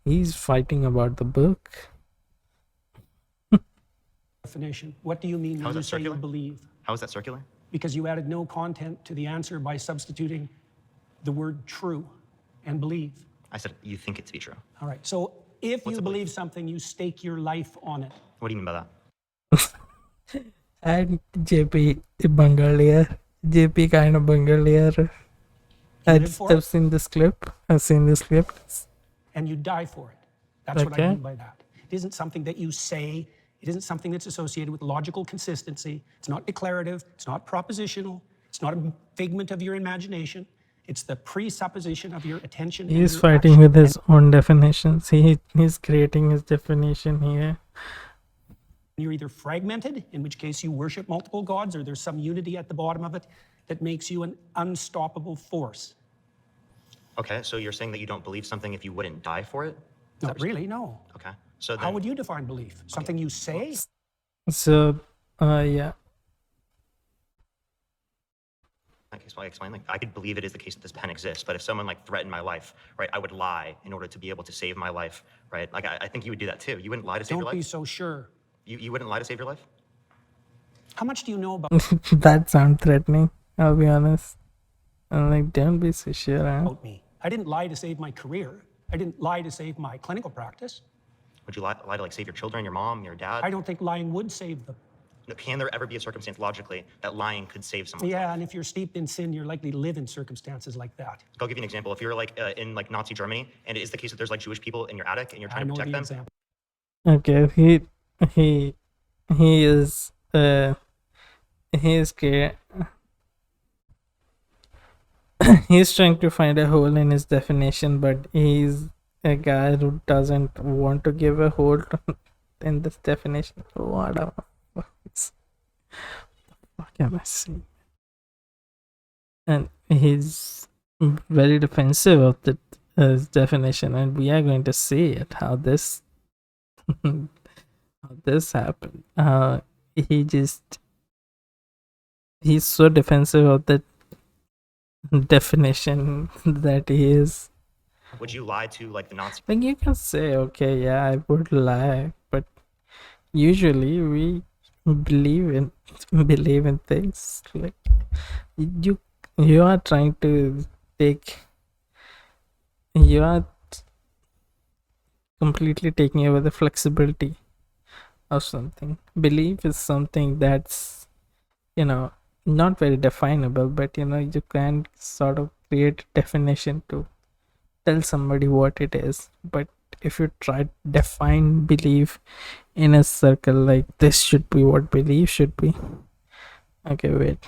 He's fighting about the book. Definition. What do you mean How when is you that say you circular? believe? How is that circular? Because you added no content to the answer by substituting the word true and believe. I said you think it to be true. All right. So if What's you a belief? believe something, you stake your life on it. What do you mean by that? And JP Bangalier. JP kind of Bangalier. live for I've it? seen this clip. I've seen this clip. And you die for it. That's what I Okay. mean by that. It isn't something that you say. It isn't something that's associated with logical consistency. It's not declarative. It's not propositional. It's not a figment of your imagination. It's the presupposition of your attention. and He's your fighting action. with his own definitions. He's creating his definition here. You're either fragmented, in which case you worship multiple gods, or there's some unity at the bottom of it that makes you an unstoppable force. Okay, so you're saying that you don't believe something if you wouldn't die for it? Not really, no. Okay. So then How would you define belief? Something you say? So, yeah. in that case, why explain? Like, I could believe it is the case that this pen exists, but if someone like threatened my life, right, I would lie in order to be able to save my life, right? Like, I think you would do that too. You wouldn't lie to save your Don't be life? so sure. You wouldn't lie to save your life? How much do you know about That sounds threatening, I'll be honest. I'm like, don't be so sure, huh? me? I didn't lie to save my career. I didn't lie to save my clinical practice. Would you lie to like save your children, your mom, your dad? I don't think lying would save them. No, can there ever be a circumstance logically that lying could save someone? Yeah, and if you're steeped in sin, you're likely to live in circumstances like that. I'll give you an example. If you're like in like Nazi Germany, and it is the case that there's like Jewish people in your attic, and you're I trying to know protect the them. example. Okay, he is he's trying to find a hole in his definition, but he's a guy who doesn't want to give a hole in this definition. What the fuck am I saying? And he's very defensive of the definition, and we are going to see it how this how this happened. He's so defensive of the definition that he is. Would you lie to like the Nazi? Like, you can say, okay, yeah, I would lie, but usually we believe in things like you are trying to you are completely taking away the flexibility of something. Belief is something that's, not very definable, but you can sort of create a definition to tell somebody what it is, but if you try to define belief in a circle, like this should be what belief should be. Okay, wait.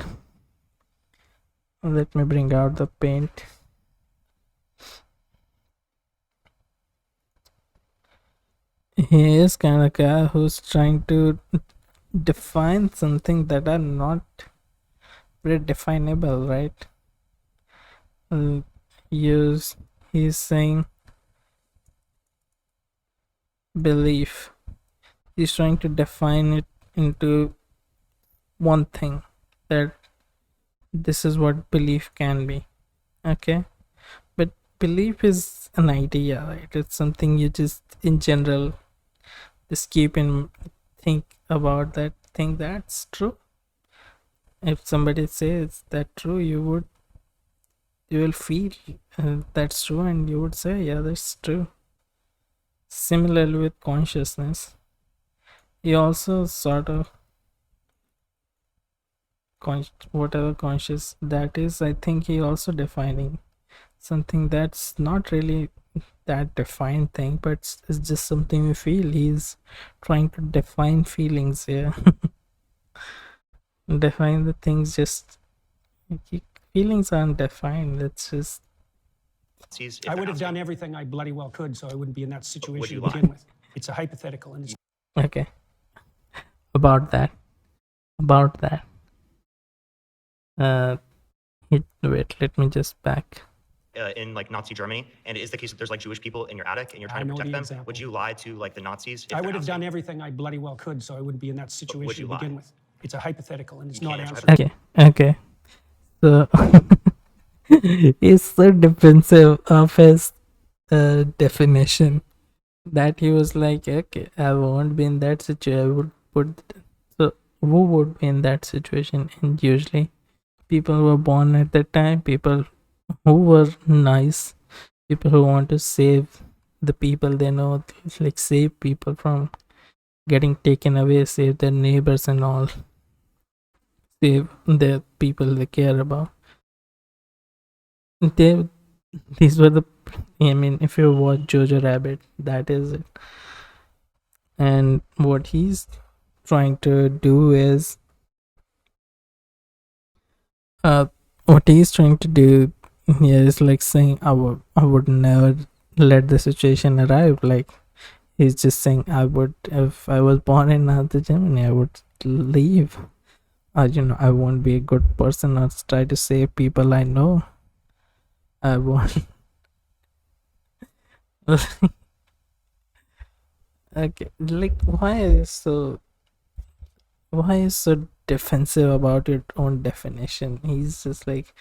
Let me bring out the paint. He is kind of guy who's trying to define something that are not very definable, right? He's saying belief. He's trying to define it into one thing, that this is what belief can be. Okay, but belief is an idea, right? It's something you just in general just keep in, think about that thing that's true. If somebody says that true, you will feel that's true, and you would say, yeah, that's true. Similarly with consciousness, he also sort of whatever conscious that is, I think he also defining something that's not really that defined thing, but it's just something we feel. He's trying to define feelings here. Define the things, just feelings aren't defined. It's just I would have done everything I bloody well could so I wouldn't be in that situation you to begin with. It's a hypothetical, and it's okay. About that. Wait, let me just back. In like Nazi Germany, and it is the case that there's like Jewish people in your attic and you're trying to know protect the them, example. would you lie to like the Nazis? if I they're would have asking? done everything I bloody well could so I wouldn't be in that situation you to begin lie? with. It's a hypothetical, and it's You not can't answer answered. Okay. So he's so defensive of his definition that he was like, okay, I won't be in that situation. I would put. So who would be in that situation? And usually people who were born at that time, people who were nice, people who want to save the people they know, like save people from getting taken away, save their neighbors and all, save the people they care about. These were the, I mean, if you watch Jojo Rabbit, that is it. And what he's trying to do is what he's trying to do here is like saying I would never let the situation arrive. Like he's just saying, I would, if I was born in Nazi Germany, I would leave. I won't be a good person. I'll try to save people I know. I won't. Okay, like why is so defensive about your own definition? He's just like,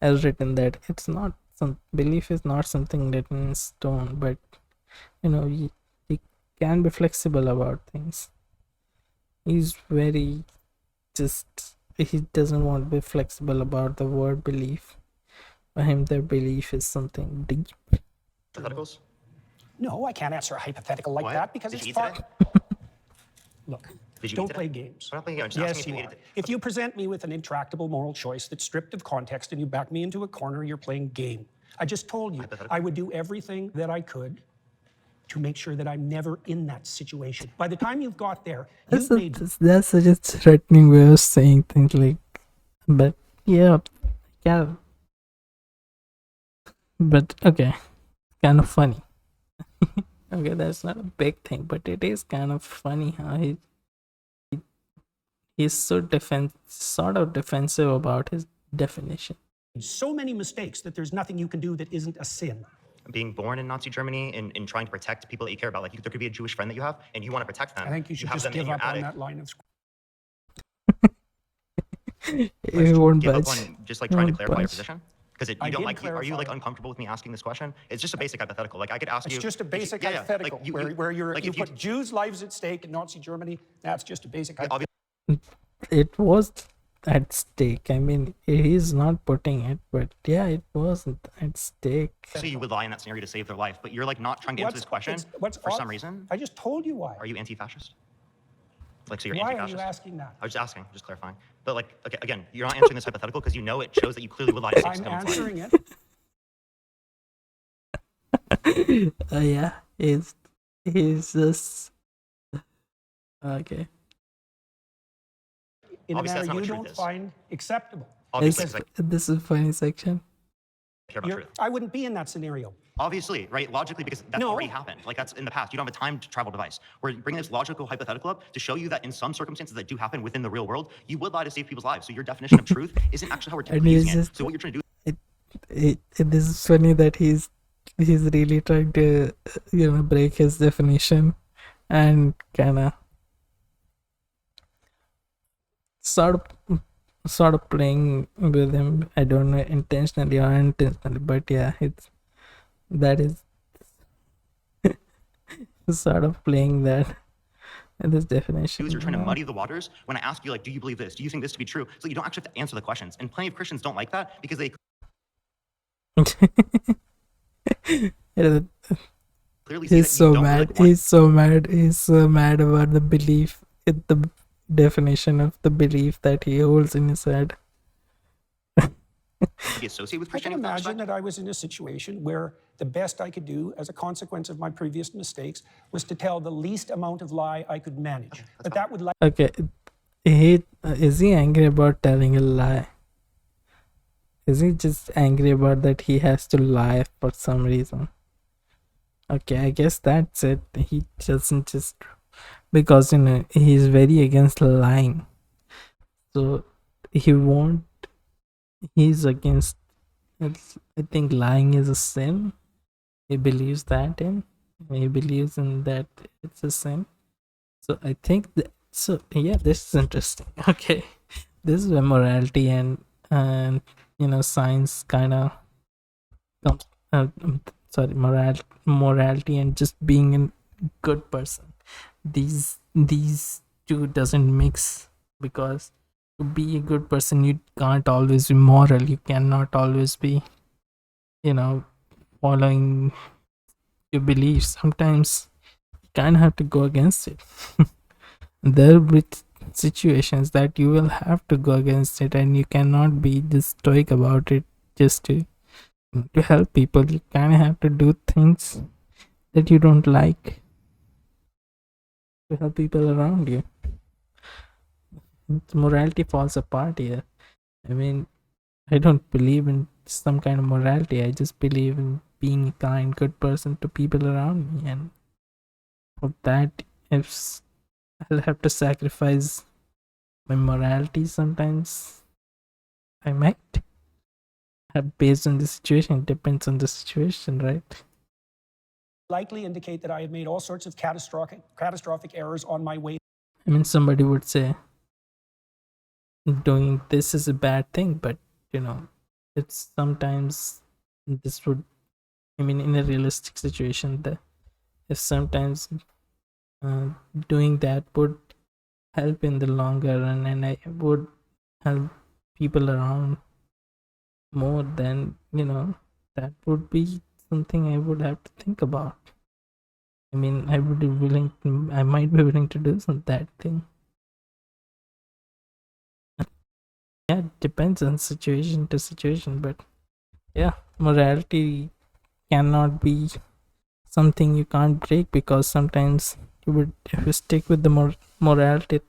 has written that it's not some belief is not something written in stone, but you can be flexible about things. He's very he doesn't want to be flexible about the word belief. For him, their belief is something deep. Hypotheticals? No, I can't answer a hypothetical like What? that because Did it's you eat far. today? Look, Did you eat don't today? play games. I'm not playing games. I'm just Yes, asking you if are. you ate it. If you present me with an intractable moral choice that's stripped of context and you back me into a corner, you're playing game. I just told you Hypothetical. I would do everything that I could to make sure that I'm never in that situation. By the time you've got there, you've made That's such a threatening way of saying things, like, but yeah. But okay, kind of funny. Okay, that's not a big thing, but it is kind of funny how he's so sort of defensive about his definition. so many mistakes that there's nothing you can do that isn't a sin. Being born in Nazi Germany and trying to protect people that you care about. Like there could be a Jewish friend that you have and you want to protect them. I think you should have just them in give your up on attic. that line of He won't Give up budge. on just like trying to Won't clarify your budge. position? Because I you don't did like, are you like clarify. uncomfortable with me asking this question? It's just a basic hypothetical. Like I could ask It's you. just a if you- basic yeah, yeah, hypothetical like, where you like if put Jews' lives at stake in Nazi Germany. That's just a basic hypothetical. It was at stake. I mean, he's not putting it, but yeah, it wasn't at stake. So you would lie in that scenario to save their life, but you're like not trying to answer this question What's for odd- some reason. I just told you why. Are you anti-fascist? Like, so you're Why are anti-fascist? you asking that? I was just asking, just clarifying. But like, okay, again, you're not answering this hypothetical because you know it shows that you clearly would lie to save I'm someone's life. answering it. Yeah, he's just okay. In a Obviously, that's manner not you what truth don't is. find acceptable. Obviously, This, 'cause this is funny section. I care about truth. I wouldn't be in that scenario. Obviously, right? Logically, because that's No. already happened. Like that's in the past. You don't have a time travel device. We're bringing this logical hypothetical up to show you that in some circumstances that do happen within the real world, you would lie to save people's lives. So your definition of truth isn't actually how we're And typically he's using it. just So what you're trying to do this is funny that he's really trying to break his definition and kind of sort of playing with him. I don't know, intentionally or unintentionally, but yeah, that is sort of playing that this definition. is you're trying to muddy the waters. When I ask you, like, do you believe this? Do you think this to be true? So you don't actually have to answer the questions. And plenty of Christians don't like that because they clearly see He's that so you don't mad. really want He's so mad. He's so mad about the belief, the definition of the belief that he holds in his head. to be associated with I can Christianity. with that imagine respect. that I was in a situation where the best I could do as a consequence of my previous mistakes was to tell the least amount of lie I could manage. But that would Okay, is he angry about telling a lie? Is he just angry about that he has to lie for some reason? Okay, I guess that's it. He doesn't just because he's very against lying, so he won't. He's against. I think lying is a sin. He believes that in. He believes in that it's a sin. So I think that. So yeah, this is interesting. Okay, this is where morality and science kind of comes. Morality and just being a good person. These two doesn't mix, because to be a good person you can't always be moral. You cannot always be following your beliefs. Sometimes you kind of have to go against it. There will be situations that you will have to go against it, and you cannot be just stoic about it just to help people. You kind of have to do things that you don't like to help people around you. Morality falls apart here. I mean, I don't believe in some kind of morality. I just believe in being a kind, good person to people around me, and for that, if I'll have to sacrifice my morality sometimes, I might. Based on the situation, it depends on the situation, right? likely indicate that I had made all sorts of catastrophic errors on my way. I mean, somebody would say doing this is a bad thing, but it's sometimes this would, in a realistic situation, that if sometimes doing that would help in the longer run, and I would help people around more, then that would be something I would have to think about. I mean, I might be willing to do that thing. Yeah, it depends on situation to situation, but yeah, morality cannot be something you can't break, because sometimes if you stick with the morality,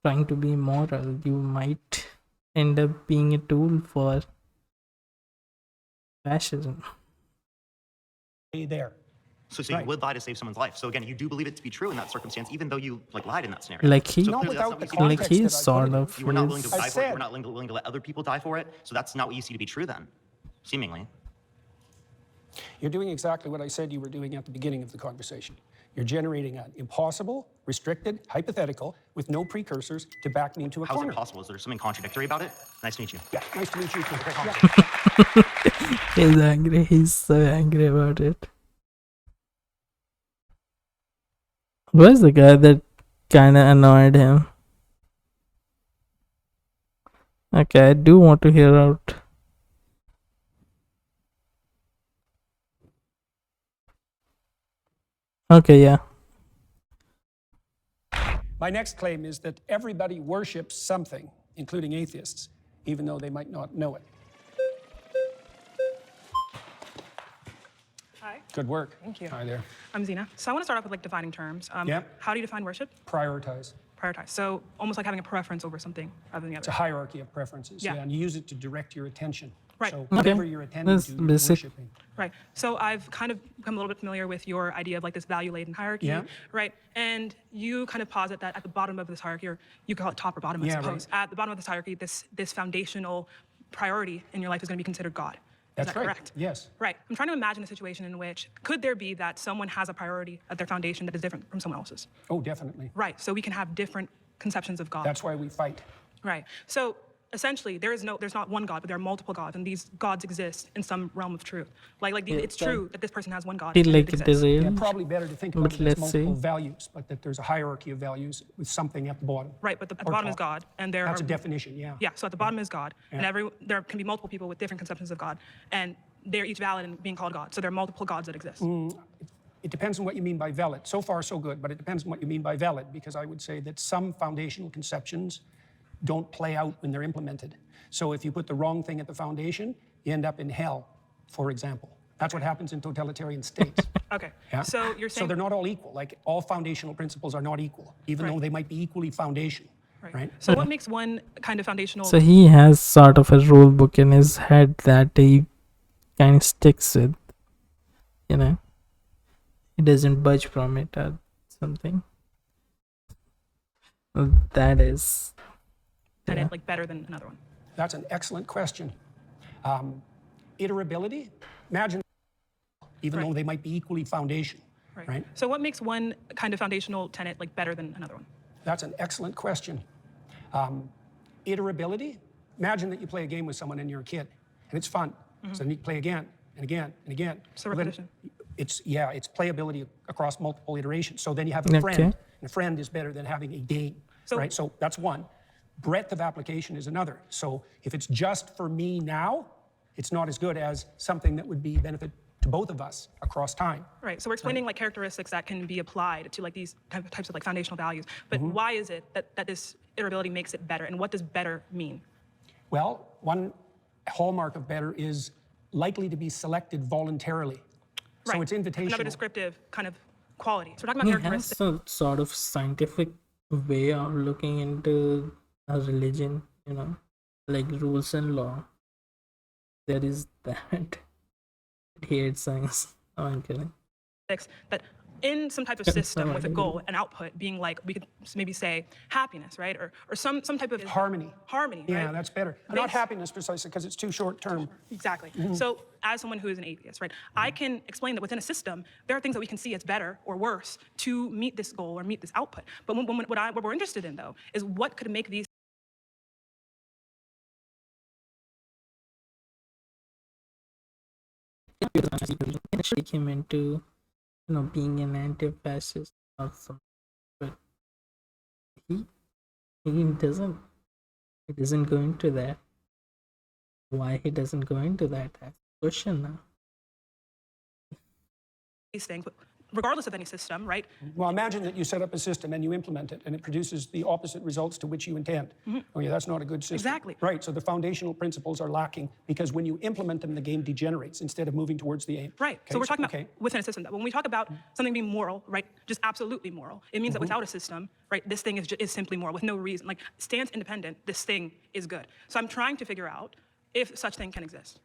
trying to be moral, you might end up being a tool for fascism. There. So Right. you would lie to save someone's life. So again, you do believe it to be true in that circumstance, even though you lied in that scenario. Like he, So Not clearly that's without not the what you see to be context true. he's that I sort put it in. of. You were not willing to I die for it. You said- were not willing to let other people die for it. So that's not what you see to be true then, seemingly. You're doing exactly what I said you were doing at the beginning of the conversation. You're generating an impossible, restricted, hypothetical with no precursors to back me into a How is corner. it possible? Is there something contradictory about it? Nice to meet you. Yeah, nice to meet you too. Yeah. He's angry. He's so angry about it. Where's the guy that kind of annoyed him? Okay, I do want to hear out. Okay, yeah. My next claim is that everybody worships something, including atheists, even though they might not know it. Hi. Good work. Thank you. Hi there. I'm Zena. So I want to start off with like defining terms. Yep. How do you define worship? Prioritize. Prioritize. So almost like having a preference over something rather than the It's a other. hierarchy of preferences. Yeah. And you use it to direct your attention. Right. So Okay. whatever you're attending That's to, you're basic. worshiping. Right. So I've kind of become a little bit familiar with your idea of like this value-laden hierarchy. Yeah. Right. And you kind of posit that at the bottom of this hierarchy, or you call it top or bottom, I Yeah, suppose. At the bottom of this hierarchy, this foundational priority in your life is going to be considered God. Is That's that right. correct? Yes. Right. I'm trying to imagine a situation in which could there be that someone has a priority at their foundation that is different from someone else's? Oh, definitely. Right. So we can have different conceptions of God. That's why we fight. Right. So essentially, there's not one God, but there are multiple gods, and these gods exist in some realm of truth. It's true that this person has one God. Feel and like it it exists. is real. Yeah, probably better to think about But it as let's multiple see. values, but that there's a hierarchy of values with something at the bottom. Right, but at the Or bottom is top. God, and there That's are a definition, yeah. Yeah. So at the bottom is God, and Yeah. there can be multiple people with different conceptions of God, and they're each valid in being called God. So there are multiple gods that exist. It depends on what you mean by valid. So far, so good, but it depends on what you mean by valid, because I would say that some foundational conceptions don't play out when they're implemented. So if you put the wrong thing at the foundation, you end up in hell, for example. That's what happens in totalitarian states. Okay. Yeah? So you're So saying they're not all equal. Like all foundational principles are not equal, even Right. though they might be equally foundational. Right? So what makes one kind of foundational? So he has sort of a rule book in his head that he kind of sticks with. You know, he doesn't budge from it or something. That is. and Yeah. it like better than another one. That's an excellent question. Iterability, imagine, even though they might be equally foundational, right? So what makes one kind of foundational tenet like better than another one? That's an excellent question. Iterability, imagine that you play a game with someone and you're a kid, and it's fun. So then you play again and again and again. So Well, then repetition. It's playability across multiple iterations. So then you have a friend, Okay. and a friend is better than having a game, right? So that's one. Breadth of application is another. So if it's just for me now, it's not as good as something that would be benefit to both of us across time. Right. So we're explaining like characteristics that can be applied to like these types of like foundational values. But Mm-hmm. why is it that this iterability makes it better? And what does better mean? Well, one hallmark of better is likely to be selected voluntarily. So it's invitational. Another descriptive kind of quality. So we're talking about He has characteristics. some sort of scientific way of looking into a religion, you know, like rules and law. There is that. He hates science. Oh, I'm kidding. That in some type of system with a goal, an output being like, we could maybe say happiness, right? Or some type of Harmony. Harmony, Yeah, right? that's better. Not happiness precisely, because it's too short term. Exactly. Mm-hmm. So as someone who is an atheist, right, I can explain that within a system, there are things that we can see as better or worse to meet this goal or meet this output. But what we're interested in, though, is what could make these Shake him into, you know, being an anti-fascist or something. But he doesn't. He doesn't go into that. Why he doesn't go into that? That's the question now. things, regardless of any system, right? Well, imagine that you set up a system and you implement it and it produces the opposite results to which you intend. Oh yeah, that's not a good system. Exactly. Right, so the foundational principles are lacking because when you implement them, the game degenerates instead of moving towards the aim. Right. Okay, So we're talking about okay. within a system. That when we talk about something being moral, right, just absolutely moral, it means that without a system, right, this thing is simply moral with no reason. Like, stands independent, this thing is good. So I'm trying to figure out if such thing can exist.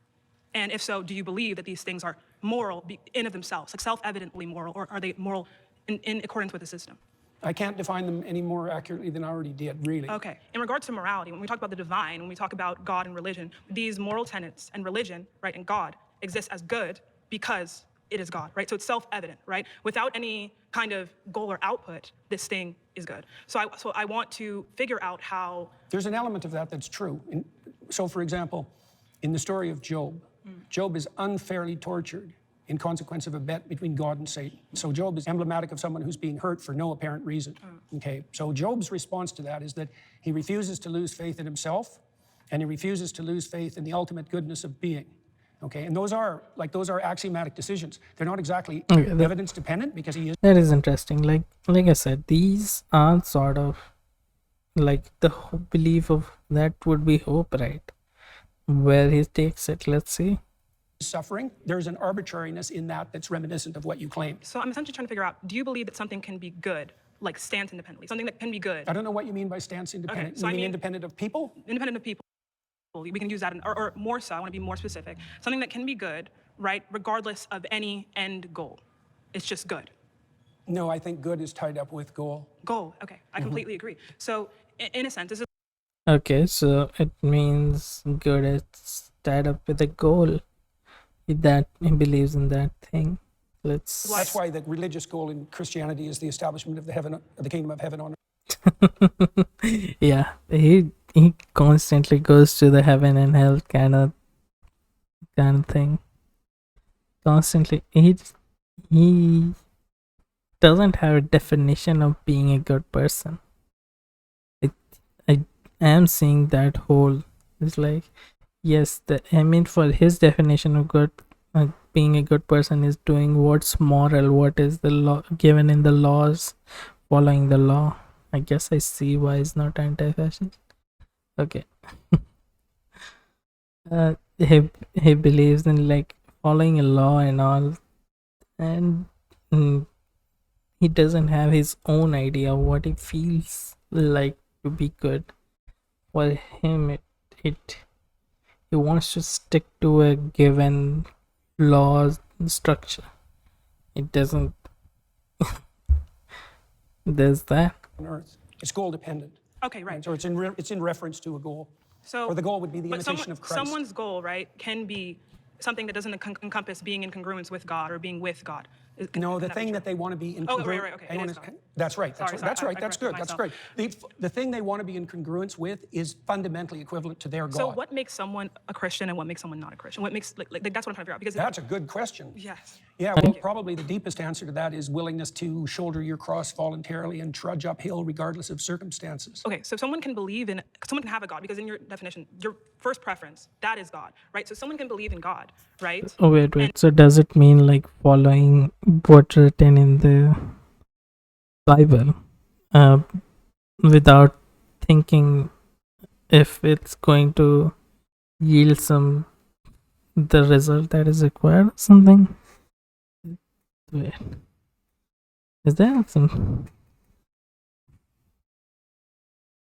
And if so, do you believe that these things are moral in of themselves, like self-evidently moral, or are they moral in accordance with the system? I can't define them any more accurately than I already did, really. Okay. In regards to morality, when we talk about the divine, when we talk about God and religion, these moral tenets and religion, right, and God exist as good because it is God, right? So it's self-evident, right? Without any kind of goal or output, this thing is good. So I want to figure out how... There's an element of that that's true. So, for example, in the story of Job, Job is unfairly tortured in consequence of a bet between God and Satan. So Job is emblematic of someone who's being hurt for no apparent reason. Okay, so Job's response to that is that he refuses to lose faith in himself, and he refuses to lose faith in the ultimate goodness of being. Okay, and those are axiomatic decisions. They're not exactly evidence dependent because he is. That is interesting. Like I said, these are sort of like the belief of that would be hope, right? Where he takes it, let's see. suffering, there's an arbitrariness in that that's reminiscent of what you claimed. So I'm essentially trying to figure out, do you believe that something can be good, like stance independently, something that can be good? I don't know what you mean by stance independent. so you I mean mean- independent of people? Independent of people, we can use that, or more so, I want to be more specific, something that can be good, right, regardless of any end goal. It's just good. No, I think good is tied up with goal. Goal, okay, I completely agree. So in a sense, this is Okay, so it means good is tied up with a goal. That he believes in that thing. That's why the religious goal in Christianity is the establishment of the kingdom of heaven on earth. Yeah, he constantly goes to the heaven and hell kind of thing. Constantly, he doesn't have a definition of being a good person. I am seeing that whole. It's like, yes, for his definition of good, being a good person is doing what's moral, what is the law given in the laws, following the law. I guess I see why he's not anti-fascist. Okay. He believes in like following a law and all, and he doesn't have his own idea of what he feels like to be good. For him, he wants to stick to a given law structure. It doesn't. There's that. On earth. It's goal dependent. okay, right. So it's in reference to a goal. So, Or the goal would be the but imitation of Christ. Someone's goal, right, can be something that doesn't encompass being in congruence with God or being with God. No, the thing that they want to be in Oh, congruence. right, okay, Hang it on is a God. second. That's right. Sorry, That's right. I That's good. That's corrected great. The thing they want to be in congruence with is fundamentally equivalent to their So God. what makes someone a Christian and what makes someone not a Christian? What makes, like that's what I'm trying to figure out. Because That's a good question. yes. Yeah, well, probably the deepest answer to that is willingness to shoulder your cross voluntarily and trudge uphill regardless of circumstances. Okay, so someone can have a God, because in your definition, your first preference, that is God, right? So someone can believe in God, right? Oh wait. So does it mean like following what's written in the Bible, without thinking if it's going to yield the result that is required or something? Wait. Is there some?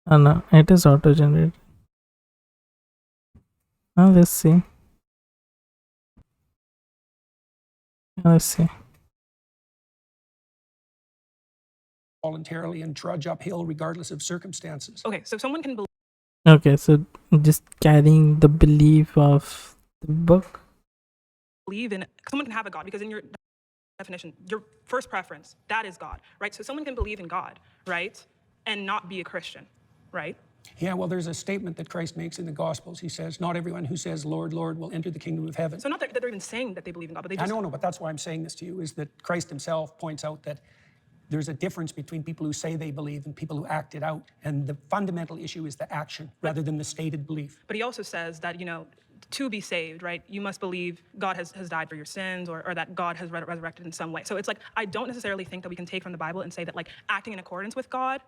Oh no, it is auto-generated. Now let's see. Let's see. Voluntarily and trudge uphill regardless of circumstances. Okay, so someone can Okay, so just carrying the belief of the book. someone can have a God, because in your definition, your first preference, that is God, right? So someone can believe in God, right? And not be a Christian, right? Yeah, well, there's a statement that Christ makes in the Gospels. He says, not everyone who says, Lord, Lord, will enter the kingdom of heaven. So not that they're even saying that they believe in God, but they I just... know, but that's why I'm saying this to you, is that Christ himself points out that there's a difference between people who say they believe and people who act it out. And the fundamental issue is the action rather than the stated belief. But he also says that, to be saved, right, you must believe God has died for your sins, or that God has resurrected in some way. So it's like, I don't necessarily think that we can take from the Bible and say that, like, acting in accordance with God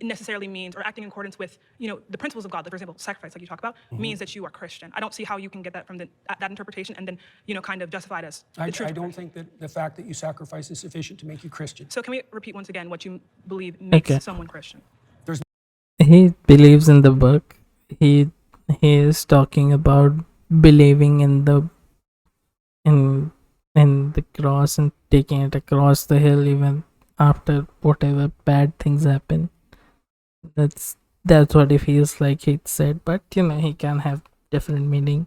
necessarily means, or acting in accordance with, the principles of God, like, for example, sacrifice, like you talk about, means that you are Christian. I don't see how you can get that from that interpretation and then, kind of justify it as the truth. I don't think that the fact that you sacrifice is sufficient to make you Christian. So can we repeat once again what you believe makes Okay. someone Christian? He believes in the book. He is talking about believing in the cross and taking it across the hill even after whatever bad things happen. That's what he feels like he said, but he can have different meaning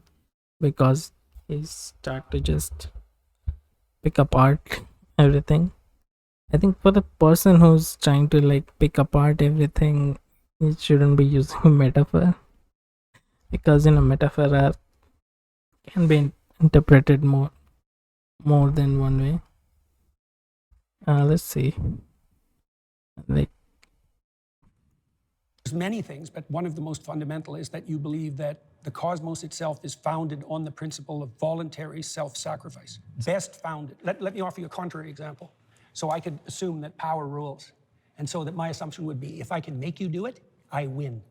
because he start to just pick apart everything. I think for the person who's trying to like pick apart everything, he shouldn't be using a metaphor, because metaphor can be interpreted more than one way. Let's see. Like, There's many things, but one of the most fundamental is that you believe that the cosmos itself is founded on the principle of voluntary self-sacrifice. Best founded. Let me offer you a contrary example. So I could assume that power rules. And so that my assumption would be, if I can make you do it, I win.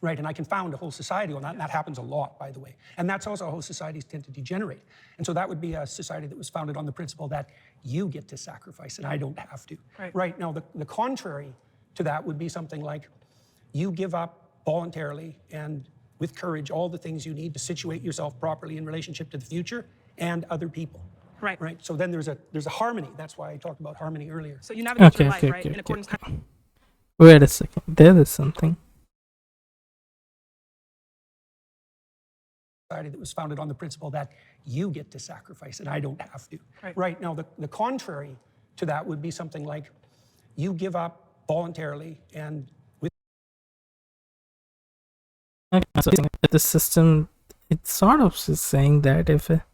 Right, and I can found a whole society on that, and that happens a lot, by the way. And that's also how societies tend to degenerate. And so that would be a society that was founded on the principle that you get to sacrifice and I don't have to. Right, now the contrary to that would be something like you give up voluntarily and with courage all the things you need to situate yourself properly in relationship to the future and other people. Right, so then there's a harmony. That's why I talked about harmony earlier. So you navigate your life, right, in accordance. Wait a second. There is something. Society that was founded on the principle that you get to sacrifice and I don't have to. Right, now the contrary to that would be something like you give up voluntarily and with So the system, it's sort of saying that if a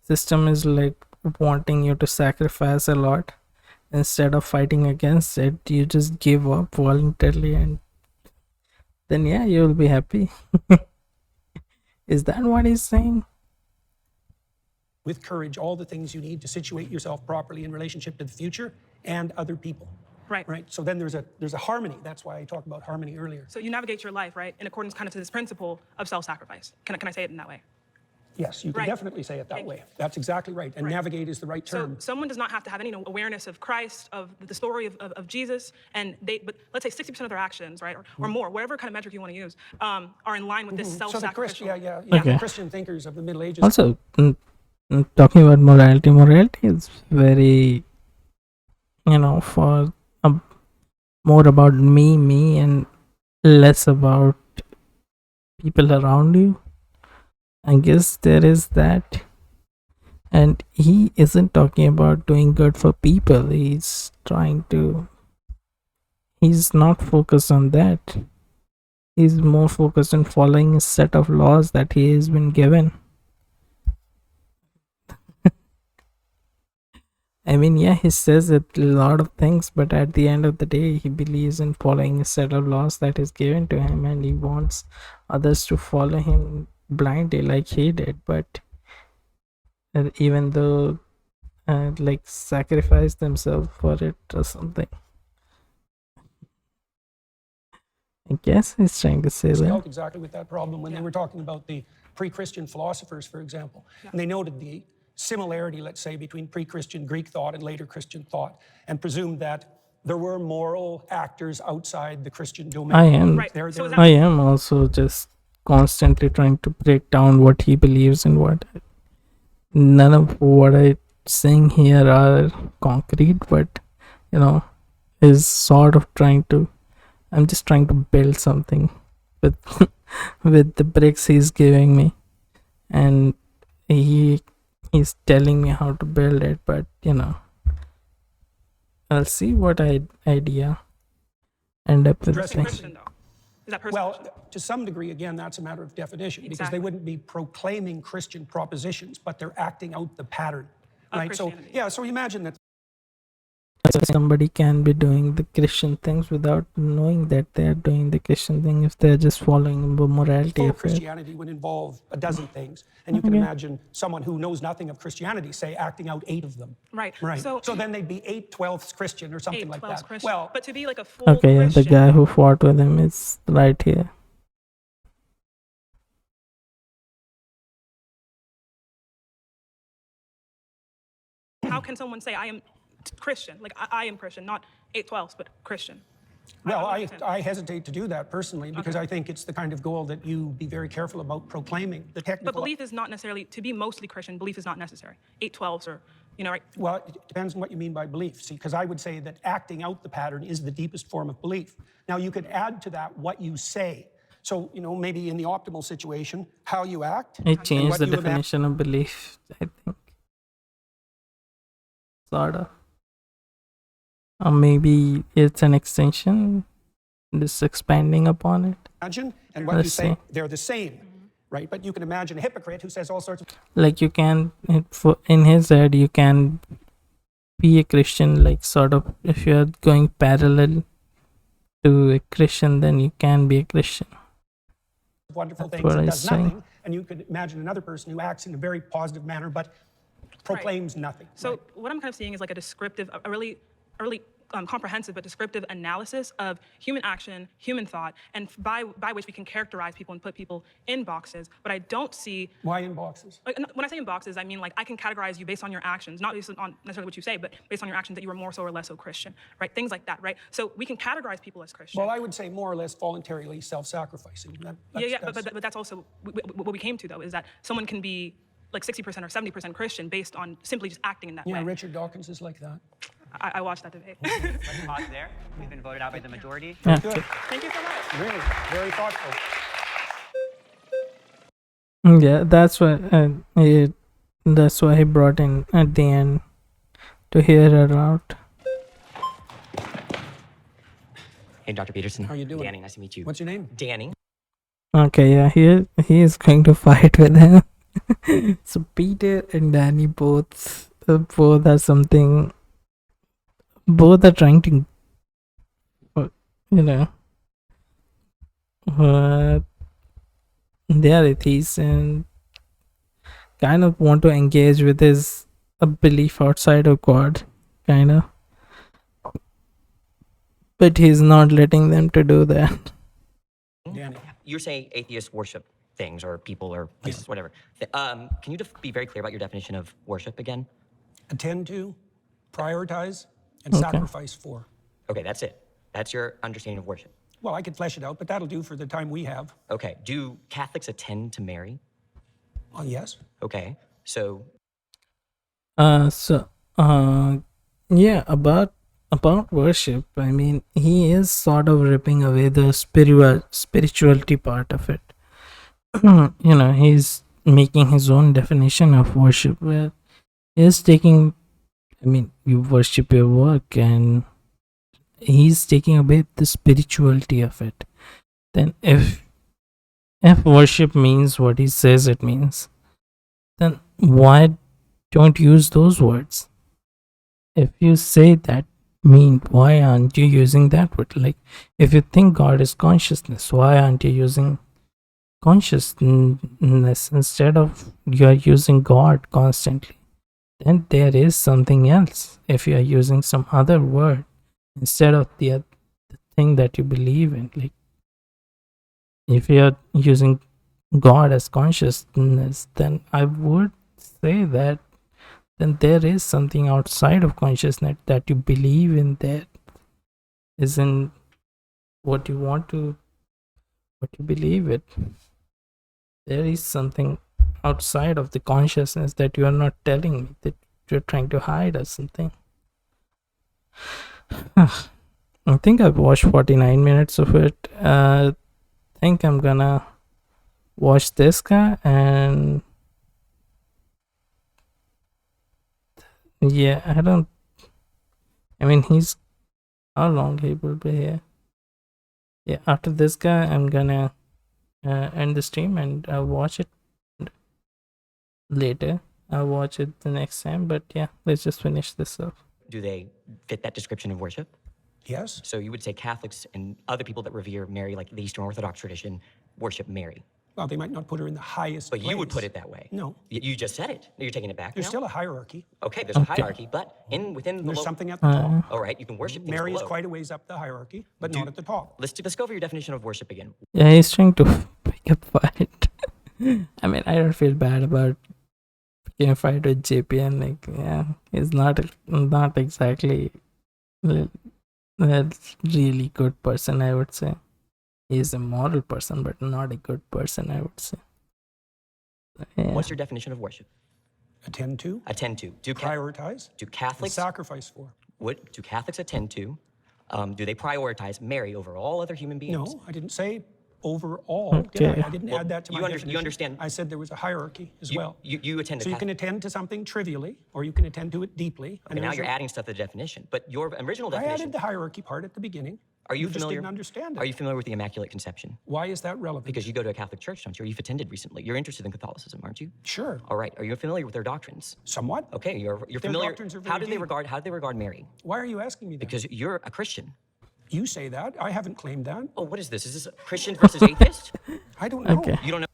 system is like wanting you to sacrifice a lot, instead of fighting against it, you just give up voluntarily, and then yeah, you will be happy. Is that what he's saying? with courage all the things you need to situate yourself properly in relationship to the future and other people. Right. So then there's a harmony. That's why I talked about harmony earlier. So you navigate your life, right, in accordance kind of to this principle of self-sacrifice. Can I say it in that way? Yes, you can definitely say it that way. That's exactly right. And navigate is the right term. So someone does not have to have any awareness of Christ, of the story of Jesus, but let's say 60% of their actions, right, or more, whatever kind of metric you want to use, are in line with this self-sacrificial. The Christian thinkers of the Middle Ages. Also, talking about morality is very, for more about me and less about people around you. I guess there is that. And he isn't talking about doing good for people. He's not focused on that. He's more focused on following a set of laws that he has been given. I mean, yeah, he says a lot of things, but at the end of the day, he believes in following a set of laws that is given to him, and he wants others to follow him blindly like he did. But even though sacrifice themselves for it or something, I guess he's trying to say that. Dealt exactly with that problem when they were talking about the pre-Christian philosophers, for example. And they noted the similarity, let's say, between pre-Christian Greek thought and later Christian thought, and presumed that there were moral actors outside the Christian domain. I am also just constantly trying to break down what he believes and what. None of what I'm saying here are concrete, but is sort of I'm just trying to build something with with the bricks he's giving me, and he's telling me how to build it, but I'll see what idea end up with. Well, to some degree, again, that's a matter of definition, because they wouldn't be proclaiming Christian propositions, but they're acting out the pattern, right? So imagine that somebody can be doing the Christian things without knowing that they're doing the Christian thing if they're just following the morality full of it. Christianity would involve a dozen things, and you can imagine someone who knows nothing of Christianity, say, acting out 8 of them. Right. So then they'd be 8/12 Christian or something like that. Christian. Well, but to be like a full Christian, the guy who fought with him is right here. How can someone say I am Christian? Like I am Christian, not 8/12, but Christian. Well, I hesitate to do that personally, because I think it's the kind of goal that you be very careful about proclaiming. The technical. But belief is not necessarily, to be mostly Christian, belief is not necessary. 8/12s or, right? Well, it depends on what you mean by belief. See, because I would say that acting out the pattern is the deepest form of belief. Now, you could add to that what you say. So, maybe in the optimal situation, how you act. It changed the definition of belief, I think. Sort of. Or maybe it's an extension, just expanding upon it. Imagine, and what you say, they're the same, right? But you can imagine a hypocrite who says all sorts of... Like you can, in his head, you can be a Christian, like sort of, if you're going parallel to a Christian, then you can be a Christian. Wonderful things and does nothing. And you could imagine another person who acts in a very positive manner, but proclaims nothing. So what I'm kind of seeing is like a descriptive, a really comprehensive but descriptive analysis of human action, human thought, and by which we can characterize people and put people in boxes. But I don't see Why in boxes? like, when I say in boxes, I mean like I can categorize you based on your actions, not based on necessarily what you say, but based on your actions that you are more so or less so Christian, right? Things like that, right? So we can categorize people as Christian. Well, I would say more or less voluntarily self-sacrificing. But that's also what we came to, though, is that someone can be like 60% or 70% Christian based on simply just acting in that Yeah, way. Richard Dawkins is like that. I watched that debate. Let's pause there. We've been voted out by the majority. Yeah. Good. Thank you so much. Really, very thoughtful. Yeah, that's why he brought in at the end to hear her out. Hey, Dr. Peterson. How you doing? Danny, nice to meet you. What's your name? Danny. Okay, yeah, he is going to fight with him. So Peter and Danny both are something. Both are trying to, they are atheists and kind of want to engage with his belief outside of God, kind of. But he's not letting them to do that. Danny. You're saying atheists worship things or people or places, whatever. Can you be very clear about your definition of worship again? Attend to, prioritize, and Okay. sacrifice for. Okay, that's it. That's your understanding of worship. Well, I could flesh it out, but that'll do for the time we have. Okay. Do Catholics attend to Mary? Oh, yes. Okay. So Yeah, about worship, I mean, he is sort of ripping away the spirituality part of it. He's making his own definition of worship where he's taking, I mean, you worship your work, and he's taking away the spirituality of it. Then if worship means what he says it means, then why don't use those words? If you say that mean, why aren't you using that word? Like, if you think God is consciousness, why aren't you using consciousness instead of you are using God constantly? Then there is something else. If you are using some other word instead of the thing that you believe in, like if you are using God as consciousness, then I would say that then there is something outside of consciousness that you believe in that isn't what you believe it. There is something outside of the consciousness that you are not telling me, that you're trying to hide or something. I think I've watched 49 minutes of it. I think I'm gonna watch this guy, and yeah, I mean, he's, how long he will be here? Yeah, after this guy, I'm gonna end the stream and I'll watch it later. I'll watch it the next time, but yeah, let's just finish this up. do they fit that description of worship? Yes. So you would say Catholics and other people that revere Mary, like the Eastern Orthodox tradition, worship Mary. Well, they might not put her in the highest But you would place. put it that way. No. You just said it. You're taking it back There's now? still a hierarchy. Okay, there's a hierarchy, but within the There's lo- something at the top. All right, you can worship things Mary is below. quite a ways up the hierarchy, but not at the top. Let's go over your definition of worship again. Yeah, he's trying to pick a fight. I mean, I don't feel bad about picking a fight with JPN. Like, yeah, he's not exactly a really good person, I would say. He's a moral person, but not a good person, I would say. Yeah. What's your definition of worship? Attend to, Attend to. prioritize, Do and Catholics sacrifice for. what do Catholics attend to? Do they prioritize Mary over all other human beings? No, I didn't say overall, did Okay. I? I didn't Well, add that to my you definition. understand- I said there was a hierarchy as You, well. you attend to So you can Catholic. attend to something trivially, or you can attend to it deeply. Okay, now there's you're a- adding stuff to the definition, but your original I definition. added the hierarchy part at the beginning. Are you just familiar? didn't understand it. Are you familiar with the Immaculate Conception? Why is that relevant? Because you go to a Catholic church, don't you? Or you've attended recently. You're interested in Catholicism, aren't you? Sure, All right. Are you familiar with their doctrines? somewhat. Okay, you're Their familiar. doctrines are How very do they deep. regard Mary? Why are you asking me that? Because you're a Christian. You say that. I haven't claimed that. Oh, what is this? Is this Christian versus atheist? I don't know. Okay. You don't know.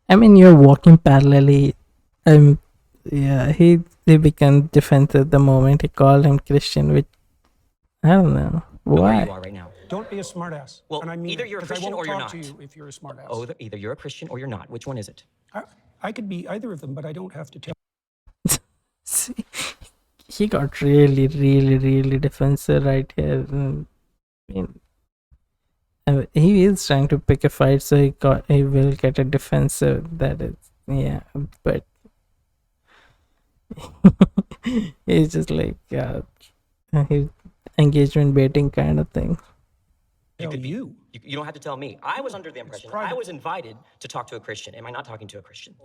I mean, you're walking parallelly. yeah, he became defensive the moment he called him Christian, which I don't know Where why. you are right now. Don't be a smartass. Well, and I mean either it, you're a 'cause I Christian won't or you're talk to not. you if you're a smartass. Oh, either you're a Christian or you're not. Which one is it? I could be either of them, but I don't have to tell. See, he got really defensive right here. I mean, he is trying to pick a fight, so he will get a defensive. That is, yeah, but he's just like he engagement baiting kind of thing. You. You don't have to tell me. I was under the impression I was invited to talk to a Christian. Am I not talking to a Christian?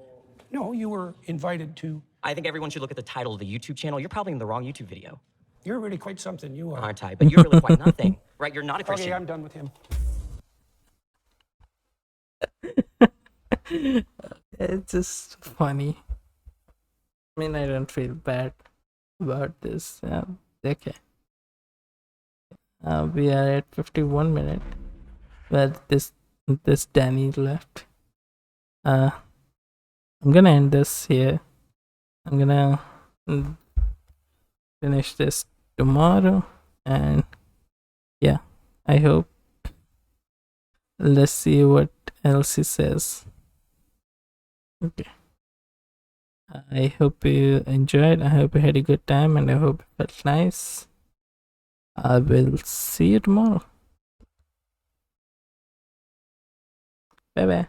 No, you were invited to. I think everyone should look at the title of the YouTube channel. You're probably in the wrong YouTube video. You're really quite something. You are. Aren't I? But you're really quite nothing. Right? You're not a Christian. Okay, I'm done with him. It's just funny. I mean, I don't feel bad about this. Okay. We are at 51 minutes. But this Danny left. I'm gonna end this here. I'm gonna finish this tomorrow, and yeah, I hope. Let's see what else he says. Okay. I hope you enjoyed. I hope you had a good time, and I hope it felt nice. I will see you tomorrow. Bye bye.